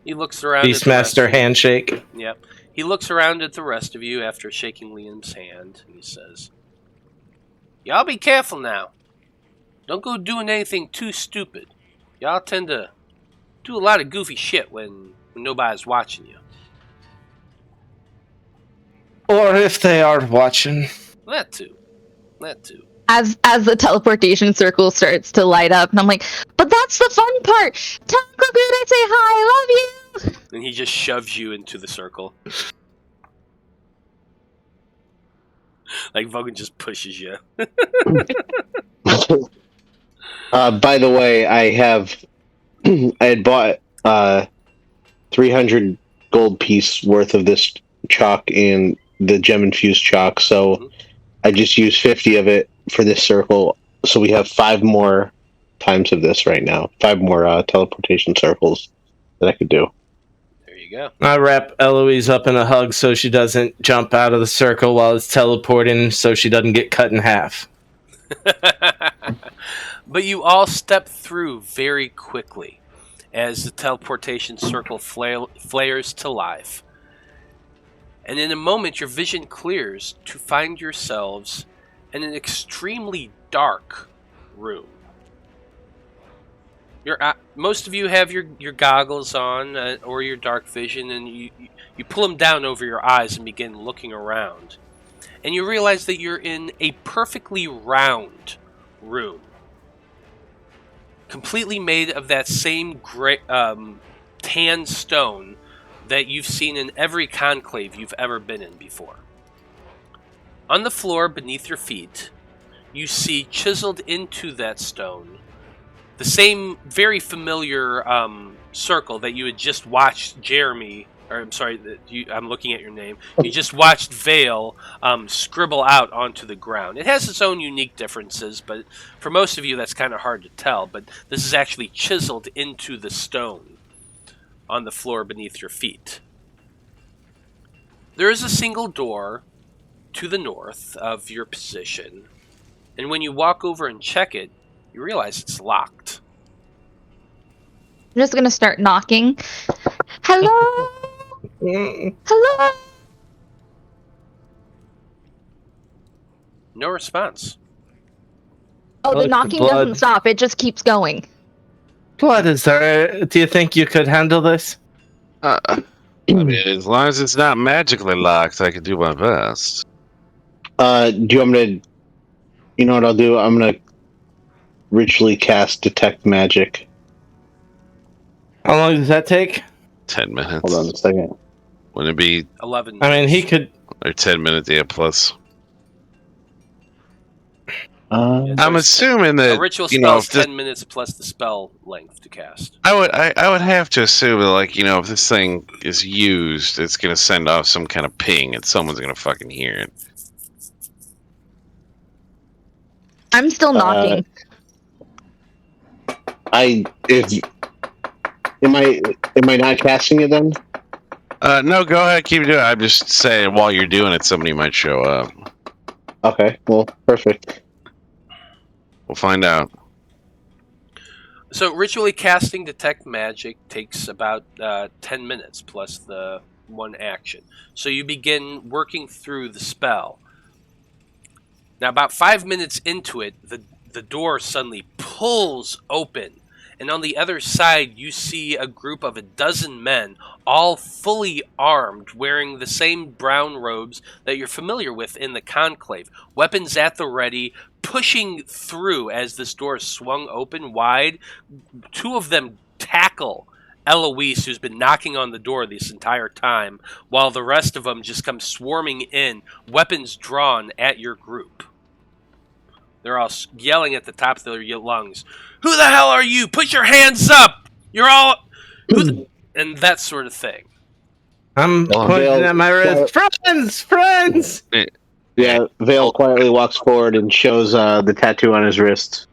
He looks around Beastmaster handshake. Yep. He looks around at the rest of you after shaking Liam's hand, and he says, y'all be careful now. Don't go doing anything too stupid. Y'all tend to do a lot of goofy shit when nobody's watching you. Or if they are watching. That too. That too. As the teleportation circle starts to light up, and I'm like, but that's the fun part! Tell Uncle Groot I say hi, I love you! And he just shoves you into the circle. Like Vulcan just pushes you. By the way, I had bought 300 gold piece worth of this chalk and the gem infused chalk, so I just used 50 of it for this circle. So we have 5 more times of this right now. 5 more teleportation circles that I could do. There you go. I wrap Eloise up in a hug so she doesn't jump out of the circle while it's teleporting, so she doesn't get cut in half. But you all step through very quickly as the teleportation circle flares to life. And in a moment, your vision clears to find yourselves in an extremely dark room. Most of you have your goggles on or your dark vision, and you pull them down over your eyes and begin looking around. And you realize that you're in a perfectly round room, completely made of that same gray, tan stone that you've seen in every conclave you've ever been in before. On the floor beneath your feet, you see chiseled into that stone the same very familiar circle that you had just watched Jeremy, or I'm sorry, I'm looking at your name. You just watched Veil scribble out onto the ground. It has its own unique differences, but for most of you that's kind of hard to tell. But this is actually chiseled into the stone on the floor beneath your feet. There is a single door to the north of your position, and when you walk over and check it, you realize it's locked. I'm just gonna start knocking. Hello? Hello? No response. Oh, the Look, knocking blood. doesn't stop. It just keeps going. What is there? Do you think you could handle this? I mean, as long as it's not magically locked, I can do my best. Do you want me to... You know what I'll do? I'm going to ritually cast Detect Magic. How long does that take? 10 minutes. Hold on a second. Wouldn't it be 11. I mean, he could. or 10 minutes? Yeah, plus. Yeah, I'm assuming that a ritual you know, spell's if this, 10 minutes plus the spell length to cast. I would have to assume that, like, you know, if this thing is used, it's gonna send off some kind of ping, and someone's gonna fucking hear it. I'm still knocking. Am I not casting it then? No, go ahead, keep doing it. I'm just saying, while you're doing it, somebody might show up. Okay, well, perfect. We'll find out. So ritually casting detect magic takes about 10 minutes plus the one action. So you begin working through the spell. Now about 5 minutes into it, the door suddenly pulls open, and on the other side you see a group of 12 men, all fully armed, wearing the same brown robes that you're familiar with in the Conclave, weapons at the ready, pushing through as this door is swung open wide. Two of them tackle Eloise, who's been knocking on the door this entire time, while the rest of them just come swarming in, weapons drawn at your group. They're all yelling at the top of their lungs, "Who the hell are you? Put your hands up! You're all..." and that sort of thing. I'm pointing at my wrist. Friends! Yeah, Veil quietly walks forward and shows the tattoo on his wrist.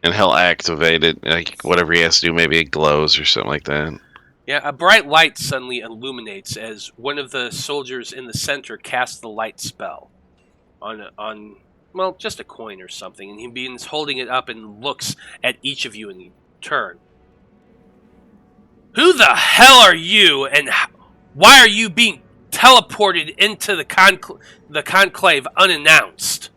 And he'll activate it, like whatever he has to do. Maybe it glows or something like that. Yeah, a bright light suddenly illuminates as one of the soldiers in the center casts the light spell on just a coin or something, and he begins holding it up and looks at each of you in turn. Who the hell are you, and why are you being teleported into the conclave unannounced?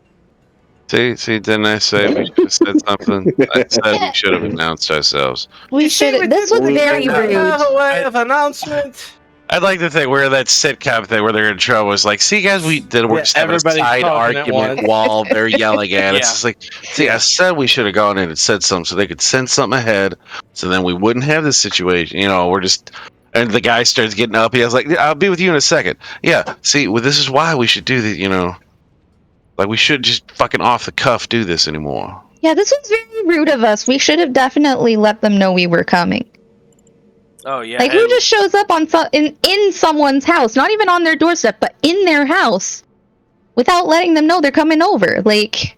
See, didn't I say we should have said something? I said we should have announced ourselves. We should. This was very rude. A way of announcement. I'd like to think we're that sitcom thing where they're in trouble. It's like, see, guys, we did a side talking at argument once. while they're yelling at us. Yeah. It's like, see, I said we should have gone in and said something so they could send something ahead, so then we wouldn't have this situation. We're just. And the guy starts getting up. He was like, "I'll be with you in a second." Yeah, see, this is why we should do this. Like, we should just fucking off the cuff do this anymore. Yeah, this was very rude of us. We should have definitely let them know we were coming. Oh yeah. Like, who just shows up in someone's house, not even on their doorstep, but in their house, without letting them know they're coming over? Like,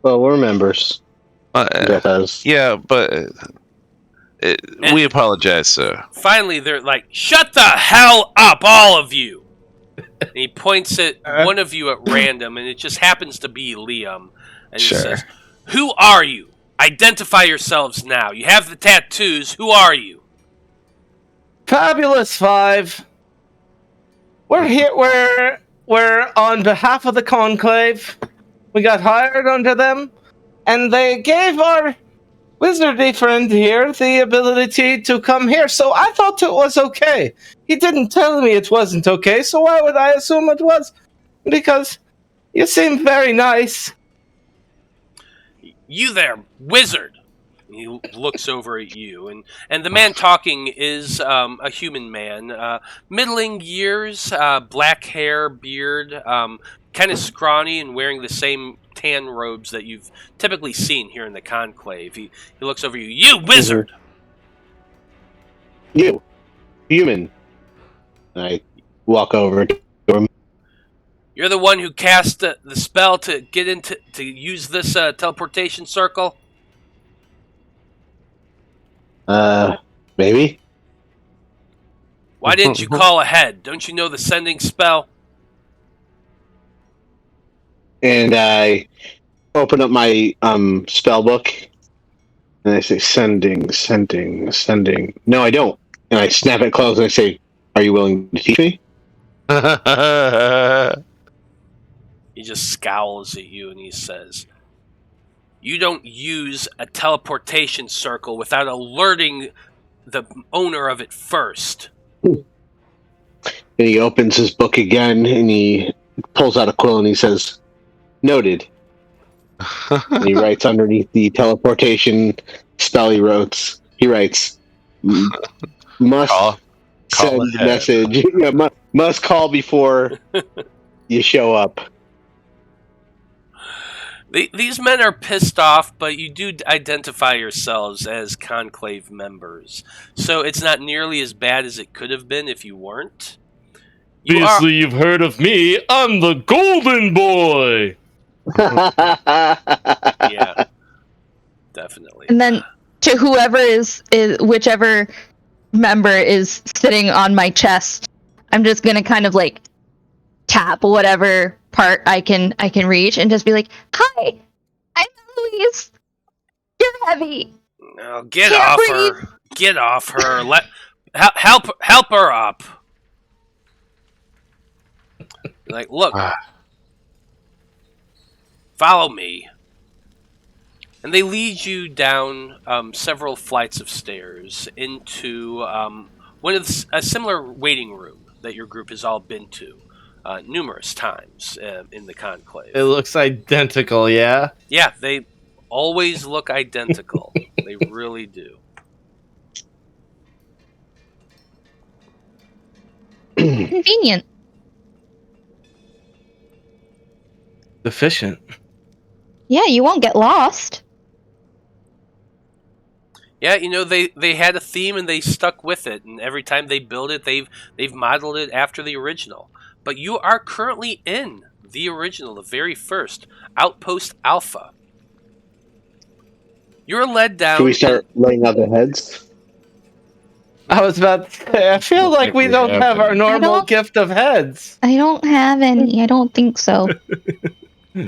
well, we're members. Yeah, but we apologize, sir. Finally, they're like, "Shut the hell up, all of you!" And he points at one of you at random, and it just happens to be Liam. And he says, "Who are you? Identify yourselves now. You have the tattoos. Who are you?" Fabulous Five. We're here. We're on behalf of the Conclave. We got hired under them, and they gave our wizardy friend here the ability to come here. So I thought it was okay. He didn't tell me it wasn't okay. So why would I assume it was? Because you seem very nice. You there, wizard! He looks over at you, and the man talking is a human man, middling years, black hair, beard, kind of scrawny and wearing the same tan robes that you've typically seen here in the Conclave. He looks over you wizard! You, human. I walk over to him. You're the one who cast the spell to get to use this teleportation circle? Maybe. Why didn't you call ahead? Don't you know the sending spell? And I open up my spell book, and I say, sending. No, I don't. And I snap it closed, and I say, are you willing to teach me? He just scowls at you, and he says, "You don't use a teleportation circle without alerting the owner of it first." And he opens his book again, and he pulls out a quill, and he says, noted. And he writes underneath the teleportation spell he writes, must send the message. Yeah, must call before you show up. These men are pissed off, but you do identify yourselves as Conclave members. So it's not nearly as bad as it could have been if you weren't. Obviously, you've heard of me. I'm the Golden Boi. Yeah, definitely. And then to whoever is whichever member is sitting on my chest, I'm just gonna kind of like tap whatever part I can reach and just be like, "Hi, I'm Eloise. You're heavy. No, get Can't off breathe." her. Get off her. Help her up. Like, look, follow me. And they lead you down several flights of stairs into one of a similar waiting room that your group has all been to numerous times in the conclave. It looks identical, yeah? Yeah, they always look identical. They really do. Convenient. Efficient. Yeah, you won't get lost. Yeah, you know, they had a theme and they stuck with it, and every time they build it, they've modeled it after the original. But you are currently in the original, the very first Outpost Alpha. You're led down. Should we start laying out the heads? I was about to say, I feel like we don't have our normal gift of heads. I don't have any. I don't think so. I've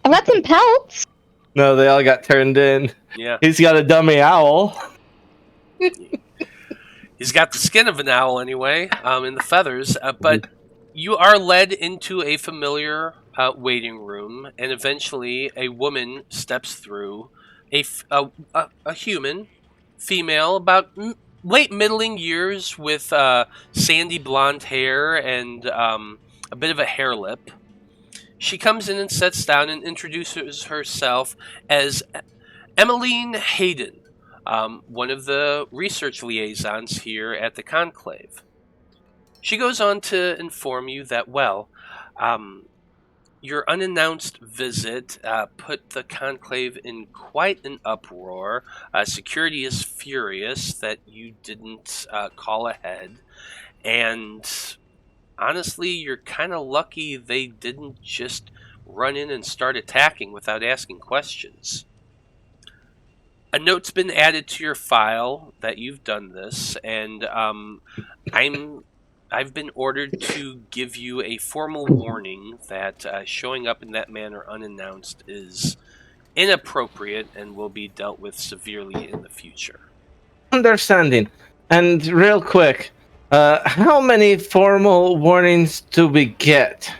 got some pelts. No, they all got turned in. Yeah. He's got a dummy owl. He's got the skin of an owl anyway, and the feathers. But you are led into a familiar waiting room, and eventually a woman steps through. A human, female, about late middling years, with sandy blonde hair and a bit of a hair lip. She comes in and sits down and introduces herself as Emmeline Hayden, one of the research liaisons here at the Conclave. She goes on to inform you that, your unannounced visit put the Conclave in quite an uproar. Security is furious that you didn't call ahead, and honestly, you're kind of lucky they didn't just run in and start attacking without asking questions. A note's been added to your file that you've done this, and I've been ordered to give you a formal warning that showing up in that manner unannounced is inappropriate and will be dealt with severely in the future. Understanding. And real quick, how many formal warnings do we get?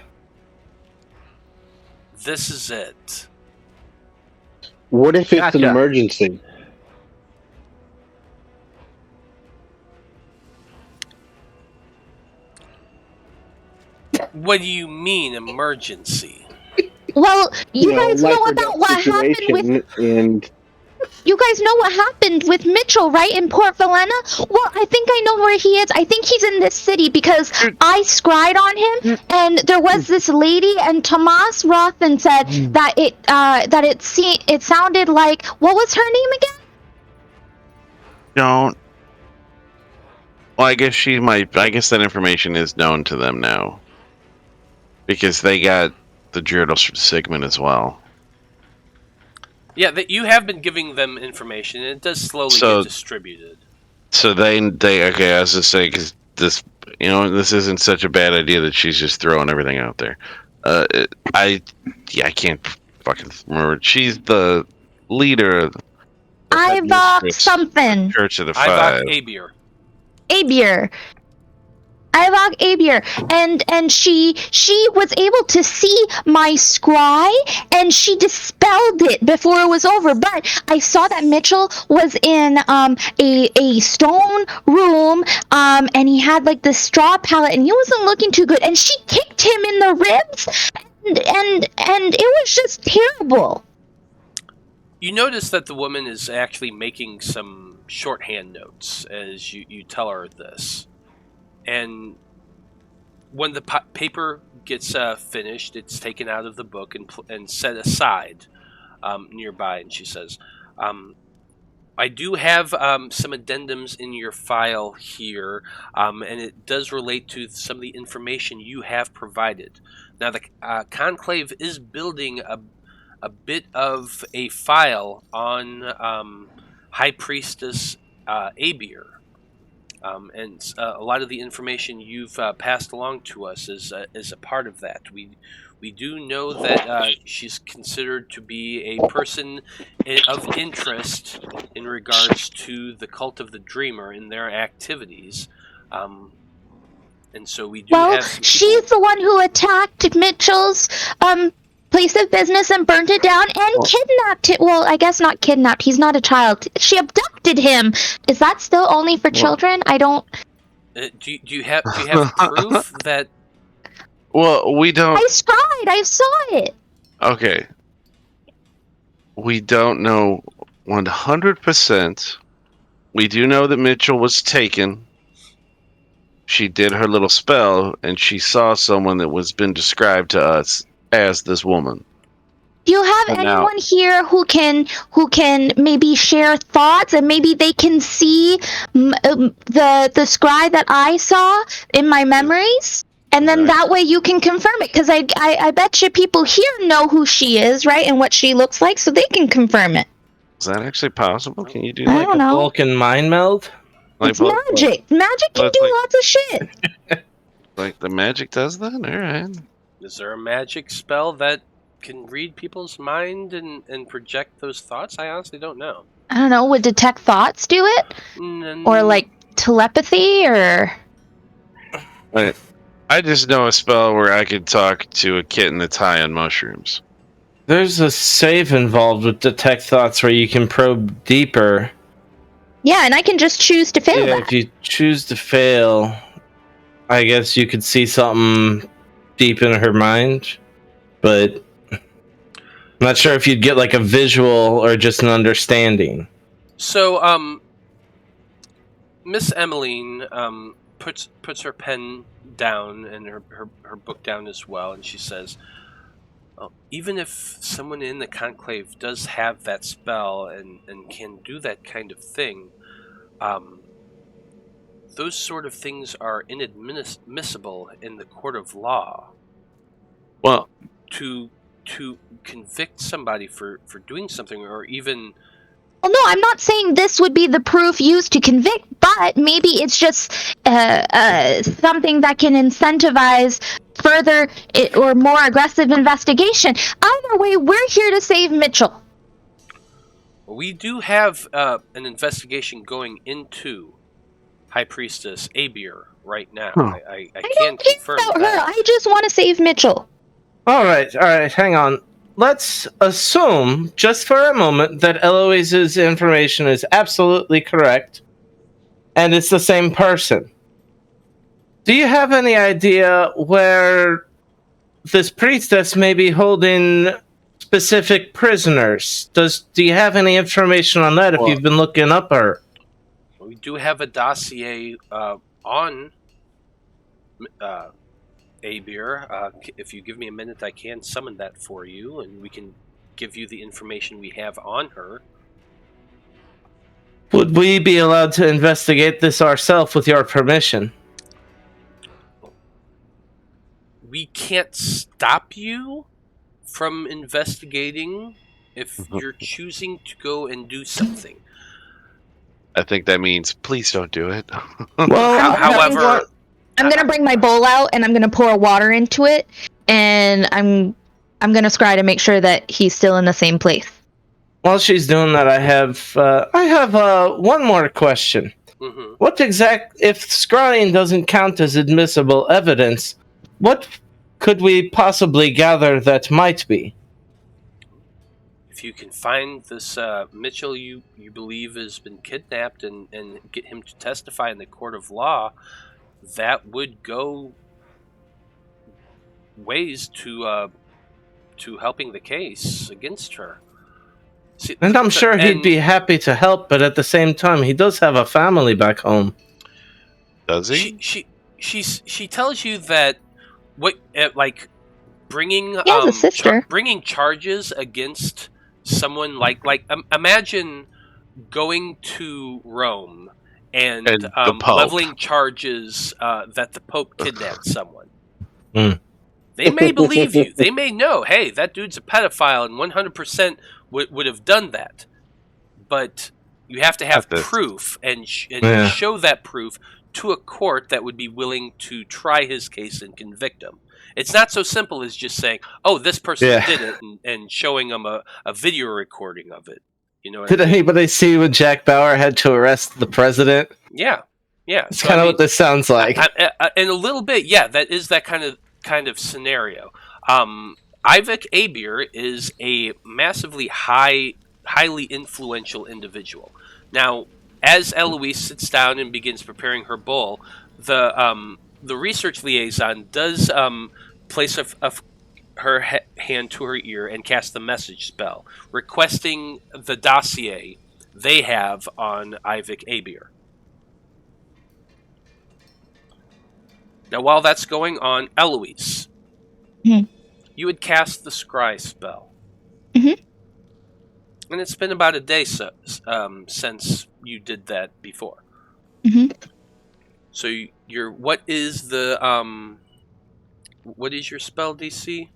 This is it. What if it's an Gotcha. emergency? What do you mean, emergency? Well, you guys know life or about death what happened with. situation, and You guys know what happened with Mitchell, right, in Port Valena? Well, I think I know where he is. I think he's in this city because I scried on him, and there was this lady, and Tomas Rothan said that it sounded like, what was her name again? Don't. Well, I guess she might. I guess that information is known to them now, because they got the journal segment as well. Yeah, that you have been giving them information, and it does slowly get distributed. So they okay. I was just saying, because this, this isn't such a bad idea that she's just throwing everything out there. I can't fucking remember. She's the leader of Ivok something. Church of the Five. Ivok Abier. Ivok Abier, and she was able to see my scry, and she dispelled it before it was over. But I saw that Mitchell was in a stone room, and he had like this straw pallet, and he wasn't looking too good. And she kicked him in the ribs, and it was just terrible. You notice that the woman is actually making some shorthand notes as you tell her this. And when the paper gets finished, it's taken out of the book and set aside nearby. And she says, I do have some addendums in your file here, and it does relate to some of the information you have provided. Now, the Conclave is building a bit of a file on High Priestess Abir. And a lot of the information you've passed along to us is a part of that. We do know that she's considered to be a person of interest in regards to the Cult of the Dreamer and their activities. And so we do Well, have some she's people... the one who attacked Mitchell's place of business and burnt it down and kidnapped it. Well, I guess not kidnapped. He's not a child. She abducted him. Is that still only for children? I don't... do you have proof that... Well, we don't... I tried. I saw it. Okay. We don't know 100%. We do know that Mitchell was taken. She did her little spell, and she saw someone that was been described to us as this woman. Do you have anyone here who can maybe share thoughts, and maybe they can see the scry that I saw in my memories? And then that way you can confirm it, because I bet you people here know who she is, right, and what she looks like, so they can confirm it. Is that actually possible? Can you do I like don't know. Vulcan mind meld? It's magic. Magic can do lots of shit. Like the magic does that? Alright. Is there a magic spell that can read people's mind and project those thoughts? I honestly don't know. I don't know. Would detect thoughts do it? Or like telepathy, or... I just know a spell where I could talk to a kitten that's high on mushrooms. There's a save involved with detect thoughts where you can probe deeper. Yeah, and I can just choose to fail that. If you choose to fail, I guess you could see something deep in her mind, but I'm not sure if you'd get like a visual or just an understanding. So, Miss Emmeline puts her pen down and her book down as well, and she says, even if someone in the Conclave does have that spell and can do that kind of thing, those sort of things are inadmissible in the court of law. Well, to convict somebody for doing something, or even... Well, no, I'm not saying this would be the proof used to convict, but maybe it's just something that can incentivize further or more aggressive investigation. Either way, we're here to save Mitchell. We do have an investigation going into High Priestess Abir right now. I can confirm about that. her. I just want to save Mitchell. All right, hang on. Let's assume, just for a moment, that Eloise's information is absolutely correct, and it's the same person. Do you have any idea where this priestess may be holding specific prisoners? Do you have any information on that if you've been looking up her? We do have a dossier on Abir. If you give me a minute, I can summon that for you, and we can give you the information we have on her. Would we be allowed to investigate this ourselves with your permission? We can't stop you from investigating if you're choosing to go and do something. I think that means please don't do it. Well, however... I'm going to bring my bowl out, and I'm going to pour water into it, and I'm going to scry to make sure that he's still in the same place. While she's doing that, I have one more question. Mm-hmm. If scrying doesn't count as admissible evidence, what could we possibly gather that might be? If you can find this Mitchell you believe has been kidnapped and get him to testify in the court of law, that would go ways to helping the case against her. See, and I'm sure he'd be happy to help, but at the same time, he does have a family back home. Does he? She tells you that bringing he has a sister. bringing charges against someone like imagine going to Rome and the Pope. leveling charges that the Pope kidnapped someone. Mm. They may believe you. They may know, hey, that dude's a pedophile and 100% would have done that. But you have to have proof and show that proof to a court that would be willing to try his case and convict him. It's not so simple as just saying, oh, this person did it and showing them a video recording of it. You know what Did I mean? anybody see when Jack Bauer had to arrest the president? Yeah. It's kind of what this sounds like. And a little bit, yeah, that is that kind of scenario. Ivik Abir is a massively highly influential individual. Now, as Eloise sits down and begins preparing her bowl, the research liaison does place her hand to her ear and cast the message spell, requesting the dossier they have on Ivik Abir. Now, while that's going on, Eloise, you had cast the scry spell. Mm-hmm. And it's been about a day since you did that before. Mm-hmm. So what is your spell DC?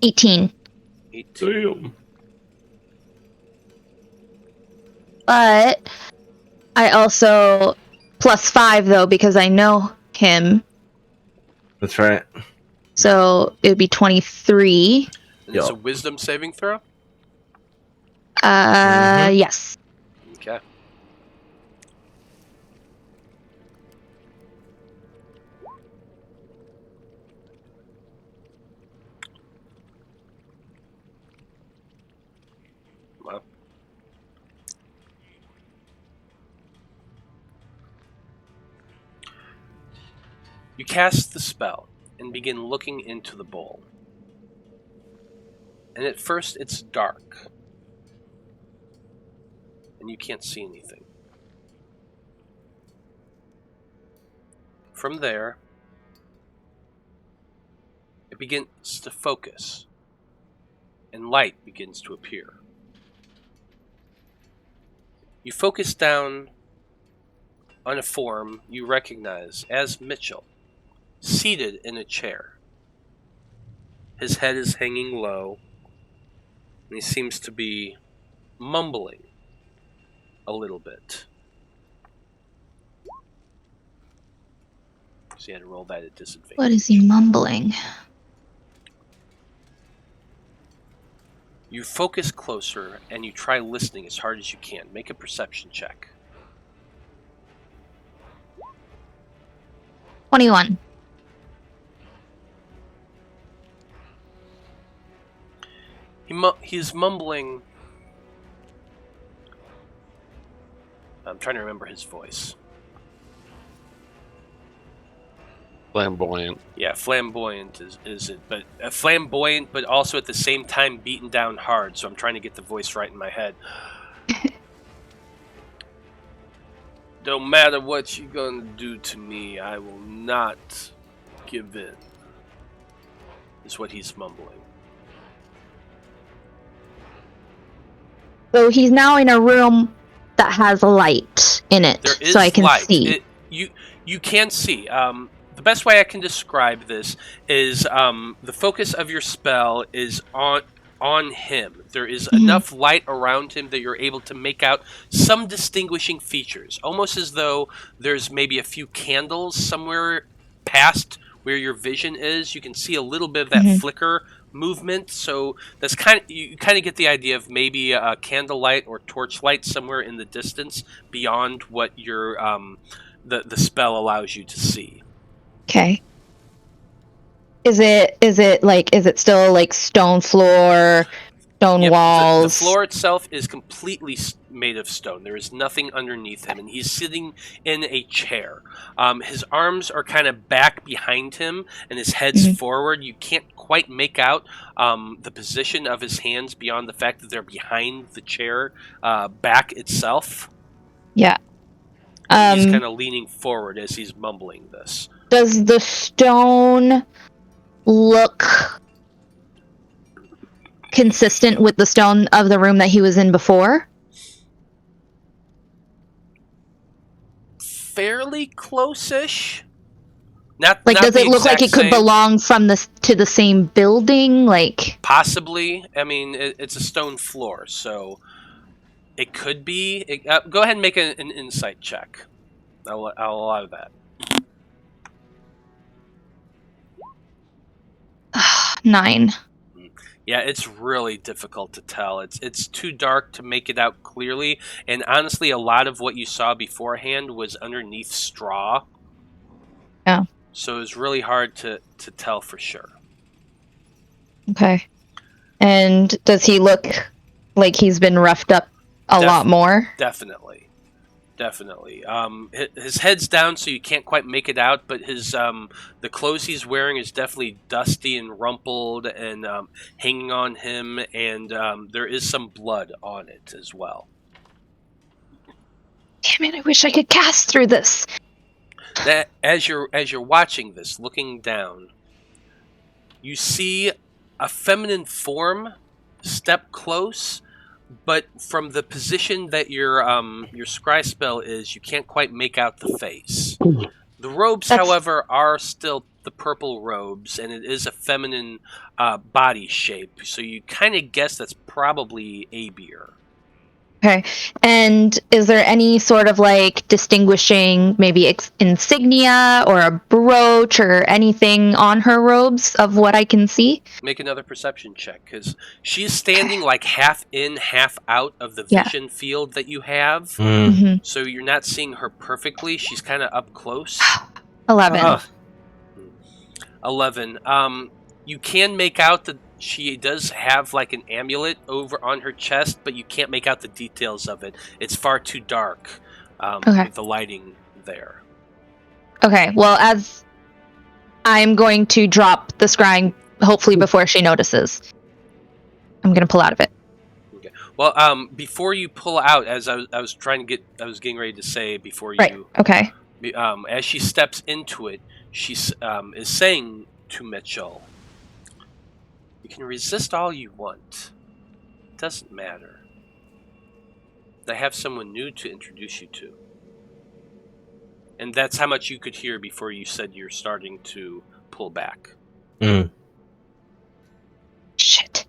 18. 18. But I also +5 though because I know him. That's right. So it would be 23. And it's a wisdom saving throw? Yes. Okay. Well. You cast the spell and begin looking into the bowl. And at first it's dark. And you can't see anything. From there, it begins to focus, and light begins to appear. You focus down on a form you recognize as Mitchell, seated in a chair. His head is hanging low, and he seems to be mumbling a little bit. So you had to roll that at disadvantage. What is he mumbling? You focus closer and you try listening as hard as you can. Make a perception check. 21. He's mumbling. I'm trying to remember his voice. Flamboyant. Yeah, flamboyant is it, but flamboyant, but also at the same time beaten down hard. So I'm trying to get the voice right in my head. Don't matter what you're gonna do to me, I will not give in. Is what he's mumbling. So he's now in a room that has a light in it, There is so I can light. see. You can see. The best way I can describe this is the focus of your spell is on him. There is enough light around him that you're able to make out some distinguishing features, almost as though there's maybe a few candles somewhere past where your vision is. You can see a little bit of that flicker movement, so that's you kind of get the idea of maybe a candlelight or torchlight somewhere in the distance beyond what your the spell allows you to see. Okay. Is it still like stone floor, stone walls? The floor itself is completely made of stone. There is nothing underneath him, and he's sitting in a chair. His arms are kind of back behind him, and his head's forward. You can't quite make out the position of his hands beyond the fact that they're behind the chair back itself. Yeah. He's kind of leaning forward as he's mumbling this. Does the stone look consistent with the stone of the room that he was in before? Fairly close-ish. Not Does the it look like exact it could same. belong to the same building? Possibly. I mean, it's a stone floor, so it could be. Go ahead and make an insight check. I'll allow that. 9. Yeah, it's really difficult to tell. It's too dark to make it out clearly, and honestly, a lot of what you saw beforehand was underneath straw. Oh. So it was really hard to tell for sure. Okay. And does he look like he's been roughed up a lot more? Definitely. His head's down, so you can't quite make it out. But his the clothes he's wearing is definitely dusty and rumpled, and hanging on him, and there is some blood on it as well. Damn it! I wish I could cast through this. That as you're watching this, looking down, you see a feminine form step close. But from the position that your scry spell is, you can't quite make out the face. The robes, however, are still the purple robes, and it is a feminine body shape. So you kind of guess that's probably Abir. Okay. And is there any sort of distinguishing maybe insignia or a brooch or anything on her robes of what I can see? Make another perception check, because she's standing half in, half out of the vision field that you have. Mm-hmm. So you're not seeing her perfectly. She's kind of up close. 11. 11. You can make out that she does have an amulet over on her chest, but you can't make out the details of it. It's far too dark with the lighting there. Okay, well, as I'm going to drop the scrying, hopefully before she notices, I'm going to pull out of it. Okay. Well, before you pull out, as I was getting ready to say before you... Right, okay. As she steps into it, she is saying to Mitchell, "You can resist all you want. It doesn't matter. I have someone new to introduce you to." And that's how much you could hear before you said you're starting to pull back. Shit.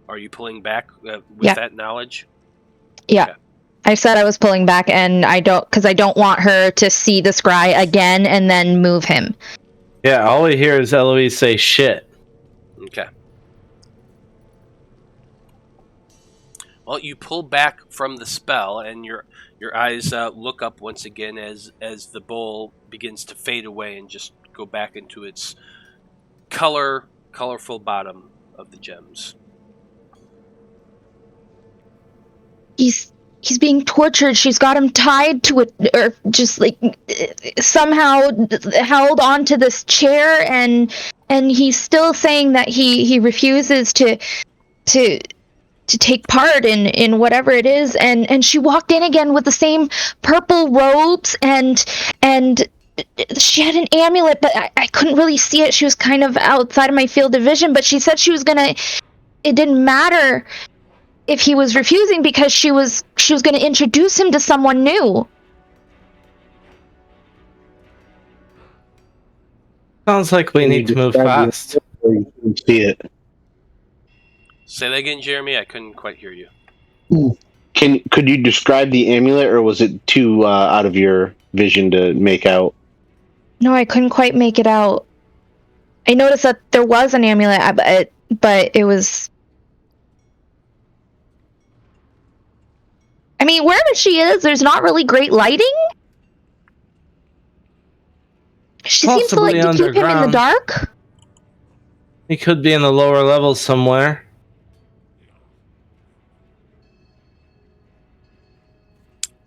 Are you pulling back with that knowledge? Yeah. Okay. I said I was pulling back, and I don't want her to see the scry again and then move him. Yeah, all we hear is Eloise say shit. Okay. Well, you pull back from the spell, and your eyes look up once again as the bowl begins to fade away and just go back into its colorful bottom of the gems. He's being tortured. She's got him tied to it, or just somehow held onto this chair, and he's still saying that he refuses to take part in whatever it is. And she walked in again with the same purple robes, and she had an amulet, but I couldn't really see it. She was kind of outside of my field of vision, but she said it didn't matter if he was refusing, because she was going to introduce him to someone new. Sounds like we need to move fast. You can see it. Say that again, Jeremy. I couldn't quite hear you. Could you describe the amulet, or was it too out of your vision to make out? No, I couldn't quite make it out. I noticed that there was an amulet, but it was... I mean, wherever she is, there's not really great lighting. She seems to keep him in the dark. He could be in the lower levels somewhere.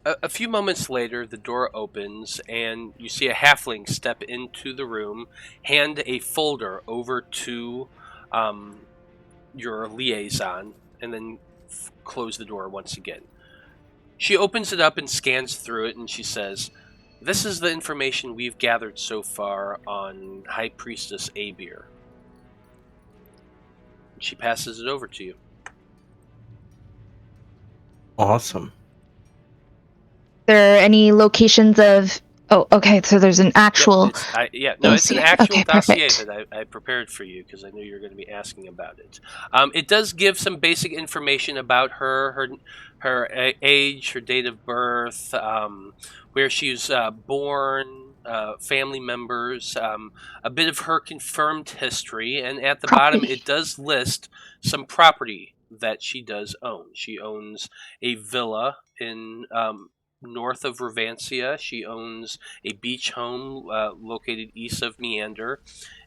A few moments later, the door opens, and you see a halfling step into the room, hand a folder over to your liaison, and then close the door once again. She opens it up and scans through it, and she says, "This is the information we've gathered so far on High Priestess Abir. she passes it over to you. Awesome. There any locations of? Oh, okay. So there's an actual. It's an dossier. actual Okay, dossier perfect. that I prepared for you because I knew you were going to be asking about it. It does give some basic information about her age, her date of birth, where she was born, family members, a bit of her confirmed history, and at the bottom it does list some property that she does own. She owns a villa in north of Revancia. She owns a beach home located east of Meander,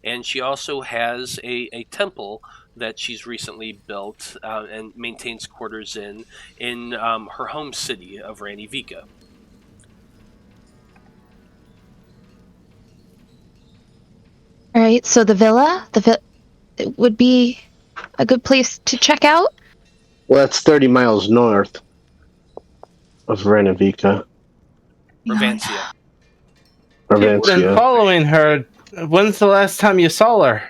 and she also has a temple that she's recently built and maintains quarters in her home city of Ranivika. All right. So the villa, would be a good place to check out. Well, that's 30 miles north of Ranivika. Revancia. Or You've been Vancia. following her. When's the last time you saw her?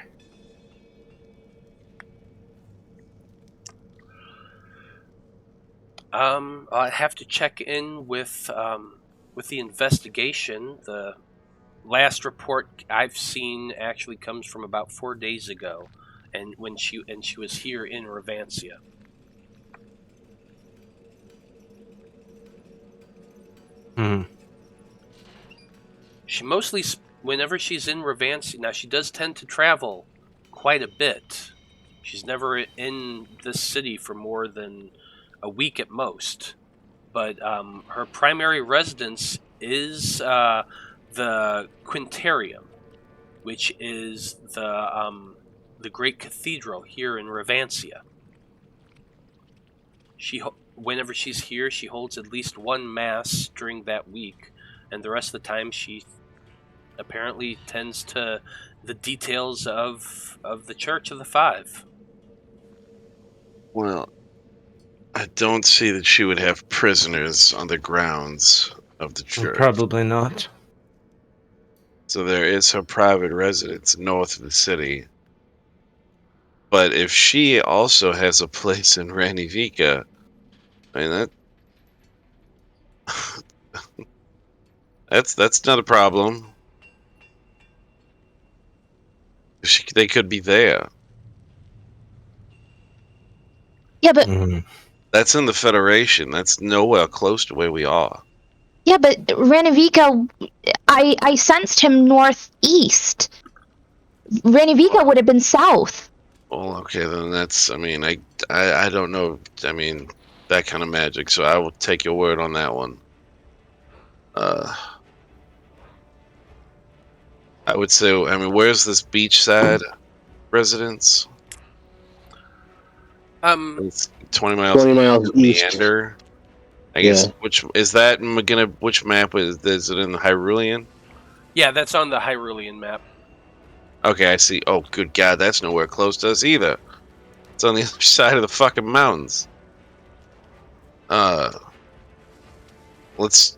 I have to check in with the investigation. The last report I've seen actually comes from about 4 days ago, and she was here in Revancia. She mostly, whenever she's in Revancia, now she does tend to travel quite a bit. She's never in this city for more than a week at most. But her primary residence is the Quintarium, which is the great cathedral here in Revancia. Whenever she's here, she holds at least one mass during that week, and the rest of the time she apparently tends to the details of the Church of the Five. Well, I don't see that she would have prisoners on the grounds of the church. Probably not. So there is her private residence north of the city. But if she also has a place in Ranivika, I mean that's not a problem. They could be there. Yeah, but That's in the Federation. That's nowhere close to where we are. yeah, but Ranivika, I sensed him northeast. Ranivika would have been south. Well, okay, then that's. I mean, I don't know. I mean, that kind of magic. So I will take your word on that one. I would say. I mean, where's this beachside residence? It's 20 miles. 20 miles east. Meander. I guess. Yeah. Which is that? Which map is it in the Heirulian? Yeah, that's on the Heirulian map. Okay, I see. Oh, good God, that's nowhere close to us either. It's on the other side of the fucking mountains. Let's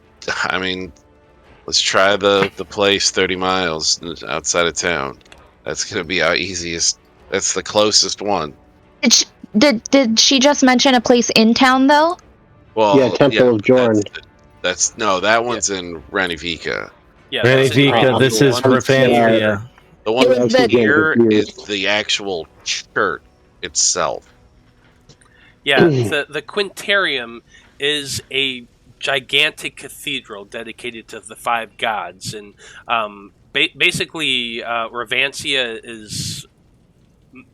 try the place 30 miles outside of town. That's gonna be our easiest. That's the closest one. Did she just mention a place in town though? Well, Yeah, Temple of Jorn. That one's in Ranivika. Yeah, that's in Ranivika, this is Revancia. The one It was that's the- here is the actual church itself. Yeah, the Quintarium is a gigantic cathedral dedicated to the five gods, and basically Revancia is.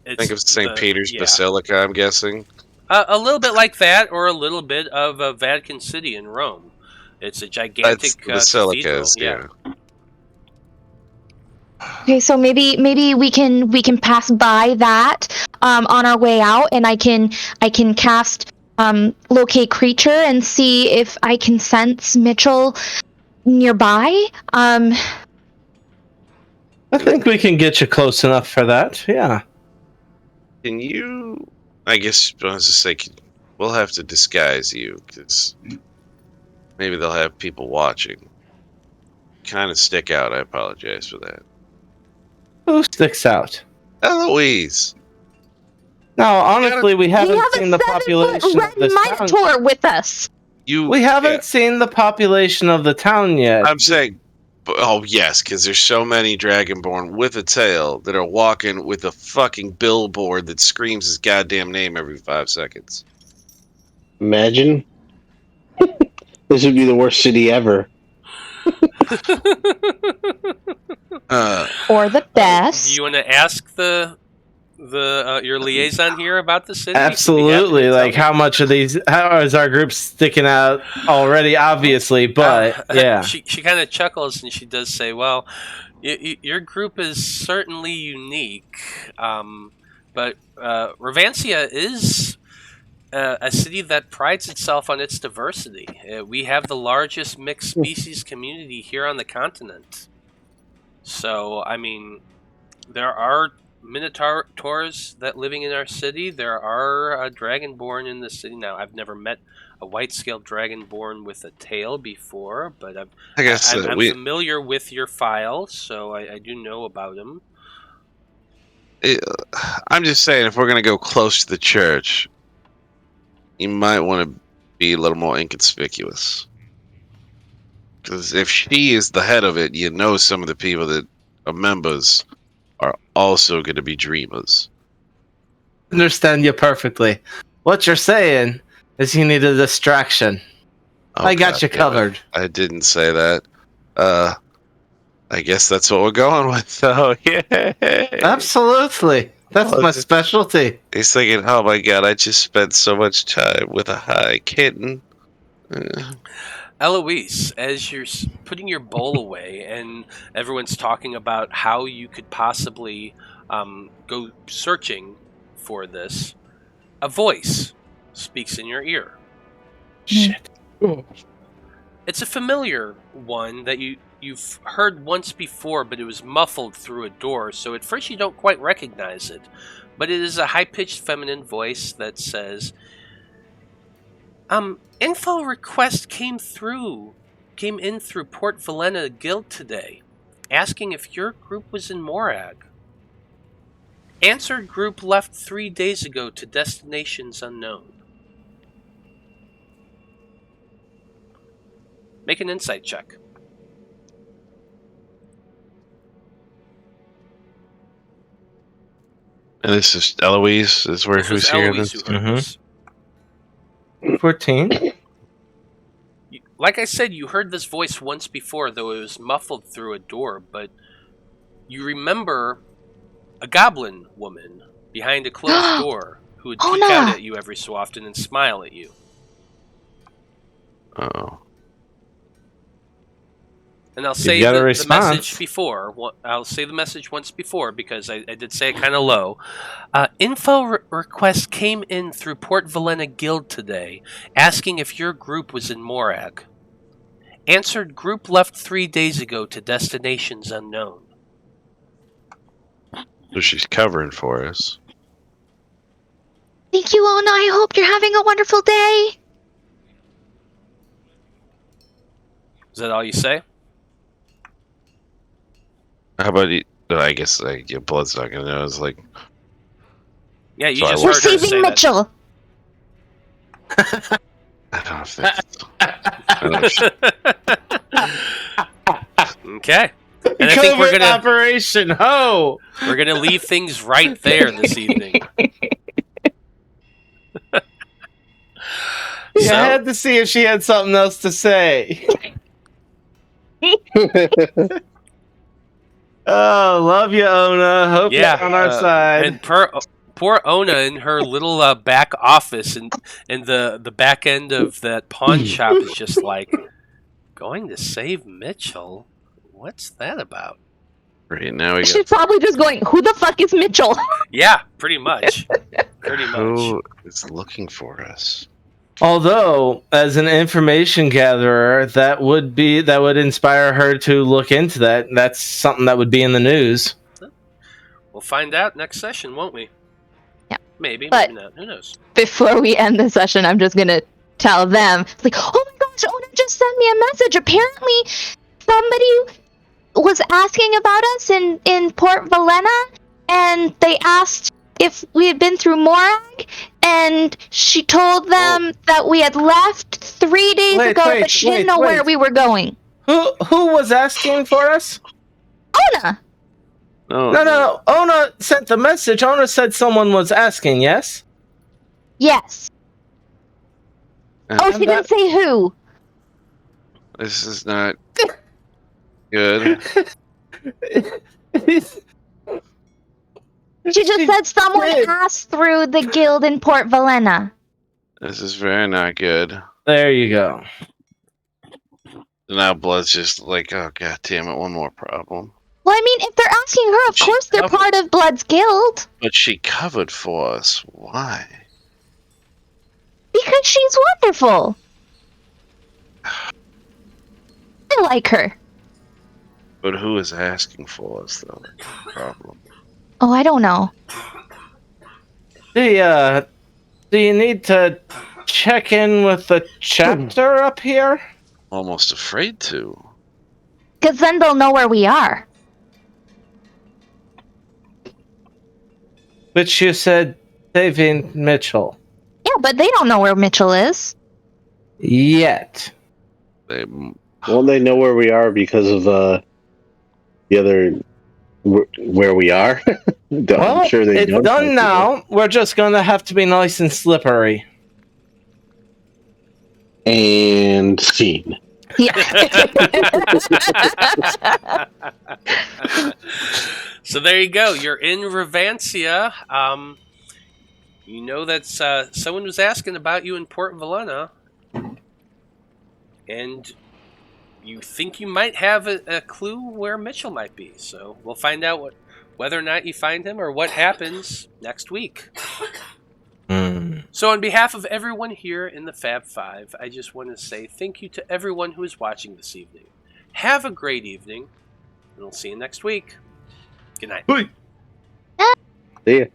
Think of St. Peter's Basilica, I'm guessing. A little bit like that, or a little bit of Vatican City in Rome. It's a gigantic basilica. cathedral. Yeah. Okay, so maybe we can pass by that on our way out, and I can cast locate creature and see if I can sense Mitchell nearby. I think we can get you close enough for that. Yeah. Can you? I guess I was just say we'll have to disguise you because maybe they'll have people watching. Kind of stick out. I apologize for that. Who sticks out? Eloise. No, honestly, we We haven't have seen a the population 7-foot of red this town. minotaur with us. We haven't seen the population of the town yet. I'm saying, oh yes, because there's so many Dragonborn with a tail that are walking with a fucking billboard that screams his goddamn name every 5 seconds. Imagine. This would be the worst city ever. Or the best. Do you want to ask the your liaison here about the city? Absolutely. Like, how much of these? How is our group sticking out already? Obviously, but yeah. She kind of chuckles and she does say, "Well, your group is certainly unique, but Revancia is a city that prides itself on its diversity. We have the largest mixed species community here on the continent. So, I mean, there are minotaurs that living in our city. There are dragonborn in the city. Now, I've never met a white-scaled dragonborn with a tail before, but I'm familiar with your file, so I do know about them. I'm just saying, if we're going to go close to the church, you might want to be a little more inconspicuous. Because if she is the head of it, you know some of the people that are members are also going to be dreamers. Understand you perfectly. What you're saying is you need a distraction. Oh, I got you covered. I didn't say that. I guess that's what we're going with, though. Yeah. Absolutely. That's my specialty. He's thinking, oh my god, I just spent so much time with a high kitten. Eloise, as you're putting your bowl away and everyone's talking about how you could possibly go searching for this, a voice speaks in your ear. Shit. It's a familiar one that you've heard once before, but it was muffled through a door, so at first you don't quite recognize it. But it is a high-pitched feminine voice that says, info request came in through Port Valena Guild today, asking if your group was in Morag. Answered group left 3 days ago to destinations unknown. Make an insight check. And this is Eloise. Is where who's here? Eloise who heard this. 14. Like I said, you heard this voice once before, though it was muffled through a door, but you remember a goblin woman behind a closed door who would peek out at you every so often and smile at you. Oh. And I'll say the message before. I'll say the message once before because I did say it kind of low. Info request came in through Port Valena Guild today, asking if your group was in Morag. Answered group left 3 days ago to destinations unknown. So she's covering for us. Thank you, Ona. I hope you're having a wonderful day. Is that all you say? How about you? I guess your blood's not gonna know. It's like, yeah, you so just We're heard her saving say Mitchell. I don't know if Okay. And I think we're gonna Operation Ho. We're gonna leave things right there this evening. I had to see if she had something else to say. Oh, love you, Ona. Hope you're on our side. And poor Ona in her little back office and the back end of that pawn shop is just like, going to save Mitchell? What's that about? right now we She's probably just going, who the fuck is Mitchell? Yeah, pretty much. Pretty much. Who is looking for us? Although, as an information gatherer, that would inspire her to look into that. That's something that would be in the news. We'll find out next session, won't we? Yeah. Maybe, But maybe not. Who knows? before we end the session, I'm just gonna tell them, like, oh my gosh, Ona just sent me a message. Apparently, somebody was asking about us in Port Valena, and they asked if we had been through Morag, and she told them that we had left 3 days ago, but she didn't know where we were going. Who was asking for us? Ona! No. Ona sent the message. Ona said someone was asking, yes? Yes. Oh, she didn't say who. This is not good. She just said someone passed through the guild in Port Valena. This is very not good. There you go. Now Blood's just like, oh god damn it, one more problem. Well, I mean, if they're asking her, of course they're part of Blood's guild. But she covered for us. Why? Because she's wonderful. I like her. But who is asking for us, though? That's the problem. Oh, I don't know. Do you need to check in with the chapter up here? Almost afraid to. Because then they'll know where we are. Which you said saving Mitchell. Yeah, but they don't know where Mitchell is. Yet. Won't they know where we are because of the other where we are? I'm sure they it's don't. done now. We're just gonna have to be nice and slippery. And scene. Yeah. So there you go. You're in Revancia. You know that someone was asking about you in Port Valena. And you think you might have a clue where Mitchell might be. So we'll find out whether or not you find him or what happens next week. So on behalf of everyone here in the Fab Five, I just want to say thank you to everyone who is watching this evening. Have a great evening, and we'll see you next week. Good night. See ya.